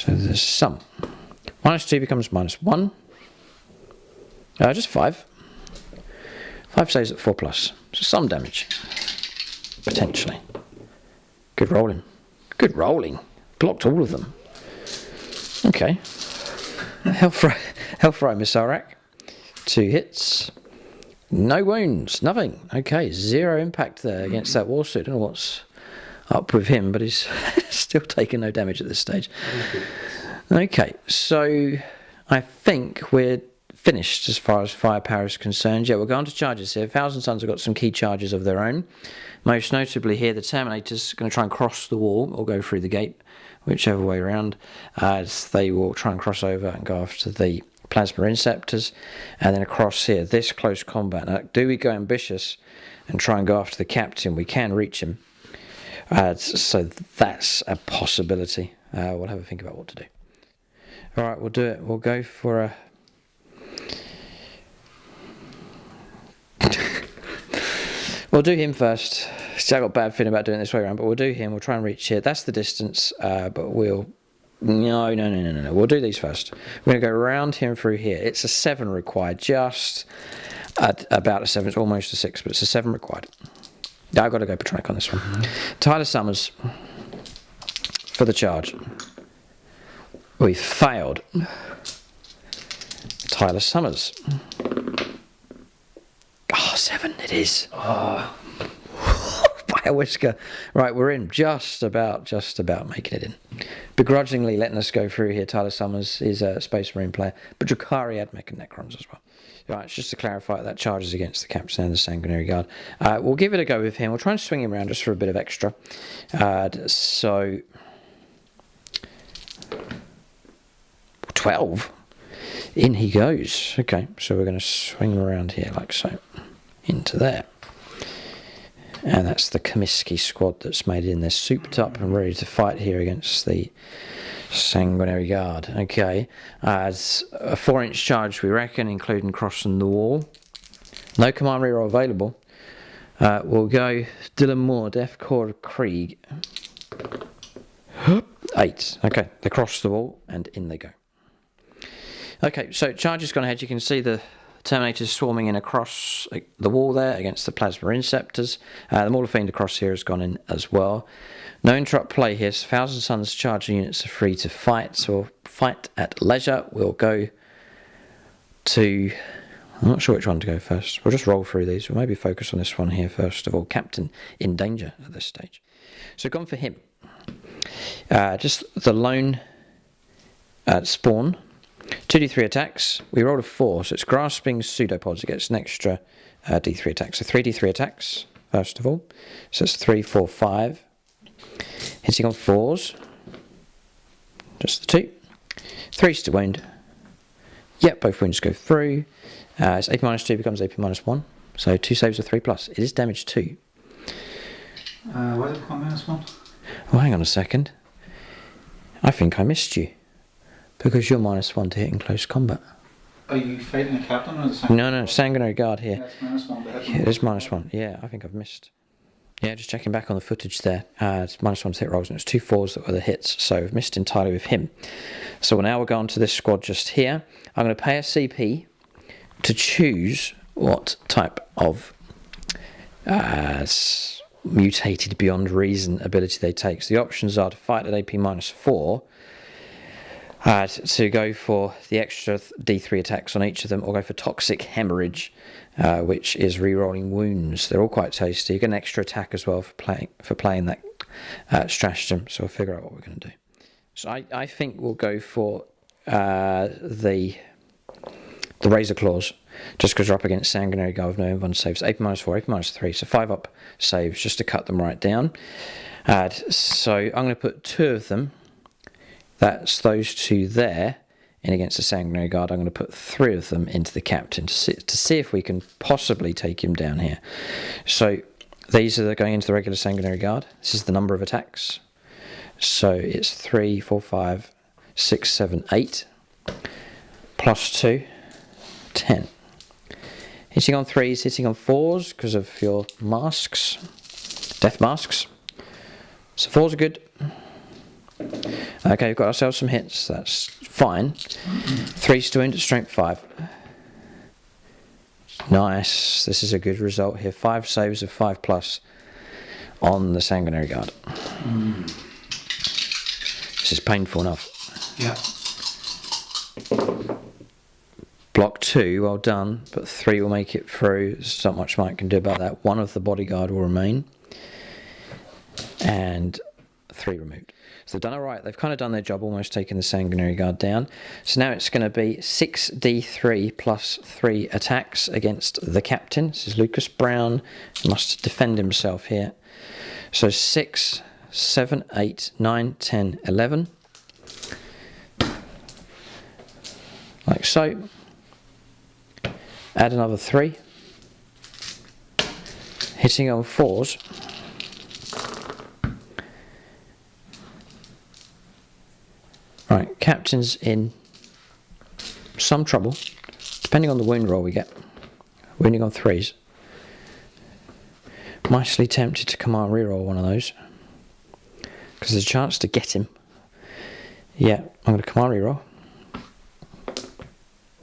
So there's some. -2 becomes -1. Just 5. 5 saves at 4+. So some damage. Potentially. Good rolling. Good rolling. Blocked all of them. Okay. Hellfire Missile Rack. 2 hits. No wounds. Nothing. Okay. 0 impact there against that warsuit. I don't know what's up with him, but he's still taking no damage at this stage. Okay. So I think we're finished as far as firepower is concerned. Yeah, we'll go on to charges here. Thousand Suns have got some key charges of their own. Most notably here, the Terminators are going to try and cross the wall or go through the gate, whichever way around, as they will try and cross over and go after the Plasma Inceptors, and then across here, this close combat. Now, do we go ambitious and try and go after the captain? We can reach him, so that's a possibility. We'll have a think about what to do. Alright, we'll do it. We'll go for a... We'll do him first. See, I got a bad feeling about doing it this way around, but we'll do him. We'll try and reach here. That's the distance, but we'll... No. We'll do these first. We're going to go around him through here. It's a 7 required, just at about a 7. It's almost a 6, but it's a 7 required. I've got to go Patronic on this one. Tyler Summers for the charge. We failed. Tyler Summers. 7 it is. By a whisker. Right, we're in. Just about making it in. Begrudgingly letting us go through here. Tyler Summers is a Space Marine player, but Drakari had Mech and Necrons as well. Right, just to clarify, that charges against the Captain and the Sanguinary Guard. We'll give it a go with him. We'll try and swing him around just for a bit of extra. So 12. In he goes. Okay, so we're going to swing him around here like so. Into there. And that's the Comiskey squad that's made it in. They're souped up and ready to fight here against the Sanguinary Guard. Okay, as a 4-inch charge, we reckon, including crossing the wall. No command reroll available. We'll go Dylan Moore, Death Corps Krieg. 8. Okay, they cross the wall and in they go. Okay, so charge has gone ahead. You can see the Terminators swarming in across the wall there against the Plasma Inceptors. The Mauler Fiend across here has gone in as well. No interrupt play here. So Thousand Suns charging units are free to fight. So we'll fight at leisure. We'll go to... I'm not sure which one to go first. We'll just roll through these. We'll maybe focus on this one here first of all. Captain in danger at this stage. So gone for him. Just the lone spawn. 2d3 attacks. We rolled a 4, so it's grasping pseudopods. It gets an extra d3 attacks. So 3d3 attacks, first of all. So it's 3, 4, 5. Hitting on 4s. Just the 2. 3's to wound. Yep, both wounds go through. It's AP -2 becomes AP -1. So 2 saves of 3+. It is damage 2. Why did it become -1? Oh, hang on a second. I think I missed you. Because you're -1 to hit in close combat. Are you fighting a captain or the Sanguinary? No, Sanguinary Guard here. Yeah, it's -1 to hit. Yeah, it is -1. Yeah, I think I've missed. Yeah, just checking back on the footage there. It's -1 to hit rolls, and it was 2 4s that were the hits, so I've missed entirely with him. So now we'll go on to this squad just here. I'm going to pay a CP to choose what type of mutated beyond reason ability they take. So the options are to fight at AP -4, to go for the extra D3 attacks on each of them, or go for Toxic Hemorrhage, which is re-rolling wounds. They're all quite tasty. You get an extra attack as well for playing that stratagem, so we'll figure out what we're going to do. So I think we'll go for the Razor Claws, just because we're up against Sanguinary Guard with no one saves. AP -4, AP -3, so 5 up saves just to cut them right down. So I'm going to put 2 of them. That's those 2 there, and against the Sanguinary Guard, I'm going to put 3 of them into the Captain to see if we can possibly take him down here. So these are going into the regular Sanguinary Guard. This is the number of attacks. So it's 3, 4, 5, 6, 7, 8, +2, 10. Hitting on 3s, hitting on 4s because of your masks, death masks. So 4s are good. Okay, we've got ourselves some hits. That's fine. 3 to wound at strength 5. Nice. This is a good result here. 5 saves of 5+ on the Sanguinary Guard. This is painful enough. Yeah. Block 2, well done, but 3 will make it through. There's not much Mike can do about that. 1 of the bodyguard will remain, and 3 removed. So they've done alright. They've kind of done their job, almost taking the Sanguinary Guard down. So now it's going to be 6d3 plus 3 attacks against the captain. This is Lucas Brown. He must defend himself here. So 6, 7, 8, 9, 10, 11. Like so. Add another 3. Hitting on 4s. Right, captain's in some trouble, depending on the wound roll we get. Wounding on 3s. Mightily tempted to command reroll one of those, because there's a chance to get him. Yeah, I'm going to command reroll.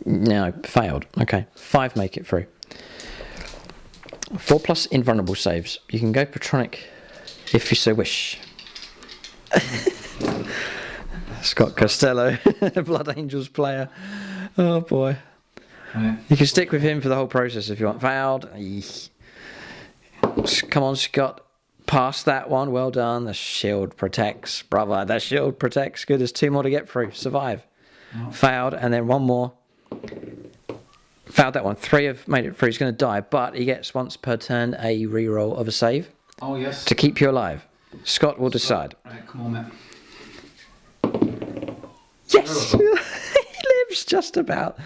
No, failed. Okay, 5 make it through. 4+ invulnerable saves. You can go Patronic if you so wish. Scott Costello, Blood Angels player. Oh boy. Right. You can stick with him for the whole process if you want. Failed. Come on, Scott. Pass that one. Well done. The shield protects. Brother, the shield protects. Good. There's 2 more to get through. Survive. Oh. Failed. And then 1 more. Failed that one. 3 have made it through. He's going to die, but he gets once per turn a reroll of a save Oh, yes. to keep you alive. Scott will decide. Right, come on, mate. Yes! He lives just about.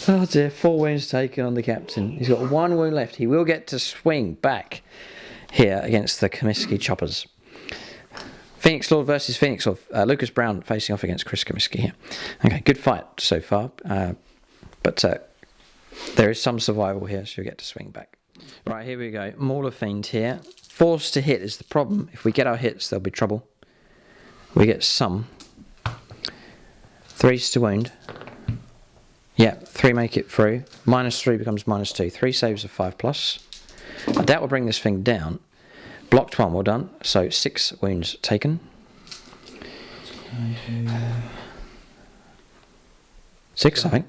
Oh dear, 4 wounds taken on the captain. He's got 1 wound left. He will get to swing back here against the Comiskey choppers. Phoenix Lord versus Phoenix Lord. Lucas Brown facing off against Chris Comiskey here. Okay, good fight so far. But there is some survival here, so you'll get to swing back. Right, here we go. Mauler Fiend here. Forced to hit is the problem. If we get our hits, there'll be trouble. We get some. 3's to wound. Yeah, 3 make it through. -3 becomes -2. 3 saves of 5+. That will bring this thing down. Blocked 1, well done. So 6 wounds taken. 6, I think.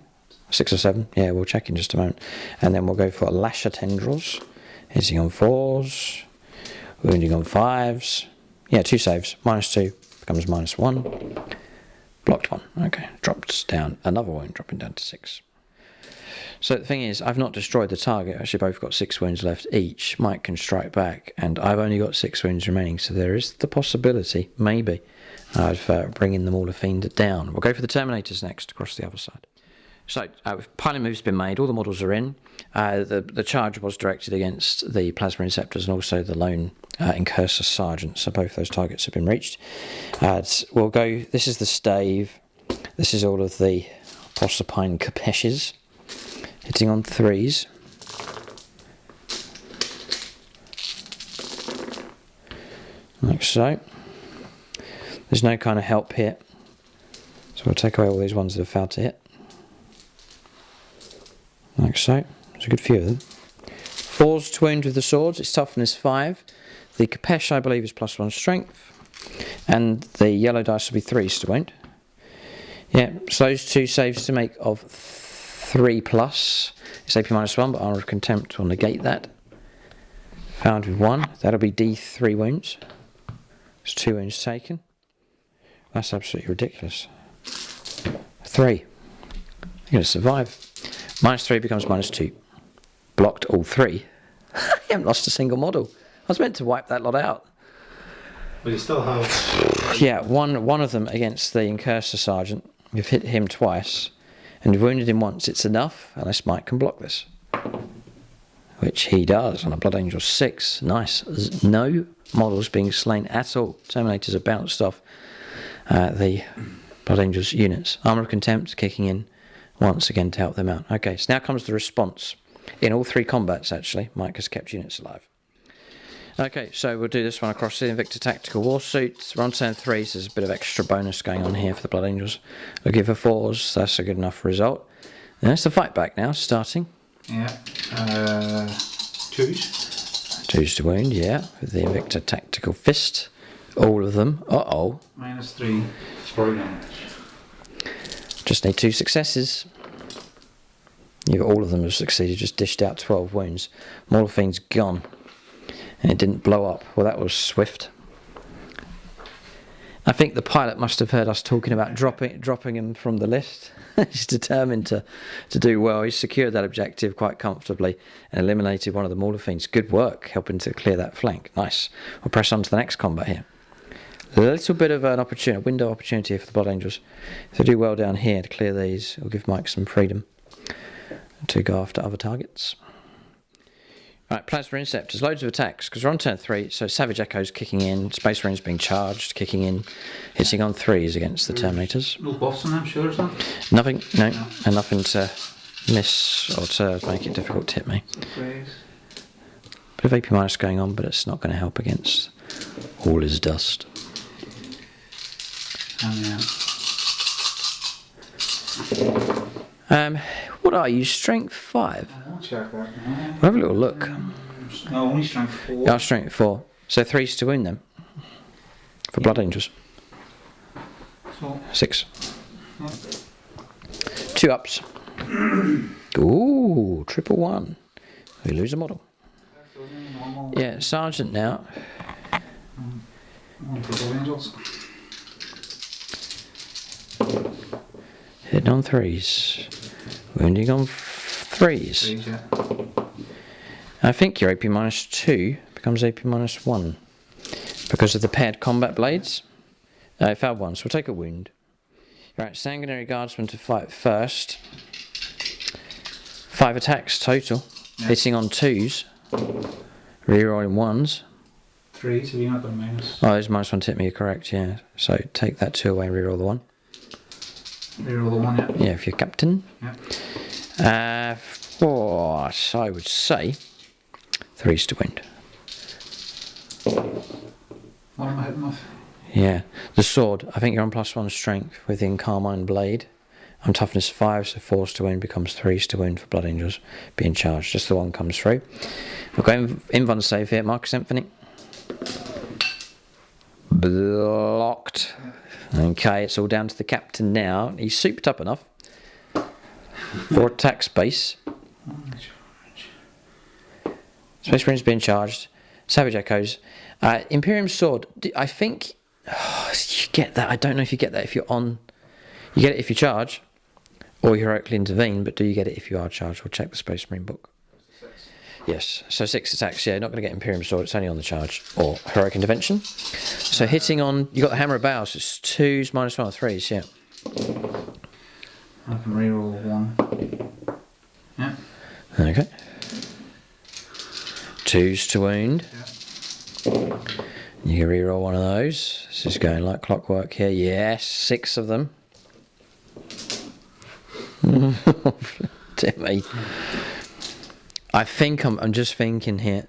6 or 7. Yeah, we'll check in just a moment. And then we'll go for Lasher Tendrils. Hitting on 4s. Wounding on 5s. Yeah, 2 saves. -2 becomes -1. Blocked 1. Okay, drops down. Another wound, dropping down to 6. So the thing is, I've not destroyed the target. Actually, both got 6 wounds left each. Mike can strike back, and I've only got 6 wounds remaining. So there is the possibility, maybe, of bringing the Mauler Fiend down. We'll go for the Terminators next, across the other side. So, piling move's been made. All the models are in. The charge was directed against the Plasma Inceptors and also the lone Incursor Sergeant. So both those targets have been reached. We'll go. This is the stave. This is all of the Proserpine Capeches. Hitting on 3s. Like so. There's no kind of help here. So we'll take away all these ones that have failed to hit. Like so. There's a good few of them. 4's to wound with the swords. It's toughness 5. The Capeche, I believe, is +1 strength. And the yellow dice will be 3's to wound. Yeah, so those 2 saves to make of 3+. It's AP -1, but Armor of Contempt will negate that. Found with 1. That'll be D3 wounds. It's 2 wounds taken. That's absolutely ridiculous. 3. You're going to survive. -3 becomes -2. Blocked all 3. I haven't lost a single model. I was meant to wipe that lot out. But you still have... Yeah, one of them against the Incursor Sergeant. You've hit him twice, and you've wounded him once. It's enough, unless Mike can block this. Which he does on a Blood Angel 6. Nice. There's no models being slain at all. Terminators have bounced off the Blood Angels units. Armor of Contempt kicking in once again to help them out. Okay, so now comes the response. In all 3 combats, actually, Mike has kept units alive. Okay, so we'll do this one across the Invicta Tactical Warsuits. We're on turn 3, so there's a bit of extra bonus going on here for the Blood Angels. Looking for 4s, so that's a good enough result. And that's the fight back now, starting. Yeah. 2s. 2s to wound, yeah, with the Invicta Tactical Fist. All of them. Uh-oh. -3 story damage. Just need 2 successes. All of them have succeeded, just dished out 12 wounds. Morphine's gone. And it didn't blow up. Well, that was swift. I think the pilot must have heard us talking about dropping him from the list. He's determined to do well. He's secured that objective quite comfortably and eliminated one of the Morphines. Good work, helping to clear that flank. Nice. We'll press on to the next combat here. A little bit of an opportunity, a window opportunity here for the Blood Angels. If they do well down here to clear these, it'll give Mike some freedom to go after other targets. Right, Plasma Interceptors, loads of attacks, because we're on turn 3, so Savage Echoes kicking in, Space Marines being charged, kicking in, hitting on 3s against the Terminators. No buffs on them, sure, is that? Nothing, no, and nothing to miss or to make it difficult to hit me. Bit of AP minus going on, but it's not going to help against all is dust. What are you, strength 5? I'll check that now. We'll have a little look. No, only strength 4. Yeah, strength 4. So 3s to wound them. For Blood Angels. So, 6. yeah. 2 ups. Ooh, 111. We lose a model. Yeah, Sergeant now. One for Blood Angels. Hitting on 3s. Wounding on 3s. 3s, yeah. I think your AP minus 2 becomes AP minus 1 because of the paired combat blades. I found 1, so we'll take a wound. Right, Sanguinary Guardsman to fight first. 5 attacks total, Yeah. hitting on 2s, rerolling 1s. 3s, have you not got a minus? Oh, there's minus 1 to hit me, you're correct, yeah. So take that 2 away and reroll the 1. Reroll the 1, yeah. Yeah, if you're captain. Yeah. What I would say 3s to wound. What am I hitting with? Yeah, the sword. I think you're on +1 strength within Carmine Blade. I'm toughness 5, so 4s to wound becomes 3s to wound for Blood Angels being charged. Just the 1 comes through. We'll go invuln save here, Marcus Symphony. Blocked. Okay, it's all down to the captain now. He's souped up enough. 4 attack space. Space Marines being charged. Savage Echoes. Imperium Sword. I think you get that. I don't know if you get that if you're on. You get it if you charge, or you heroically intervene. But do you get it if you are charged? We'll check the Space Marine book. 6. Yes. So 6 attacks. Yeah, not going to get Imperium Sword. It's only on the charge or heroic intervention. So hitting on. You got the Hammer of Bows. It's 2s minus 1 or 3s. Yeah. I can reroll 1. Yeah. Okay. 2s to wound. Yeah. You can reroll 1 of those. This is going like clockwork here. Yes, 6 of them. Dear me. I think I'm just thinking here.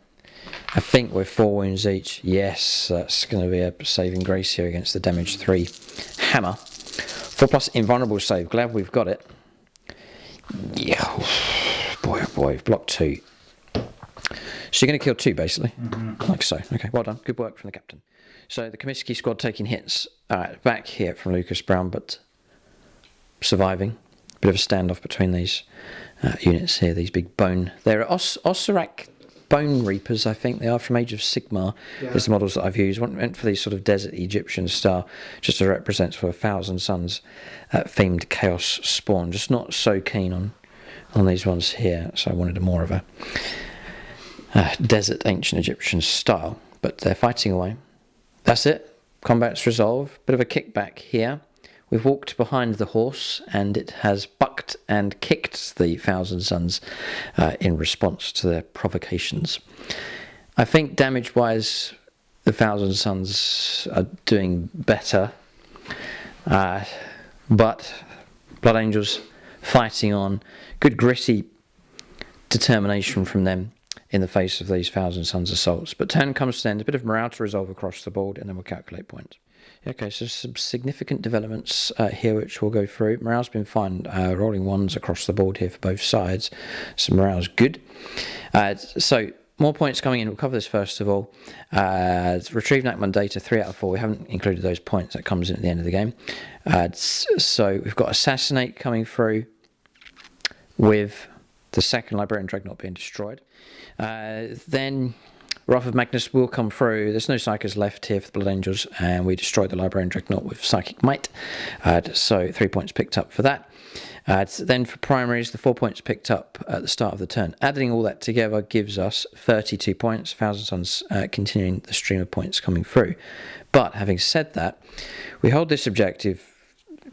I think we're 4 wounds each. Yes, that's going to be a saving grace here against the damage 3 hammer. 4+ invulnerable save. Glad we've got it. Yeah. Boy, oh boy. Block 2. So you're going to kill 2 basically. Like so. Okay, well done. Good work from the captain. So the Comiskey squad taking hits. Back here from Lucas Brown, but surviving. Bit of a standoff between these units here. These big bone. They're Osiric Bone Reapers, I think they are, from Age of Sigmar. Yeah. Is the models that I've used. Went for these sort of desert Egyptian style, just to represent for 1,000 Suns themed Chaos Spawn. Just not so keen on these ones here, so I wanted a more of a desert ancient Egyptian style. But they're fighting away. That's it. Combat's resolved. Bit of a kickback here. We've walked behind the horse and it has bucked and kicked the 1,000 Suns in response to their provocations. I think damage-wise, the 1,000 Suns are doing better. But Blood Angels fighting on. Good gritty determination from them. in the face of these Thousand Sons assaults. But turn comes to an end, a bit of morale to resolve across the board, and then we'll calculate points. Okay, so some significant developments here which we'll go through. Morale's been fine, rolling ones across the board here for both sides. So morale's good. So more points coming in. We'll cover this first of all. Retrieve Nachman data, 3 out of 4. We haven't included those points. That comes in at the end of the game. So we've got Assassinate coming through with the second Librarian Dreadnought being destroyed. Then Wrath of Magnus will come through. There's no psyches left here for the Blood Angels, and we destroyed the Librarian Dreadnought with Psychic Might. So 3 points picked up for that. Then for primaries, the 4 points picked up at the start of the turn. Adding all that together gives us 32 points. Thousand Sons continuing the stream of points coming through. But having said that, we hold this objective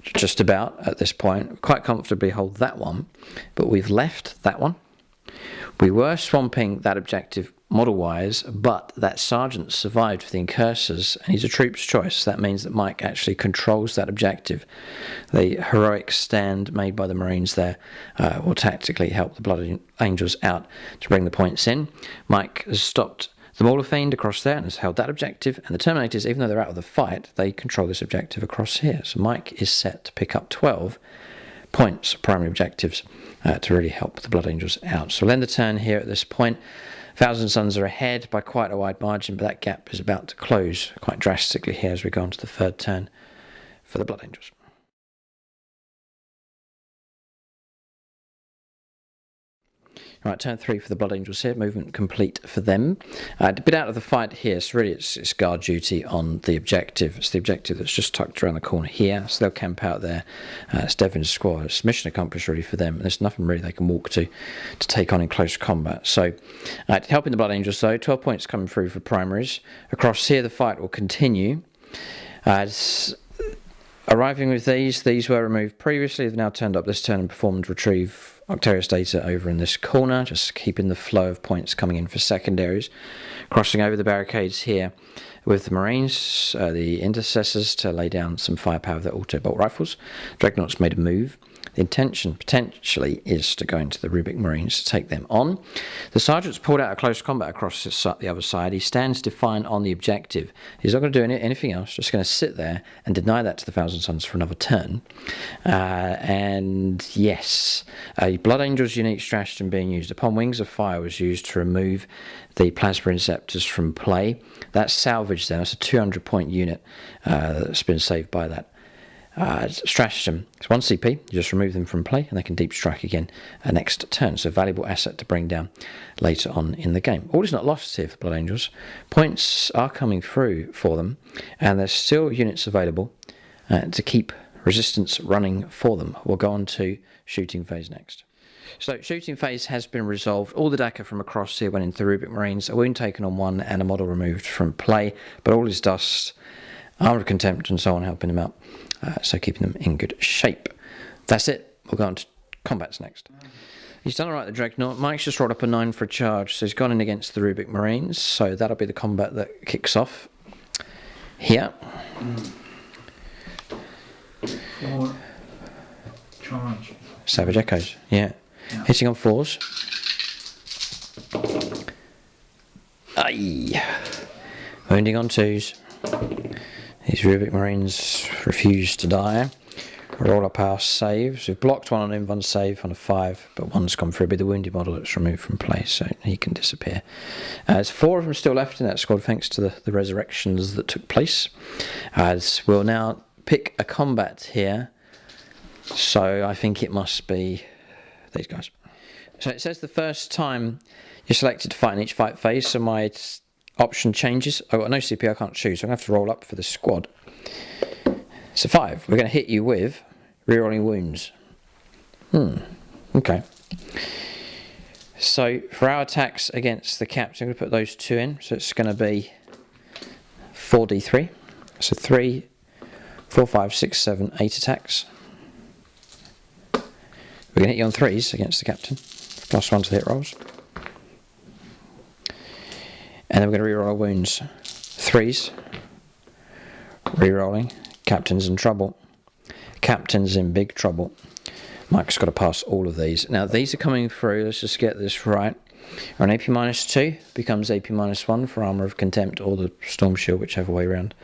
just about at this point. Quite comfortably hold that one, but we've left that one. We were swamping that objective model-wise, but that sergeant survived for the incursors, and he's a troop's choice. That means that Mike actually controls that objective. The heroic stand made by the Marines there will tactically help the Blood Angels out to bring the points in. Mike has stopped the Mauler Fiend across there and has held that objective, and the Terminators, even though they're out of the fight, they control this objective across here. So Mike is set to pick up 12 points of primary objectives to really help the Blood Angels out. So we'll end the turn here at this point. Thousand Sons are ahead by quite a wide margin, but that gap is about to close quite drastically here as we go on to the third turn for the Blood Angels. Right, turn 3 for the Blood Angels here, movement complete for them. A bit out of the fight here, so really it's guard duty on the objective. It's the objective that's just tucked around the corner here, so they'll camp out there. It's Devon's squad. It's mission accomplished really for them, and there's nothing really they can walk to take on in close combat. So, helping the Blood Angels though, 12 points coming through for primaries. Across here the fight will continue. Arriving with these were removed previously, they've now turned up this turn and performed retrieve Octarius data over in this corner, just keeping the flow of points coming in for secondaries. Crossing over the barricades here with the Marines, the intercessors to lay down some firepower with their auto-bolt rifles. Dreadnought's made a move. The intention potentially is to go into the Rubik Marines to take them on. The sergeant's pulled out a close combat across the other side. He stands defiant on the objective. He's not going to do anything else, just going to sit there and deny that to the Thousand Sons for another turn. And yes, a Blood Angel's unique stratagem being used upon Wings of Fire was used to remove the Plasma Inceptors from play. That's salvaged then. That's a 200 point unit that's been saved by that. Stratagem. It's 1 CP, you just remove them from play and they can deep strike again next turn. So valuable asset to bring down later on in the game. All is not lost here for Blood Angels. Points are coming through for them and there's still units available to keep resistance running for them. We'll go on to shooting phase next. So shooting phase has been resolved. All the DACA from across here went into the Rubik Marines. A wound taken on one and a model removed from play, but all is dust, Armour of Contempt and so on helping them out. So keeping them in good shape. That's it. We'll go on to combats next. He's done alright, the Dreadnought. Mike's just rolled up a 9 for a charge, so he's gone in against the Rubik Marines. So that'll be the combat that kicks off here. 4 charge. Savage Echoes, yeah. Hitting on 4s. Aye. Wounding on 2s. These Rubik Marines refuse to die. Roll up our saves. We've blocked one on one save on a 5, but one's gone through. It'll be the wounded model that's removed from play, so he can disappear. There's 4 of them still left in that squad, thanks to the resurrections that took place. We'll now pick a combat here. So I think it must be these guys. So it says the first time you're selected to fight in each fight phase, so my option changes. I've got no CP, I can't choose, so I'm going to have to roll up for the squad. So 5, we're going to hit you with rerolling wounds. Okay. So for our attacks against the captain, I'm going to put those 2 in, so it's going to be 4d3. So 3, 4, 5, 6, 7, 8 attacks. We're going to hit you on 3s against the captain. +1 to the hit rolls. And then we're going to reroll our wounds. 3s. Rerolling. Captain's in trouble. Captain's in big trouble. Mike's got to pass all of these. Now these are coming through. Let's just get this right. Or an AP -2 becomes AP -1 for Armour of Contempt or the Storm Shield, whichever way around.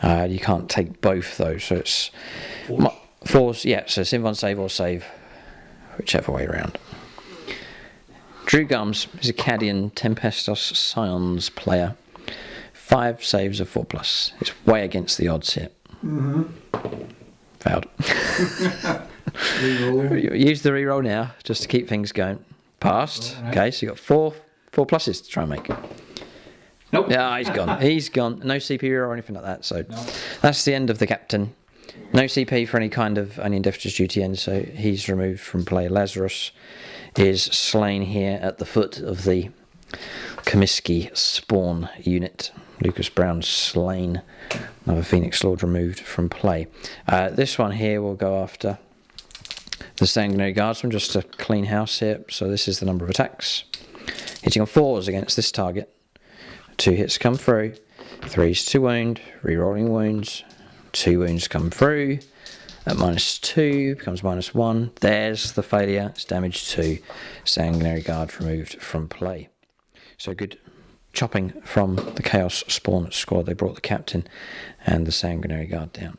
You can't take both though, so it's force. Yeah, so it's invuln save or save, whichever way around. Drew Gums is a Cadian Tempestos Scions player. 5 saves of 4+. It's way against the odds here. Failed. Use the reroll now, just to keep things going. Passed. Okay, so you got 4 pluses to try and make. Nope. Yeah, he's gone. He's gone. No CP or anything like that. So that's the end of the captain. No CP for any kind of only Indeftress duty end, so he's removed from play. Lazarus is slain here at the foot of the Comiskey spawn unit. Lucas Brown slain. Another Phoenix Lord removed from play. This one here will go after the Sanguinary Guardsman, just to clean house here. So this is the number of attacks. Hitting on 4s against this target. 2 hits come through. 3's to wound. Rerolling wounds. 2 wounds come through. At -2 becomes -1. There's the failure. It's damage 2. Sanguinary Guard removed from play. So good chopping from the Chaos Spawn squad. They brought the captain and the Sanguinary Guard down.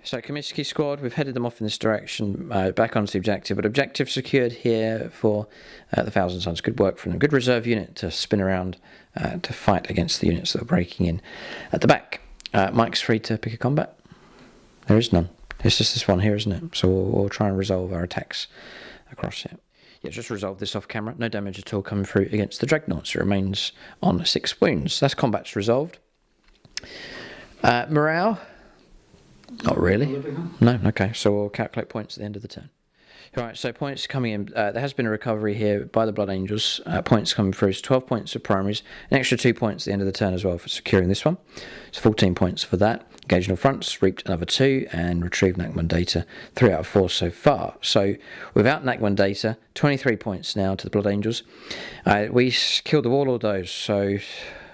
So Comiskey squad, we've headed them off in this direction, back onto the objective, but objective secured here for the Thousand Suns. Good work from them. Good reserve unit to spin around to fight against the units that are breaking in. At the back, Mike's free to pick a combat. There is none. It's just this one here, isn't it? So we'll try and resolve our attacks across here. Yeah, just resolve this off camera. No damage at all coming through against the Dreadnought, so it remains on 6 wounds. That's combat's resolved. Morale? Not really. No, okay, so we'll calculate points at the end of the turn. Alright, so points coming in. There has been a recovery here by the Blood Angels. Points coming through. So 12 points for primaries. An extra 2 points at the end of the turn as well for securing this one. So 14 points for that. Engaged on fronts, reaped another 2, and retrieved Nakman data. 3 out of 4 so far. So without Nakman data, 23 points now to the Blood Angels. We killed the Warlord though, so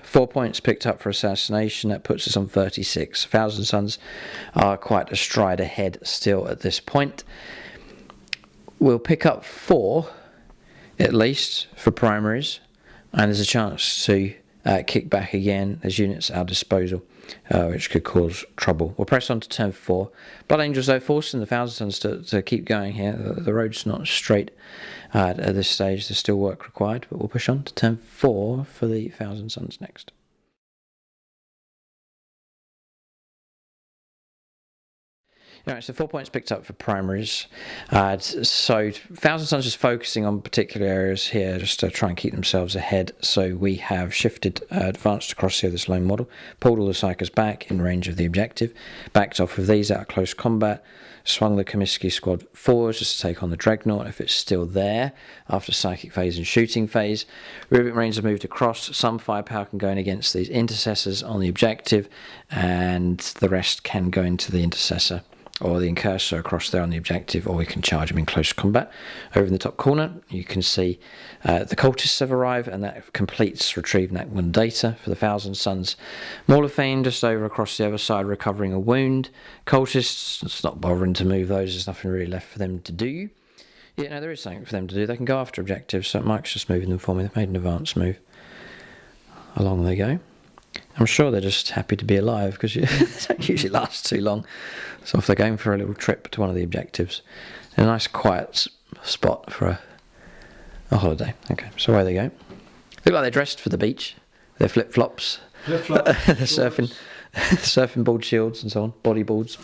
4 points picked up for assassination. That puts us on 36. Thousand Suns are quite a stride ahead still at this point. We'll pick up 4 at least for primaries, and there's a chance to kick back again. There's units at our disposal, which could cause trouble. We'll press on to turn 4. Blood Angels though forcing the Thousand Suns to keep going here. The road's not straight at this stage. There's still work required, but we'll push on to turn 4 for the Thousand Suns next. Alright, so 4 points picked up for primaries. So Thousand Suns just focusing on particular areas here just to try and keep themselves ahead. So we have shifted, advanced across here this lone model, pulled all the psyches back in range of the objective, backed off of these out of close combat, swung the Comiskey squad forwards just to take on the Dreadnought if it's still there after psychic phase and shooting phase. Rubric Marines have moved across. Some firepower can go in against these intercessors on the objective, and the rest can go into the intercessor or the incursor across there on the objective, or we can charge them in close combat. Over in the top corner, you can see the cultists have arrived, and that completes retrieve Nakman data for the Thousand Suns. Morlethane just over across the other side, recovering a wound. Cultists, it's not bothering to move those, there's nothing really left for them to do. Yeah, no, there is something for them to do. They can go after objectives, so Mike's just moving them for me. They've made an advance move. Along they go. I'm sure they're just happy to be alive, because it don't usually last too long. So if they're going for a little trip to one of the objectives, a nice quiet spot for a holiday. Okay, so away they go. Look like they're dressed for the beach. Their flip-flops. They're surfing board shields and so on, bodyboards.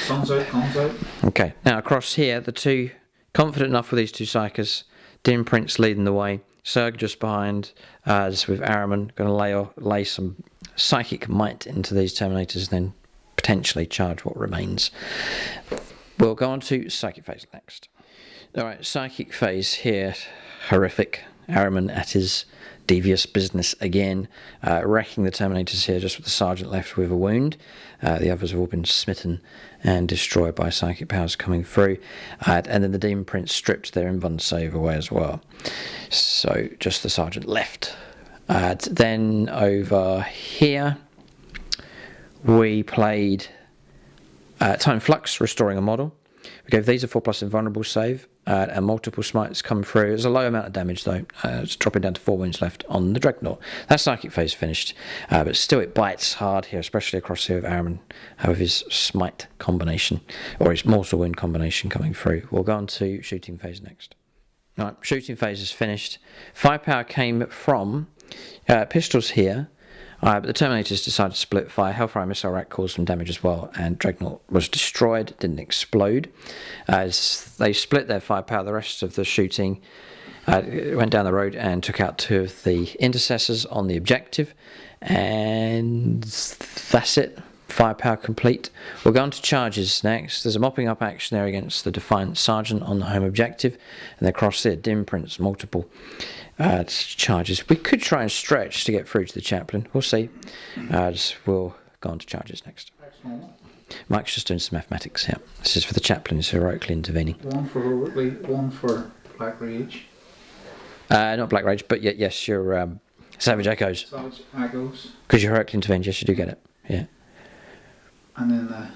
Sun's out, comes out. Okay, now across here, the two, confident enough with these two psychers. Dim Prince leading the way. Serg just behind, just with Araman, going to lay some psychic might into these Terminators, then potentially charge what remains. We'll go on to Psychic Phase next. Alright, Psychic Phase here, horrific. Araman at his devious business again, wrecking the Terminators here, just with the Sergeant left with a wound. The others have all been smitten and destroyed by psychic powers coming through. And then the Demon Prince stripped their invuln save away as well. So just the Sergeant left. Then over here, we played Time Flux, restoring a model. We gave these a 4+ invulnerable save, and multiple smites come through. There's a low amount of damage though. It's dropping down to 4 wounds left on the Dreadnought. That psychic phase finished, but still it bites hard here, especially across here with Araman with his smite combination, or his mortal wound combination coming through. We'll go on to shooting phase next. Right, shooting phase is finished. Firepower came from pistols here. But the Terminators decided to split fire. Hellfire missile rack caused some damage as well, and Dreadnought was destroyed, didn't explode. As they split their firepower, the rest of the shooting went down the road and took out 2 of the intercessors on the objective, and that's it. Firepower complete. We'll go on to charges next. There's a mopping up action there against the Defiant Sergeant on the home objective, and across there, dim prints, multiple charges. We could try and stretch to get through to the Chaplain. We'll see. We'll go on to charges next. Mike's just doing some mathematics here. This is for the Chaplain, who's heroically intervening. 1 for heroically, 1 for Black Rage. Not Black Rage, but yes, you're Savage Echoes. Savage Echoes. Because you're heroically intervened, yes, you do get it. Yeah. And then the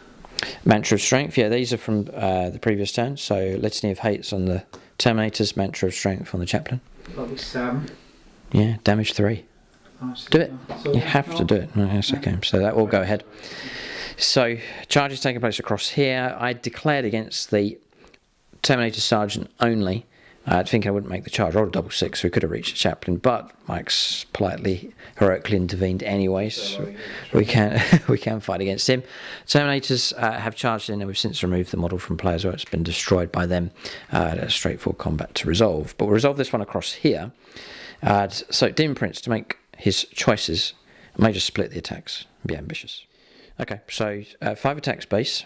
Mantra of Strength, yeah, these are from the previous turn. So Litany of Hates on the Terminators, Mantra of Strength on the Chaplain. that'll be 7. Yeah, damage 3. Do it. So, You have to do it. No, yes, okay. So that will go ahead. So charges taking place across here. I declared against the Terminator Sergeant only. Thinking I wouldn't make the charge. I rolled a double 6, so we could have reached the Chaplain, but Mike's politely, heroically intervened anyway, so we can fight against him. Terminators have charged in, and we've since removed the model from play as well. It's been destroyed by them. A straightforward combat to resolve, but we'll resolve this one across here. So dim prints to make his choices. I may just split the attacks and be ambitious. Okay, so 5 attacks base.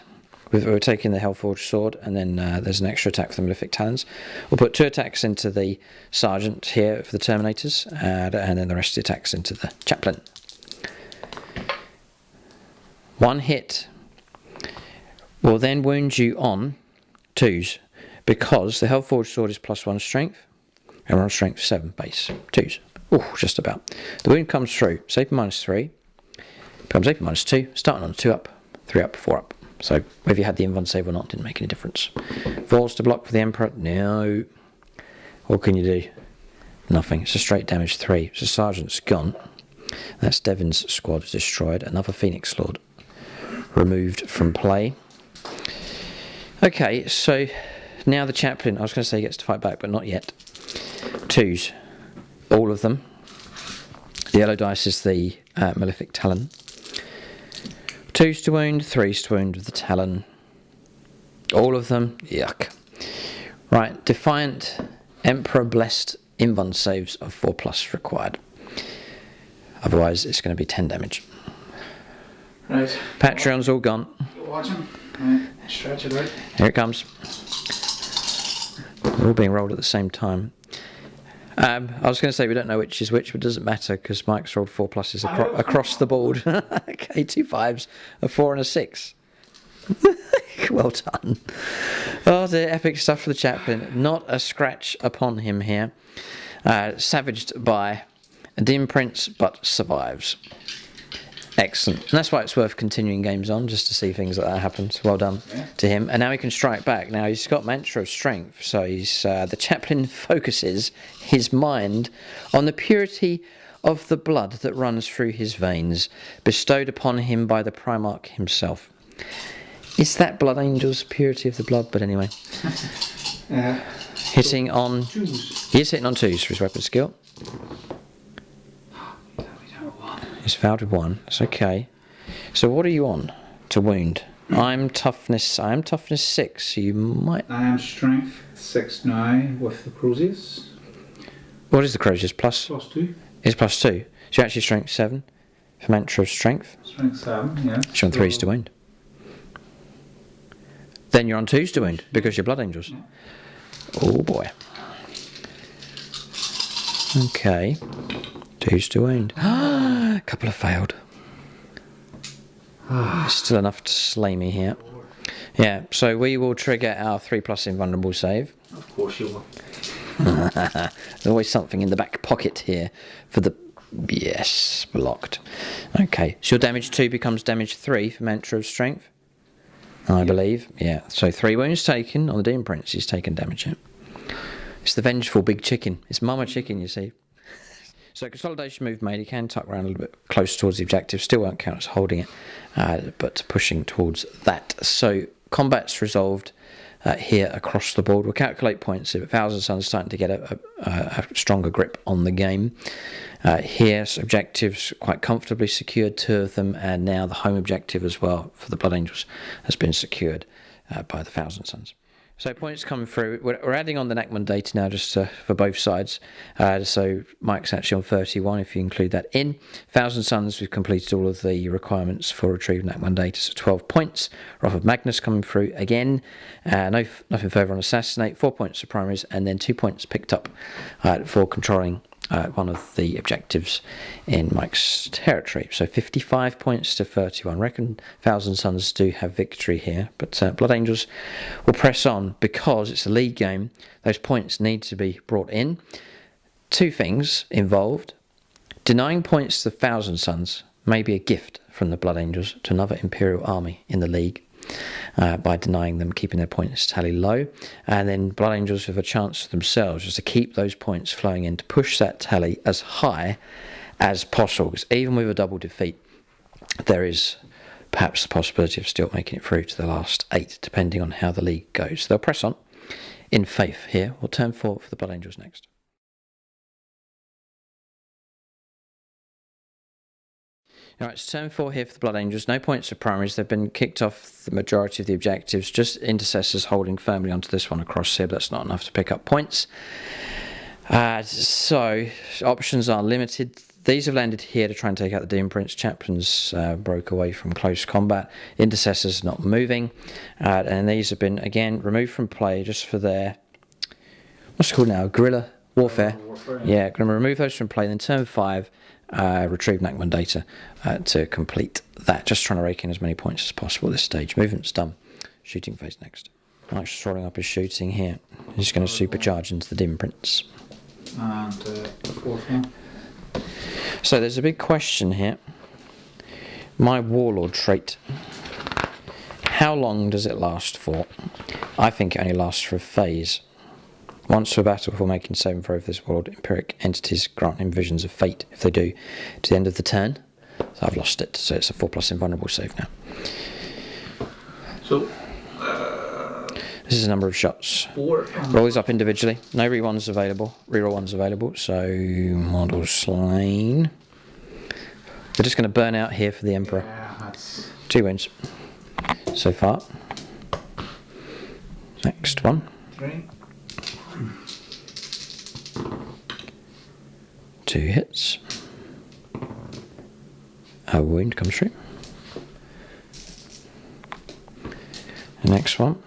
We're taking the Hellforged Sword, and then there's an extra attack for the Malefic Talons. We'll put 2 attacks into the Sergeant here for the Terminators, and then the rest of the attacks into the Chaplain. 1 hit will then wound you on 2s, because the Hellforged Sword is +1 strength, and we're on strength 7 base. 2s. Ooh, just about. The wound comes through. It's AP -3, becomes AP -2, starting on 2 up, 3 up, 4 up. So whether you had the invuln save or not didn't make any difference. Falls to block for the Emperor? No. What can you do? Nothing. It's a straight damage 3. So Sergeant's gone. That's Devon's squad destroyed. Another Phoenix Lord removed from play. Okay, so now the Chaplain. I was going to say he gets to fight back, but not yet. 2s. All of them. The yellow dice is the Malefic Talon. 2s to wound, 3s to wound with the Talon. All of them, yuck. Right, Defiant Emperor Blessed invuln saves of 4+ required. Otherwise, it's going to be 10 damage. Right. Patreon's all gone. Watch him. Right. Stretch it out. Here it comes. They're all being rolled at the same time. I was going to say we don't know which is which, but it doesn't matter because Mike's rolled 4+s across the board. Okay, 2 5s, a 4 and a 6. Well done. Oh dear, epic stuff for the Chaplain. Not a scratch upon him here. Savaged by dim prints, but survives. Excellent. And that's why it's worth continuing games on, just to see things like that happen. So well done to him. And now he can strike back. Now he's got Mantra of Strength, so he's the Chaplain focuses his mind on the purity of the blood that runs through his veins, bestowed upon him by the Primarch himself. Is that Blood Angel's purity of the blood? But anyway. Hitting on... He is hitting on 2s for his weapon skill. He's fouled with 1. That's okay. So what are you on to wound? I am toughness 6, so you might... I am strength 6 now with the Crozius. What is the Crozius? +2. It's +2. So you're actually strength 7 for Mantra of Strength. Strength 7, yeah. So you're on 3s to wound. Then you're on 2s to wound because you're Blood Angels. Yeah. Oh boy. Okay. 2s to wound. A couple have failed. Still enough to slay me here. Yeah, so we will trigger our 3+ invulnerable save. Of course you will. There's always something in the back pocket here for the... Yes, blocked. Okay, so your damage 2 becomes damage 3 for Mantra of Strength, I believe. Yeah, so 3 wounds taken on the Demon Prince. He's taken damage here. It's the vengeful big chicken. It's Mama Chicken, you see. So consolidation move made. He can tuck around a little bit close towards the objective. Still won't count as holding it, but pushing towards that. So combat's resolved here across the board. We'll calculate points here, but Thousand Suns starting to get a stronger grip on the game. Here, objectives quite comfortably secured, 2 of them, and now the home objective as well for the Blood Angels has been secured by the Thousand Suns. So points coming through. We're adding on the Nachman data now just for both sides. So Mike's actually on 31 if you include that in. Thousand Suns, we've completed all of the requirements for retrieving Nachman data, so 12 points. We're off of Magnus coming through again. Nothing further on Assassinate, 4 points for primaries, and then 2 points picked up for controlling one of the objectives in Mike's territory. So 55 points to 31. I reckon Thousand Suns do have victory here, but Blood Angels will press on because it's a league game. Those points need to be brought in. 2 things involved. Denying points to the Thousand Suns may be a gift from the Blood Angels to another Imperial army in the league. By denying them, keeping their points tally low, and then Blood Angels have a chance for themselves just to keep those points flowing in to push that tally as high as possible, because even with a double defeat there is perhaps the possibility of still making it through to the last 8 depending on how the league goes. They'll press on in faith here. We'll turn 4 for the Blood Angels next. Alright, so turn 4 here for the Blood Angels. No points for primaries. They've been kicked off the majority of the objectives. Just intercessors holding firmly onto this one across here, but that's not enough to pick up points. So options are limited. These have landed here to try and take out the Demon Prince. Chaplains broke away from close combat. Intercessors not moving. And these have been, again, removed from play just for their, what's it called now? Guerrilla warfare. Yeah, going to remove those from play. Then turn 5. Retrieve Nachman data to complete that. Just trying to rake in as many points as possible at this stage. Movement's done. Shooting phase next. Mike's just rolling up his shooting here. He's going to supercharge into the Demon Prince. And the 4th one. So there's a big question here. My Warlord trait. How long does it last for? I think it only lasts for a phase. Once for battle before making saving throw for this world, empiric entities grant him visions of fate if they do to the end of the turn. So I've lost it, so it's a 4+ invulnerable save now. So, this is a number of shots. 4. Roll these up individually. No re-ones available. Reroll ones available. So model slain. We're just going to burn out here for the Emperor. Yeah, that's 2 wins so far. Next one. 3. 2 hits. A wound comes through. The next one.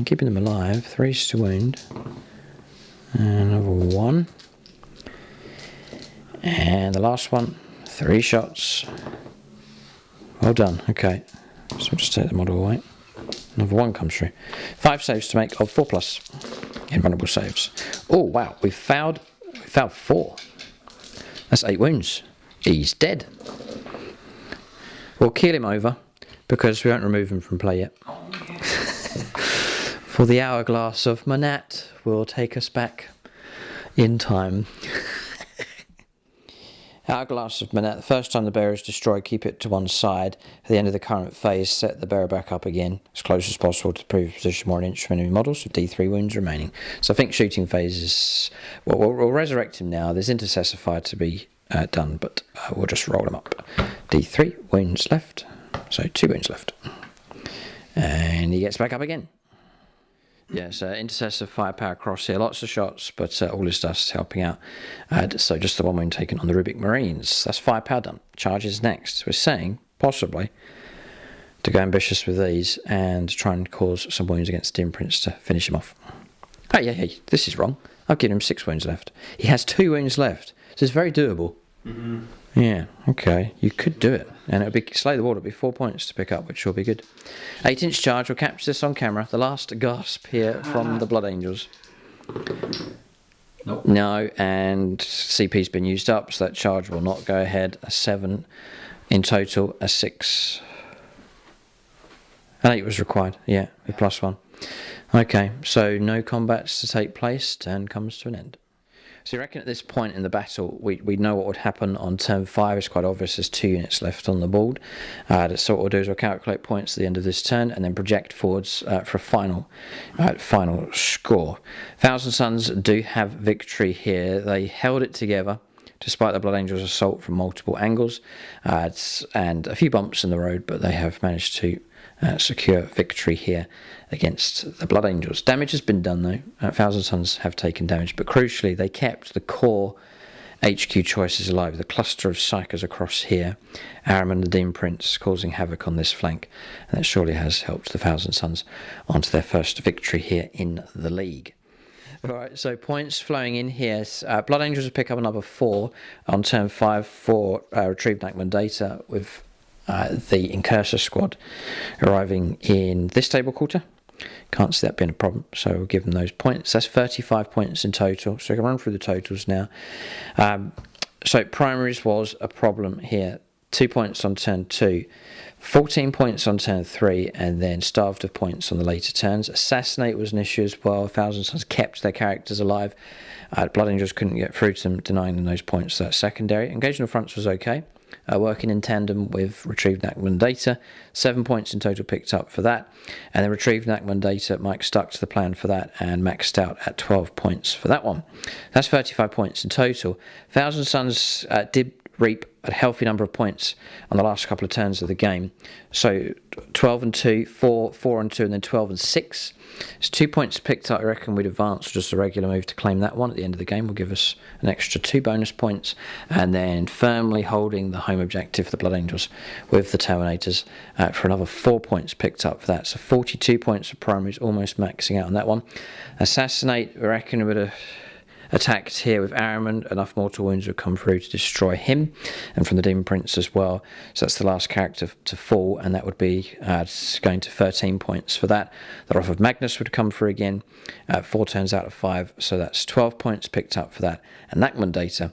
Keeping them alive. 3's to wound. Another 1. And the last one. 3 shots. Well done. Okay. So we'll just take the model away. Another 1 comes through. 5 saves to make of 4+ invulnerable saves. Oh wow, we fouled 4. That's 8 wounds. He's dead. We'll keel him over because we won't remove him from play yet. For the hourglass of Manat will take us back in time. Hourglass of Manat. The first time the bearer is destroyed, keep it to one side. At the end of the current phase, set the bearer back up again as close as possible to the previous position, more an inch from enemy models, with D3 wounds remaining. So I think shooting phase is... Well, we'll resurrect him now. There's intercessor fire to be done, but we'll just roll him up. D3 wounds left. So 2 wounds left. And he gets back up again. Yes, intercessor firepower cross here, lots of shots, but all his dust helping out. So just the 1 wound taken on the Rubik Marines. That's firepower done. Charges next. We're saying, possibly, to go ambitious with these and try and cause some wounds against the Demon Prince to finish him off. Oh, yeah, this is wrong. I've given him 6 wounds left. He has 2 wounds left, so it's very doable. Mm-hmm. Yeah, okay, you could do it. And it'll be Slay the Ward, it'll be 4 points to pick up, which will be good. 8-inch charge, we'll capture this on camera. The last gasp here from the Blood Angels. Nope. No, and CP's been used up, so that charge will not go ahead. A 7 in total, a 6. An 8 was required, yeah, with +1. Okay, so no combats to take place, turn comes to an end. So you reckon at this point in the battle, we know what would happen on turn 5. It's quite obvious there's 2 units left on the board. So what we'll do is we'll calculate points at the end of this turn and then project forwards for a final score. Thousand Suns do have victory here. They held it together despite the Blood Angels' assault from multiple angles and a few bumps in the road, but they have managed to secure victory here against the Blood Angels. Damage has been done though. Thousand Suns have taken damage, but crucially they kept the core HQ choices alive. The cluster of psyches across here, Ahriman the Demon Prince causing havoc on this flank, and that surely has helped the Thousand Suns onto their first victory here in the league. Alright, so points flowing in here. Blood Angels will pick up another 4 on turn 5 for retrieved Nachman data, with the Incursor squad arriving in this table quarter. Can't see that being a problem, so we'll give them those points. That's 35 points in total, so I can run through the totals now. So primaries was a problem here. 2 points on turn 2, 14 points on turn 3, and then starved of points on the later turns. Assassinate was an issue as well. Thousand Suns kept their characters alive. Blood Angels couldn't get through to them, denying them those points. So that's secondary. Engaging the fronts was okay. Working in tandem with retrieved Nachman data, 7 points in total picked up for that, and then retrieved Nachman data, Mike stuck to the plan for that and maxed out at 12 points for that one. That's 35 points in total. Thousand Suns did reap a healthy number of points on the last couple of turns of the game. So 12 and 2, 4 and 2, and then 12 and 6. It's 2 points picked up. I reckon we'd advance just a regular move to claim that one at the end of the game will give us an extra 2 bonus points, and then firmly holding the home objective, the Blood Angels, with the Terminators for another 4 points picked up for that. So 42 points for primaries, almost maxing out on that one. Assassinate, I reckon we would have attacked here with Ahriman. Enough mortal wounds would come through to destroy him, and from the Demon Prince as well. So that's the last character to fall, and that would be going to 13 points for that. The wrath of Magnus would come through again, 4 turns out of 5, so that's 12 points picked up for that. And Nachman data,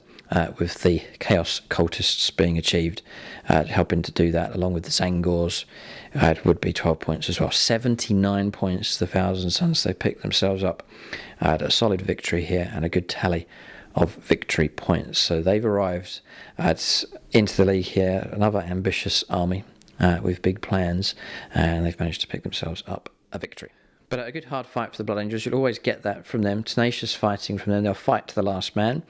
with the Chaos Cultists being achieved, helping to do that, along with the Zangors, it would be 12 points as well. 79 points to the Thousand Suns. They picked themselves up a solid victory here and a good tally of victory points. So they've arrived into the league here, another ambitious army with big plans, and they've managed to pick themselves up a victory. But a good hard fight for the Blood Angels. You'll always get that from them. Tenacious fighting from them. They'll fight to the last man.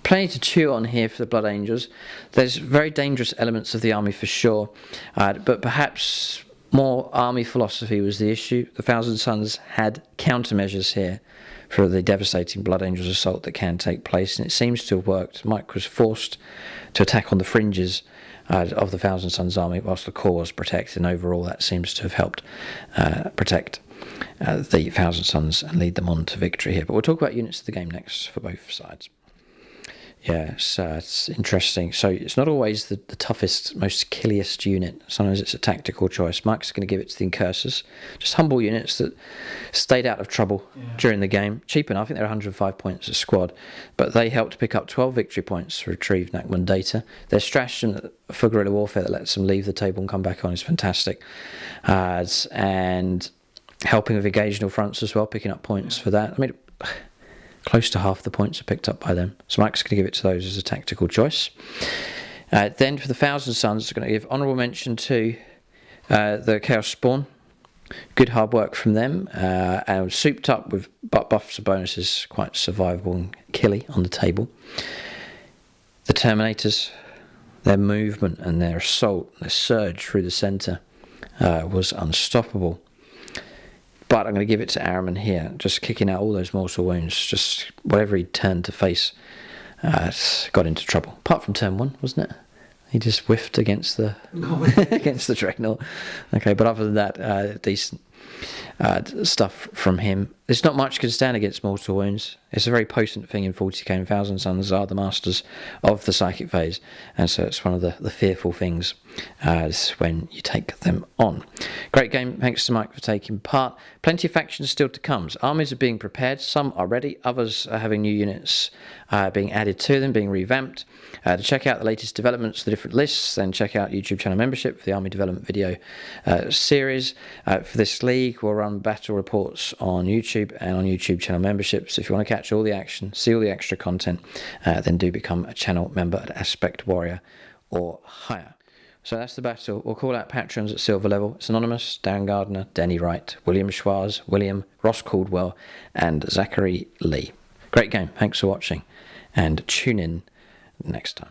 Plenty to chew on here for the Blood Angels. There's very dangerous elements of the army for sure, but perhaps more army philosophy was the issue. The Thousand Suns had countermeasures here for the devastating Blood Angels assault that can take place, and it seems to have worked. Mike was forced to attack on the fringes of the Thousand Suns army, whilst the core was protected, and overall that seems to have helped protect the Thousand Suns and lead them on to victory here. But we'll talk about units of the game next for both sides. Yeah, it's interesting. So it's not always the toughest, most killiest unit. Sometimes it's a tactical choice. Mike's going to give it to the Incursors. Just humble units that stayed out of trouble during the game. Cheap enough. I think they're 105 points a squad. But they helped pick up 12 victory points to retrieve Nachman data. Their stratagem for guerrilla warfare that lets them leave the table and come back on is fantastic. And helping with engageable fronts as well, picking up points for that. I mean, close to half the points are picked up by them. So Mike's going to give it to those as a tactical choice. Then for the Thousand Suns, I'm going to give honourable mention to the Chaos Spawn. Good hard work from them. And souped up with buffs and bonuses, quite survivable and killy on the table. The Terminators, their movement and their assault, their surge through the centre was unstoppable. But I'm going to give it to Ahriman here, just kicking out all those mortal wounds. Just whatever he turned to face got into trouble. Apart from turn 1, wasn't it? He just whiffed against the against the Dreadnought. Okay, but other than that, decent stuff from him. there's not much can stand against mortal wounds. It's a very potent thing in 40k, and Thousand Sons are the masters of the psychic phase, and so it's one of the fearful things when you take them on. Great game, thanks to Mike for taking part. Plenty of factions still to come. Armies are being prepared, some are ready, others are having new units being added to them, being revamped. To check out the latest developments, the different lists, then check out YouTube channel membership for the army development video series. For this league, we'll run battle reports on YouTube and on YouTube channel membership. So if you want to catch all the action, see all the extra content, then do become a channel member at Aspect Warrior or higher. So that's the battle. We'll call out patrons at silver level. It's Anonymous, Darren Gardner, Denny Wright, William Schwarz, William, Ross Caldwell, and Zachary Lee. Great game. Thanks for watching, and tune in next time.